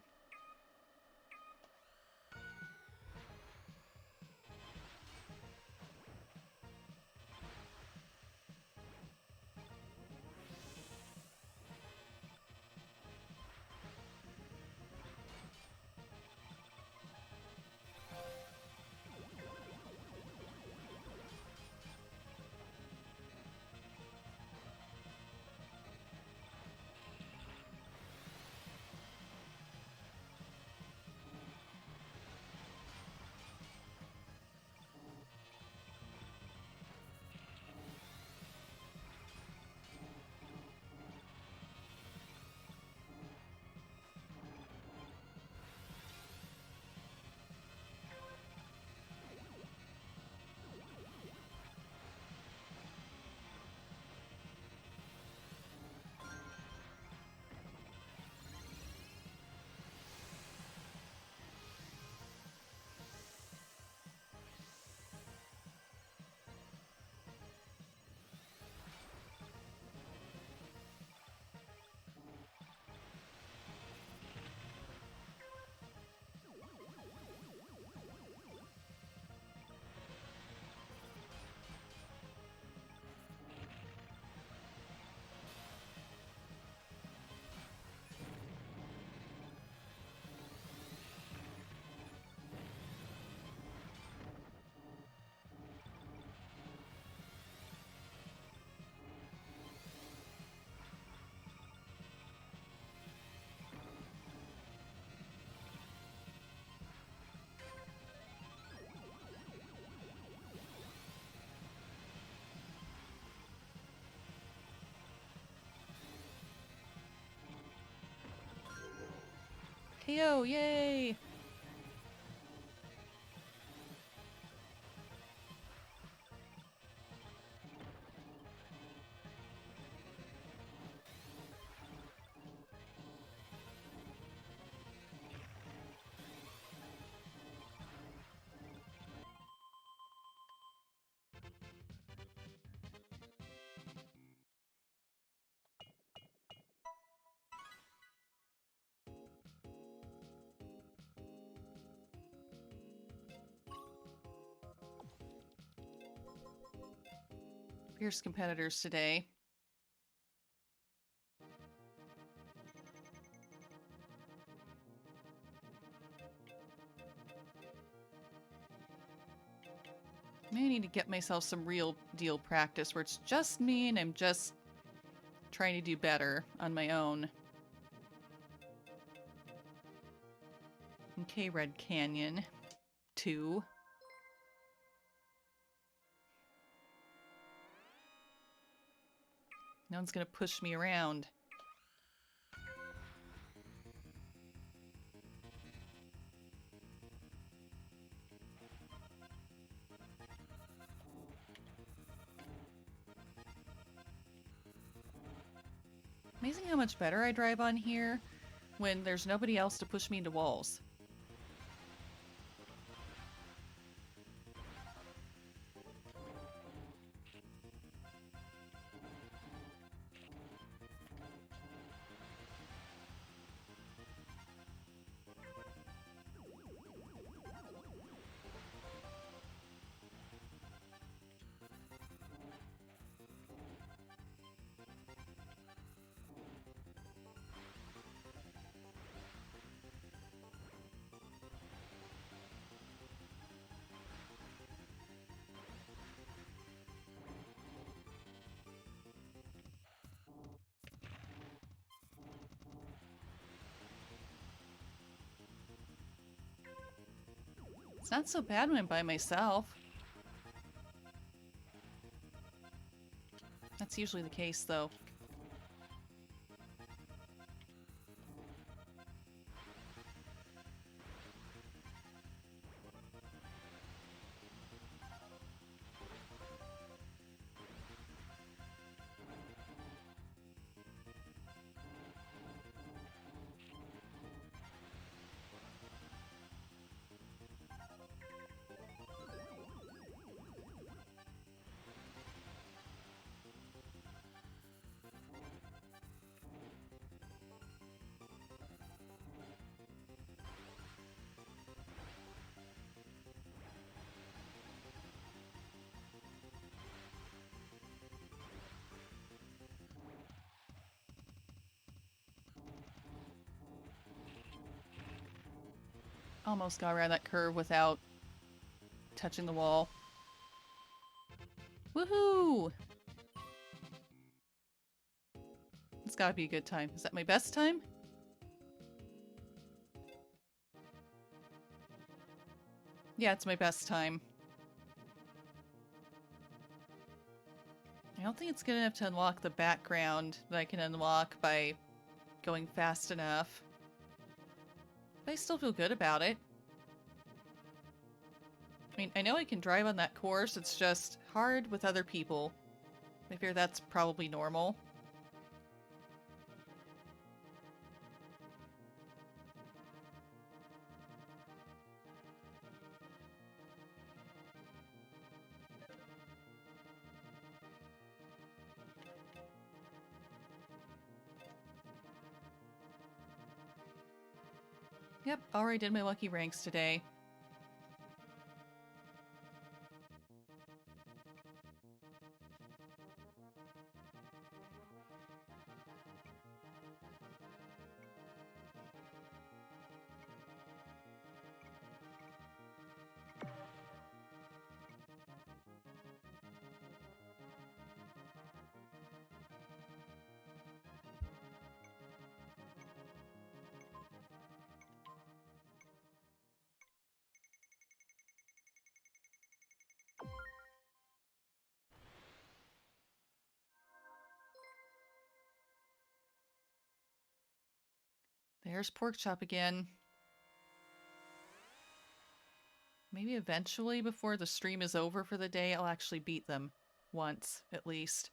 KO, yay! Fierce competitors today. I need to get myself some real deal practice where it's just me and I'm just trying to do better on my own. Okay, Red Canyon 2. No one's gonna push me around. Amazing how much better I drive on here when there's nobody else to push me into walls. It's not so bad when I'm by myself. That's usually the case, though. Almost got around that curve without touching the wall. Woohoo! It's gotta be a good time. Is that my best time? Yeah, it's my best time. I don't think it's good enough to unlock the background that I can unlock by going fast enough. But I still feel good about it. I mean, I know I can drive on that course, it's just hard with other people. I fear that's probably normal. Yep, already did my lucky ranks today. There's Pork Chop again. Maybe eventually, before the stream is over for the day, I'll actually beat them. Once, at least.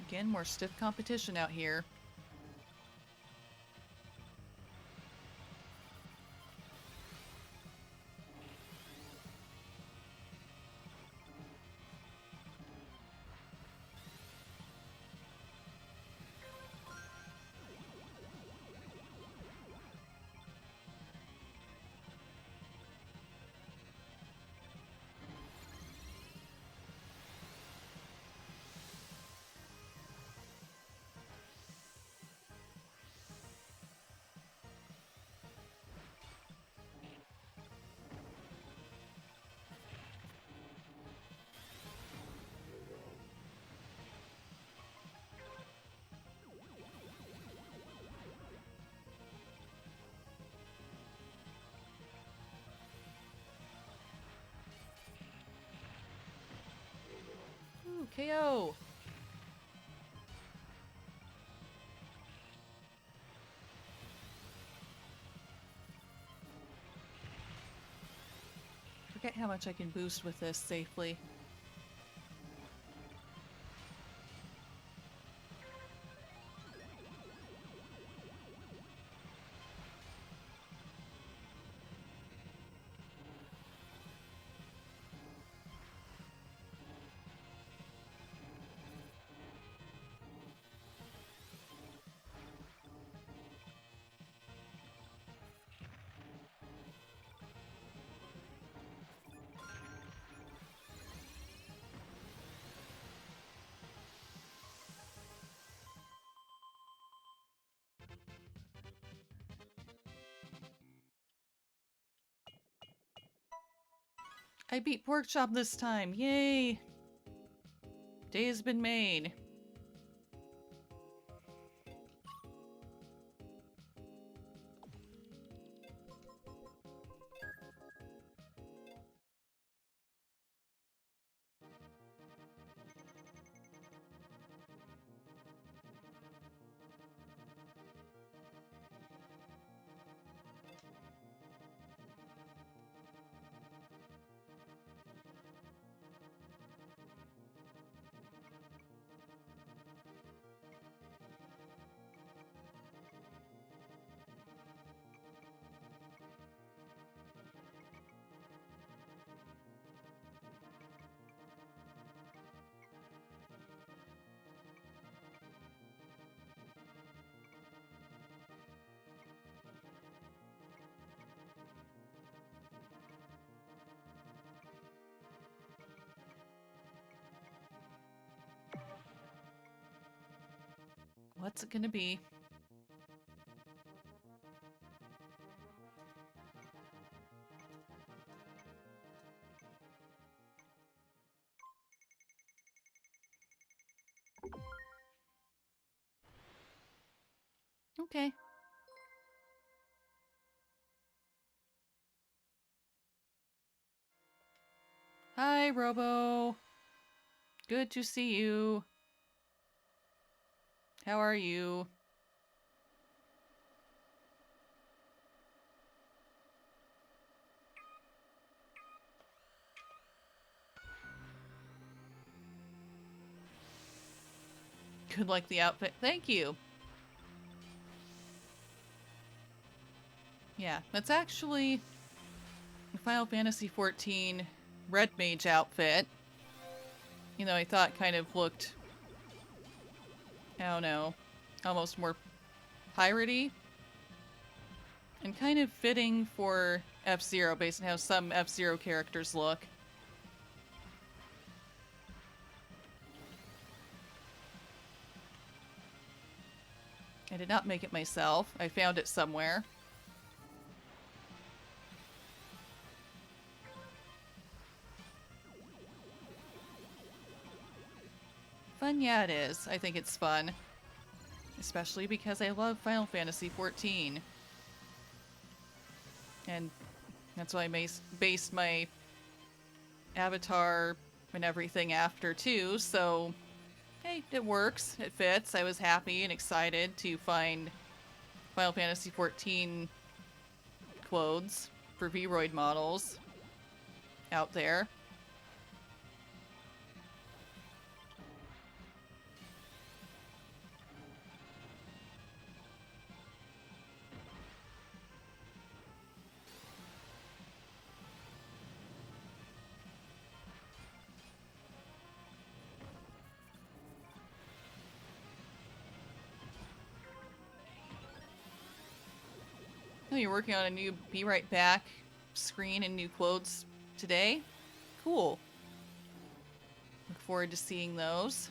Again, more stiff competition out here. Ooh, KO! Forget how much I can boost with this safely. I beat Porkchop this time! Yay! Day has been made. What's it gonna be? Okay. Hi, Robo. Good to see you. How are you? Good like the outfit. Thank you. Yeah, that's actually the Final Fantasy XIV Red Mage outfit. You know, I thought kind of looked, I don't know, almost more piratey. And kind of fitting for F-Zero based on how some F-Zero characters look. I did not make it myself. I found it somewhere. Fun, yeah, it is. I think it's fun. Especially because I love Final Fantasy XIV. And that's why I based my avatar and everything after, too. So, hey, it works. It fits. I was happy and excited to find Final Fantasy XIV clothes for Vroid models out there. Oh, you're working on a new Be Right Back screen and new clothes today? Cool. Look forward to seeing those.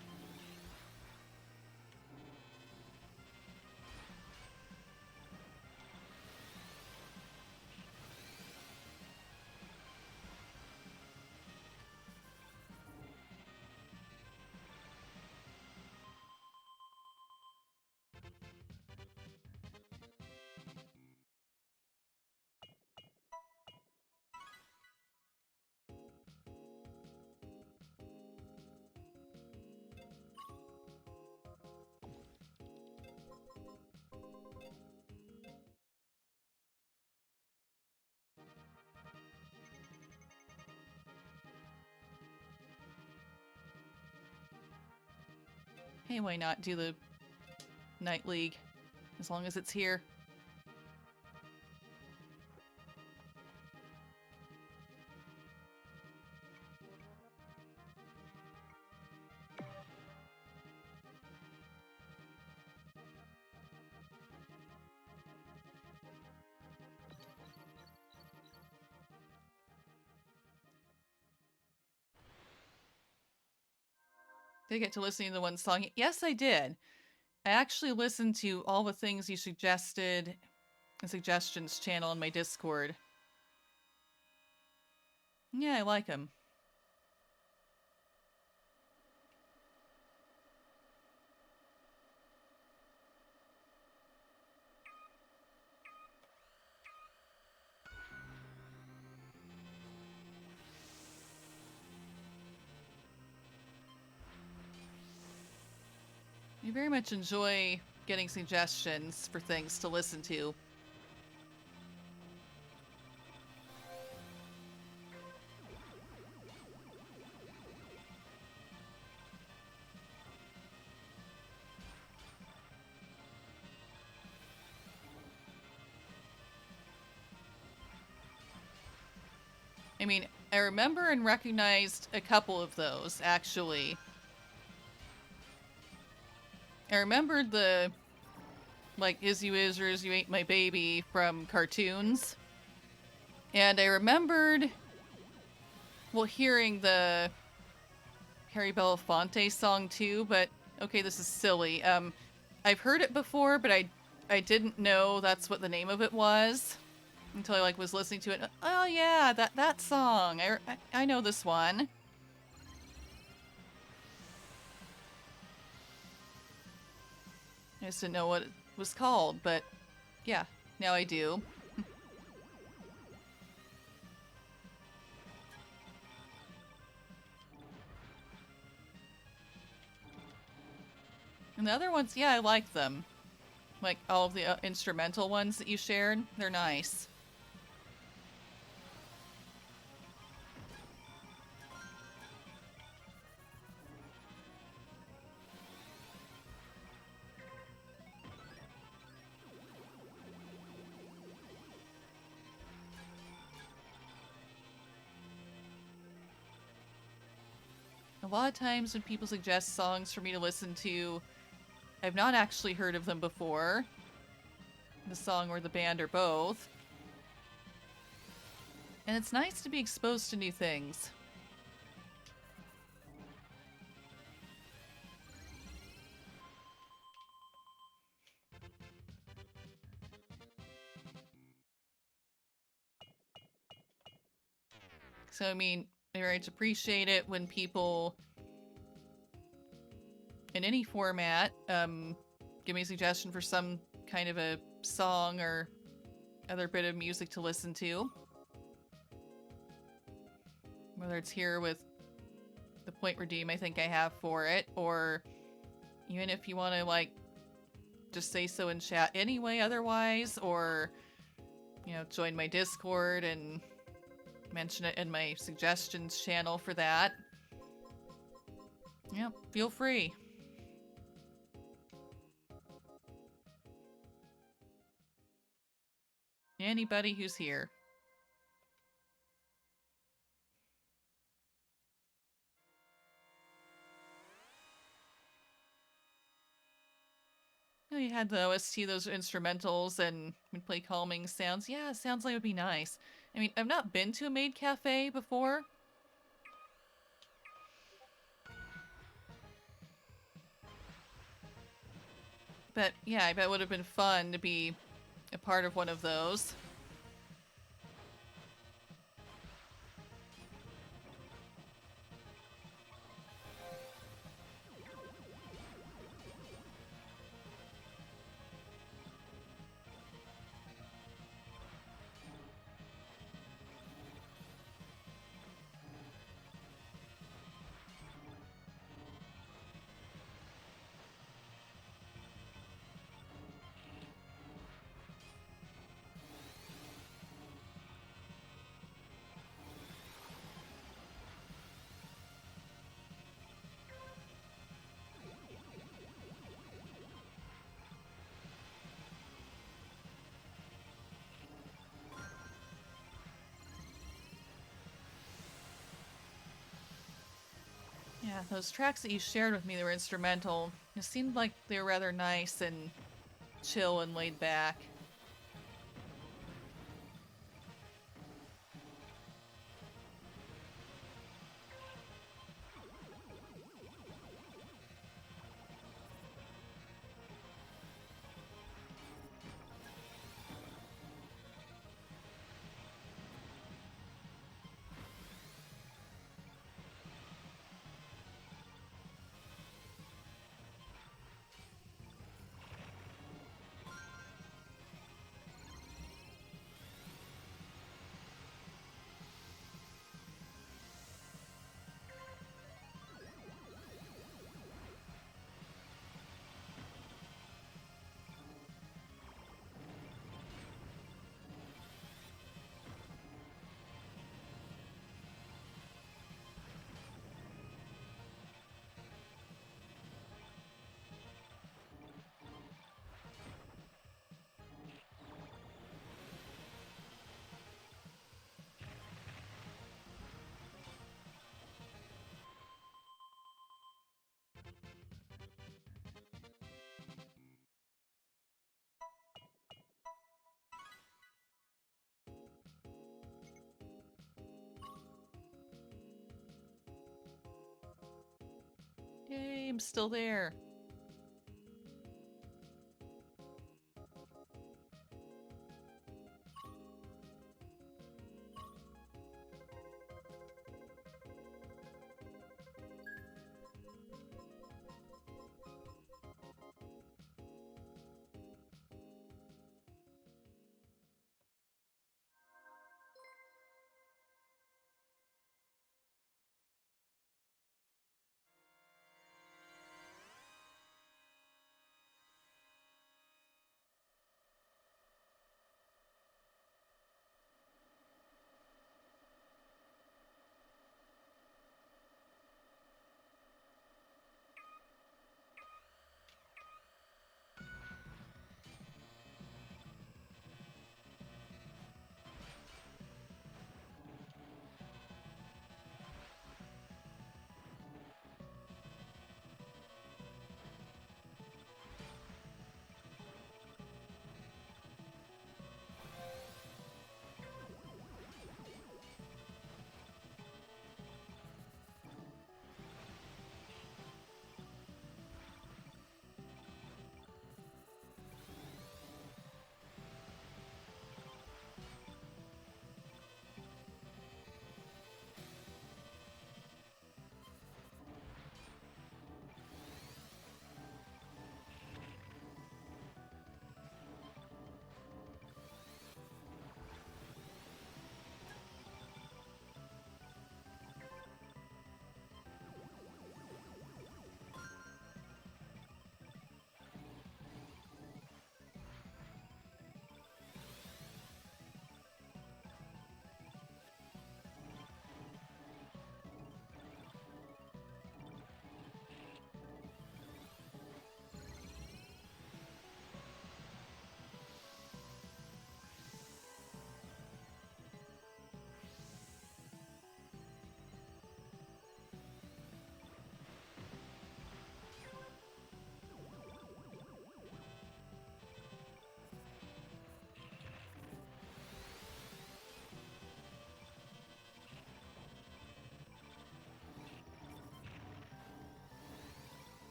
Hey, why not do the Night League? As long as it's here. Did I get to listen to the one song? Yes, I did. I actually listened to all the things you suggested in suggestions channel in my Discord. Yeah, I like them. I very much enjoy getting suggestions for things to listen to. I mean, I remember and recognized a couple of those, actually. I remembered the, like, Is You Is or Is You Ain't My Baby from cartoons. And I remembered, well, hearing the Harry Belafonte song too, but okay, this is silly. I've heard it before, but I didn't know that's what the name of it was until I like was listening to it. Oh yeah, that song. I know this one. I just didn't know what it was called, but yeah, now I do. And the other ones, yeah, I like them. Like all of the instrumental ones that you shared, they're nice. A lot of times when people suggest songs for me to listen to, I've not actually heard of them before. The song or the band or both. And it's nice to be exposed to new things. So, I mean, I very much appreciate it when people in any format give me a suggestion for some kind of a song or other bit of music to listen to. Whether it's here with the point redeem I think I have for it, or even if you want to, like, just say so in chat anyway otherwise, or, you know, join my Discord and mention it in my suggestions channel for that. Yeah, feel free. Anybody who's here. Oh, you had the OST, those instrumentals, and we'd play calming sounds. Yeah, sounds like it would be nice. I mean, I've not been to a maid cafe before. But yeah, I bet it would have been fun to be a part of one of those. Yeah, those tracks that you shared with me that were instrumental, it seemed like they were rather nice and chill and laid back. Yay, I'm still there.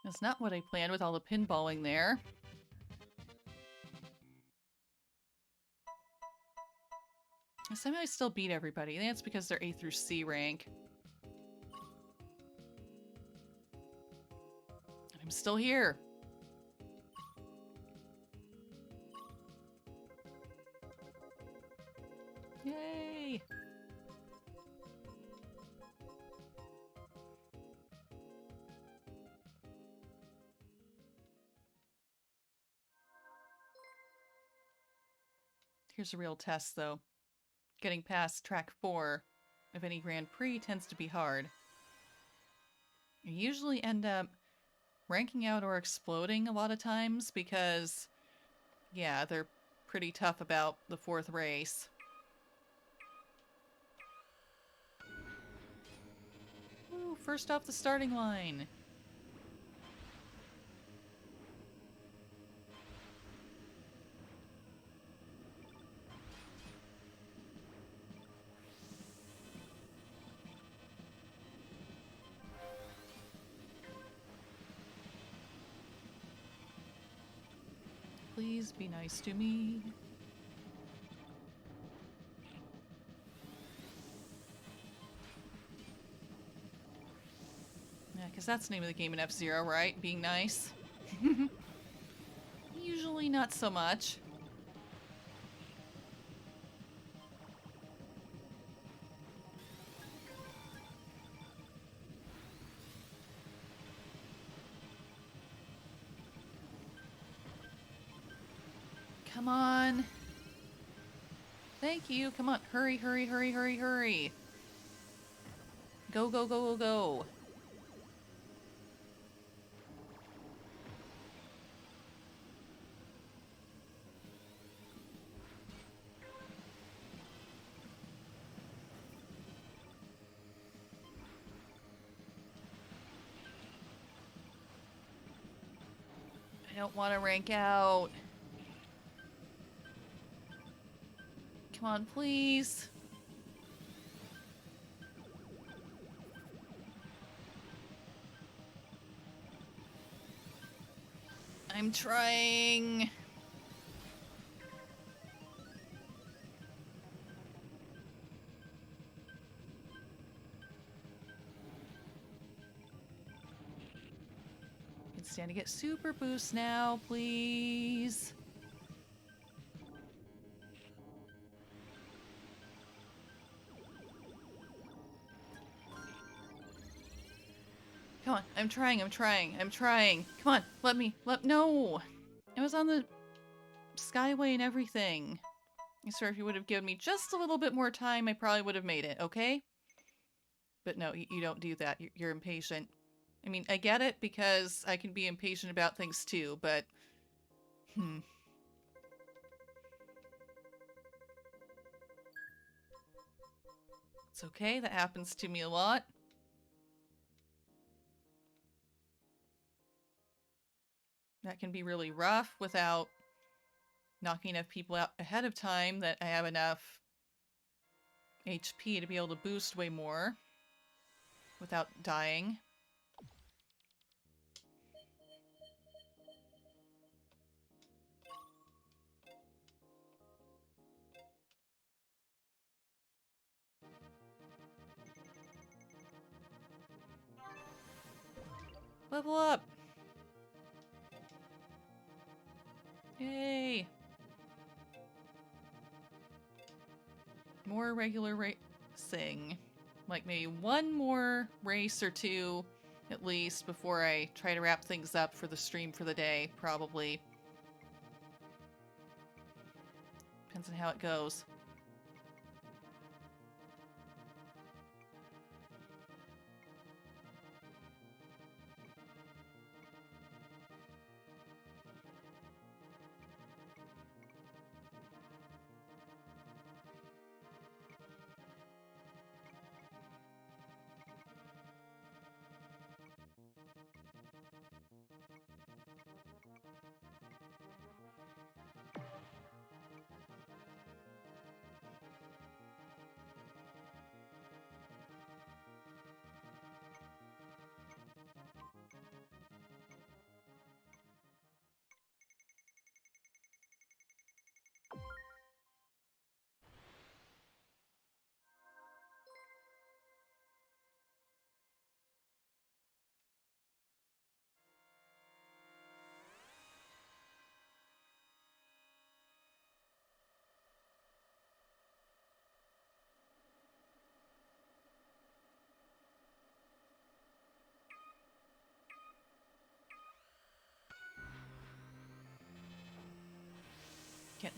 That's not what I planned with all the pinballing there. Somehow I still beat everybody. I think it's because they're A through C rank. And I'm still here. Yay! Here's a real test, though. Getting past track 4 of any Grand Prix tends to be hard. You usually end up ranking out or exploding a lot of times because, yeah, they're pretty tough about the 4th race. Ooh, first off the starting line. Please be nice to me. Yeah, because that's the name of the game in F-Zero, right? Being nice. Usually not so much. Come on. Thank you. Come on. Hurry, hurry, hurry, hurry, hurry. Go, go, go, go, go. I don't want to rank out. Come on, please. I'm trying. It's time to get super boost now, please. Come on, I'm trying, I'm trying, I'm trying. Come on, no! I was on the Skyway and everything. I swear if you would have given me just a little bit more time, I probably would have made it, okay? But no, you don't do that. You're impatient. I mean, I get it because I can be impatient about things too, but... It's okay, that happens to me a lot. That can be really rough without knocking enough people out ahead of time that I have enough HP to be able to boost way more without dying. Level up! Yay! More regular racing. Like maybe one more race or two at least before I try to wrap things up for the stream for the day, probably. Depends on how it goes.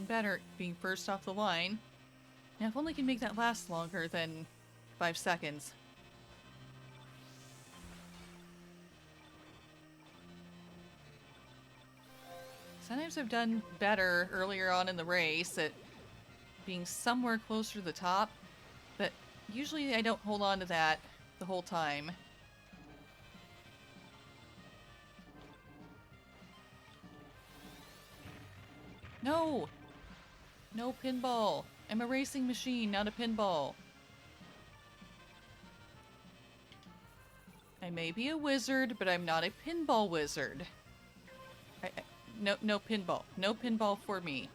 better at being first off the line. Now, if only I can make that last longer than 5 seconds. Sometimes I've done better earlier on in the race at being somewhere closer to the top, but usually I don't hold on to that the whole time. No! No pinball! I'm a racing machine, not a pinball. I may be a wizard, but I'm not a pinball wizard. No pinball. No pinball for me.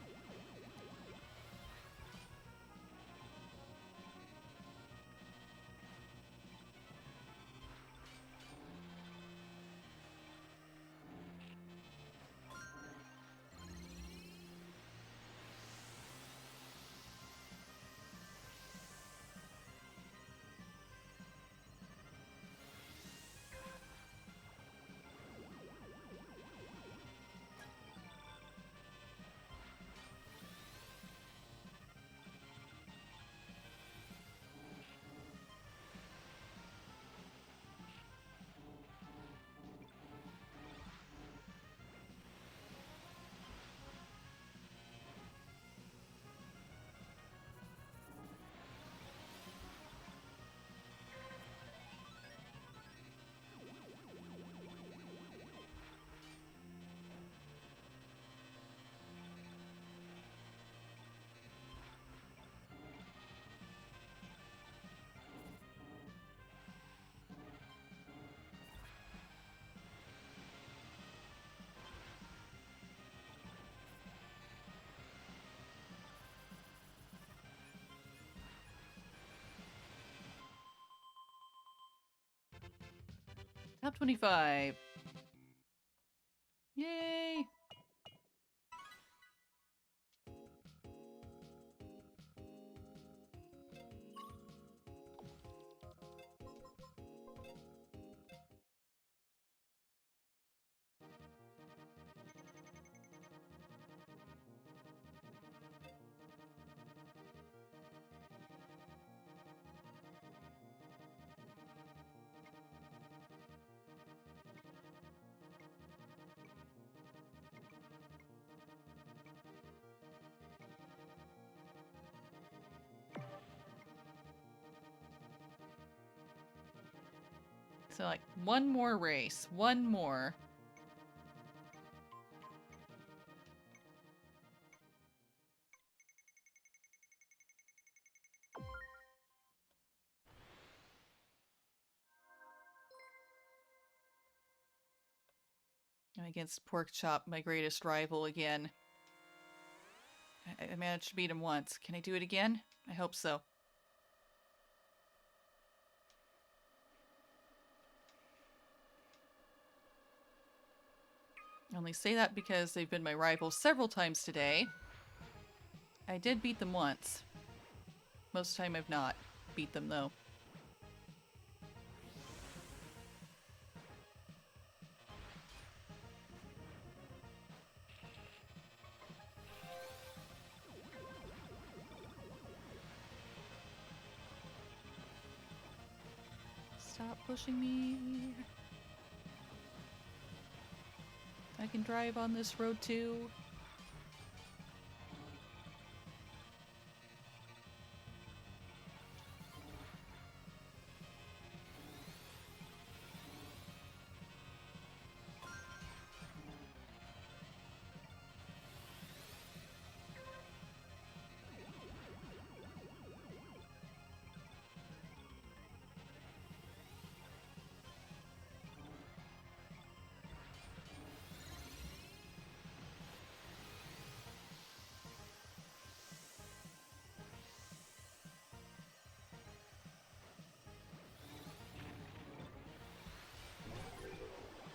Top 25. Yay! So, like, one more race. One more. I'm against Pork Chop, my greatest rival, again. I managed to beat him once. Can I do it again? I hope so. I only say that because they've been my rivals several times today. I did beat them once. Most of the time I've not beat them, though. Stop pushing me. I can drive on this road too.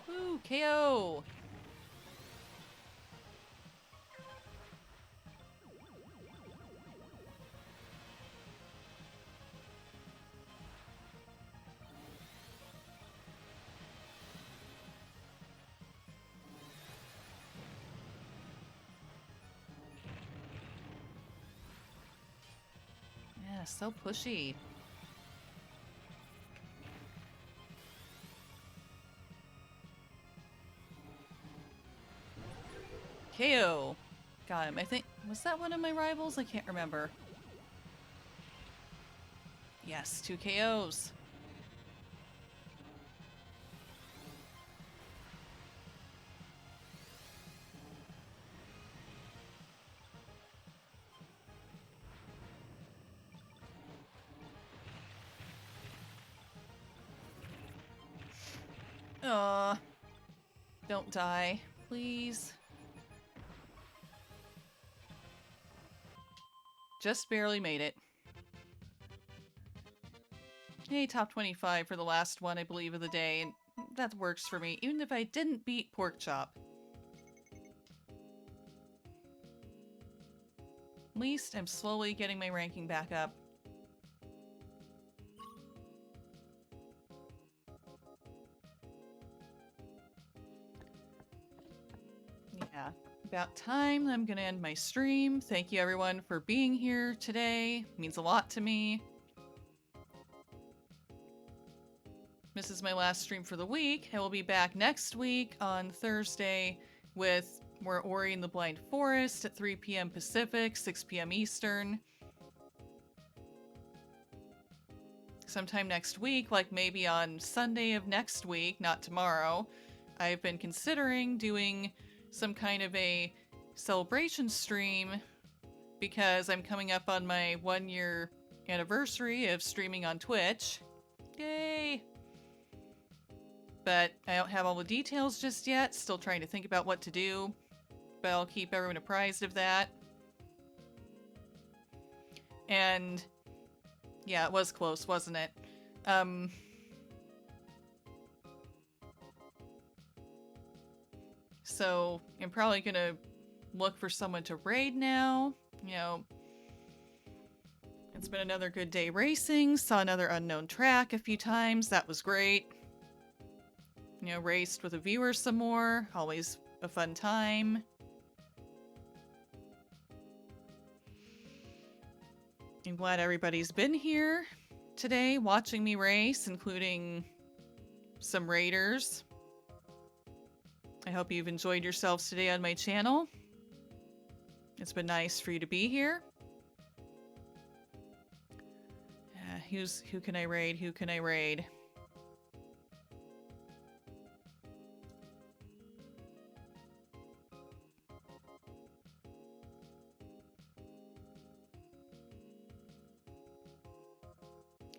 Woo, KO! so pushy. KO. Got him. I think, was that one of my rivals? I can't remember. Yes, 2 KOs. Don't die, please. Just barely made it. Hey, top 25 for the last one, I believe, of the day, and that works for me, even if I didn't beat Pork Chop. At least I'm slowly getting my ranking back up. Yeah, about time. I'm gonna end my stream. Thank you everyone for being here today. It means a lot to me. This is my last stream for the week. I will be back next week on Thursday with more Ori and the Blind Forest at 3 p.m. Pacific, 6 p.m. Eastern. Sometime next week, like maybe on Sunday of next week, not tomorrow, I've been considering doing some kind of a celebration stream because I'm coming up on my 1-year anniversary of streaming on Twitch. Yay! But I don't have all the details just yet, still trying to think about what to do, but I'll keep everyone apprised of that. And yeah, it was close, wasn't it? So I'm probably gonna look for someone to raid now. You know, it's been another good day racing. Saw another unknown track a few times. That was great. You know, raced with a viewer some more. Always a fun time. I'm glad everybody's been here today watching me race, including some raiders. I hope you've enjoyed yourselves today on my channel. It's been nice for you to be here. Who can I raid? Who can I raid?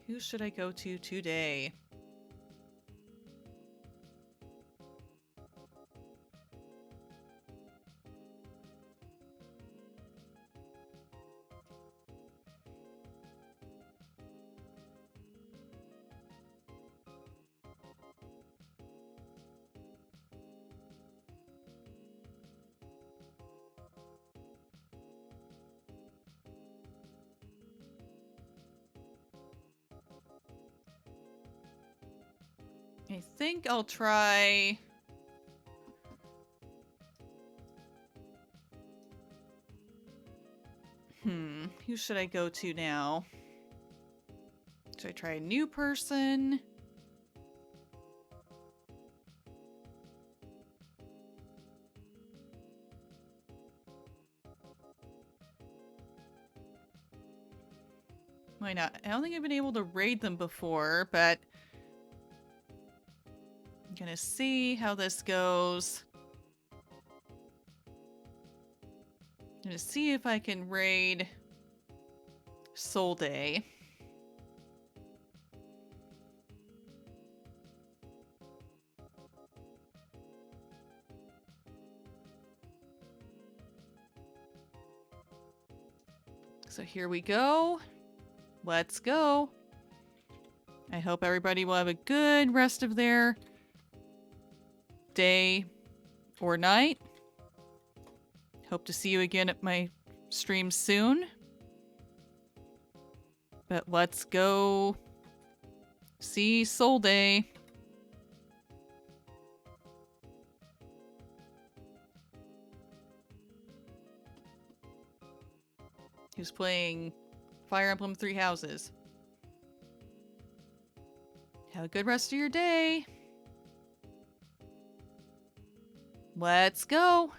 Who should I go to today? I think I'll try... Who should I go to now? Should I try a new person? Why not? I don't think I've been able to raid them before, but I'm gonna see how this goes. I'm gonna see if I can raid Soul Day. So here we go. Let's go. I hope everybody will have a good rest of their day or night. Hope to see you again at my stream soon. But let's go see Soul Day. Who's playing Fire Emblem Three Houses. Have a good rest of your day. Let's go.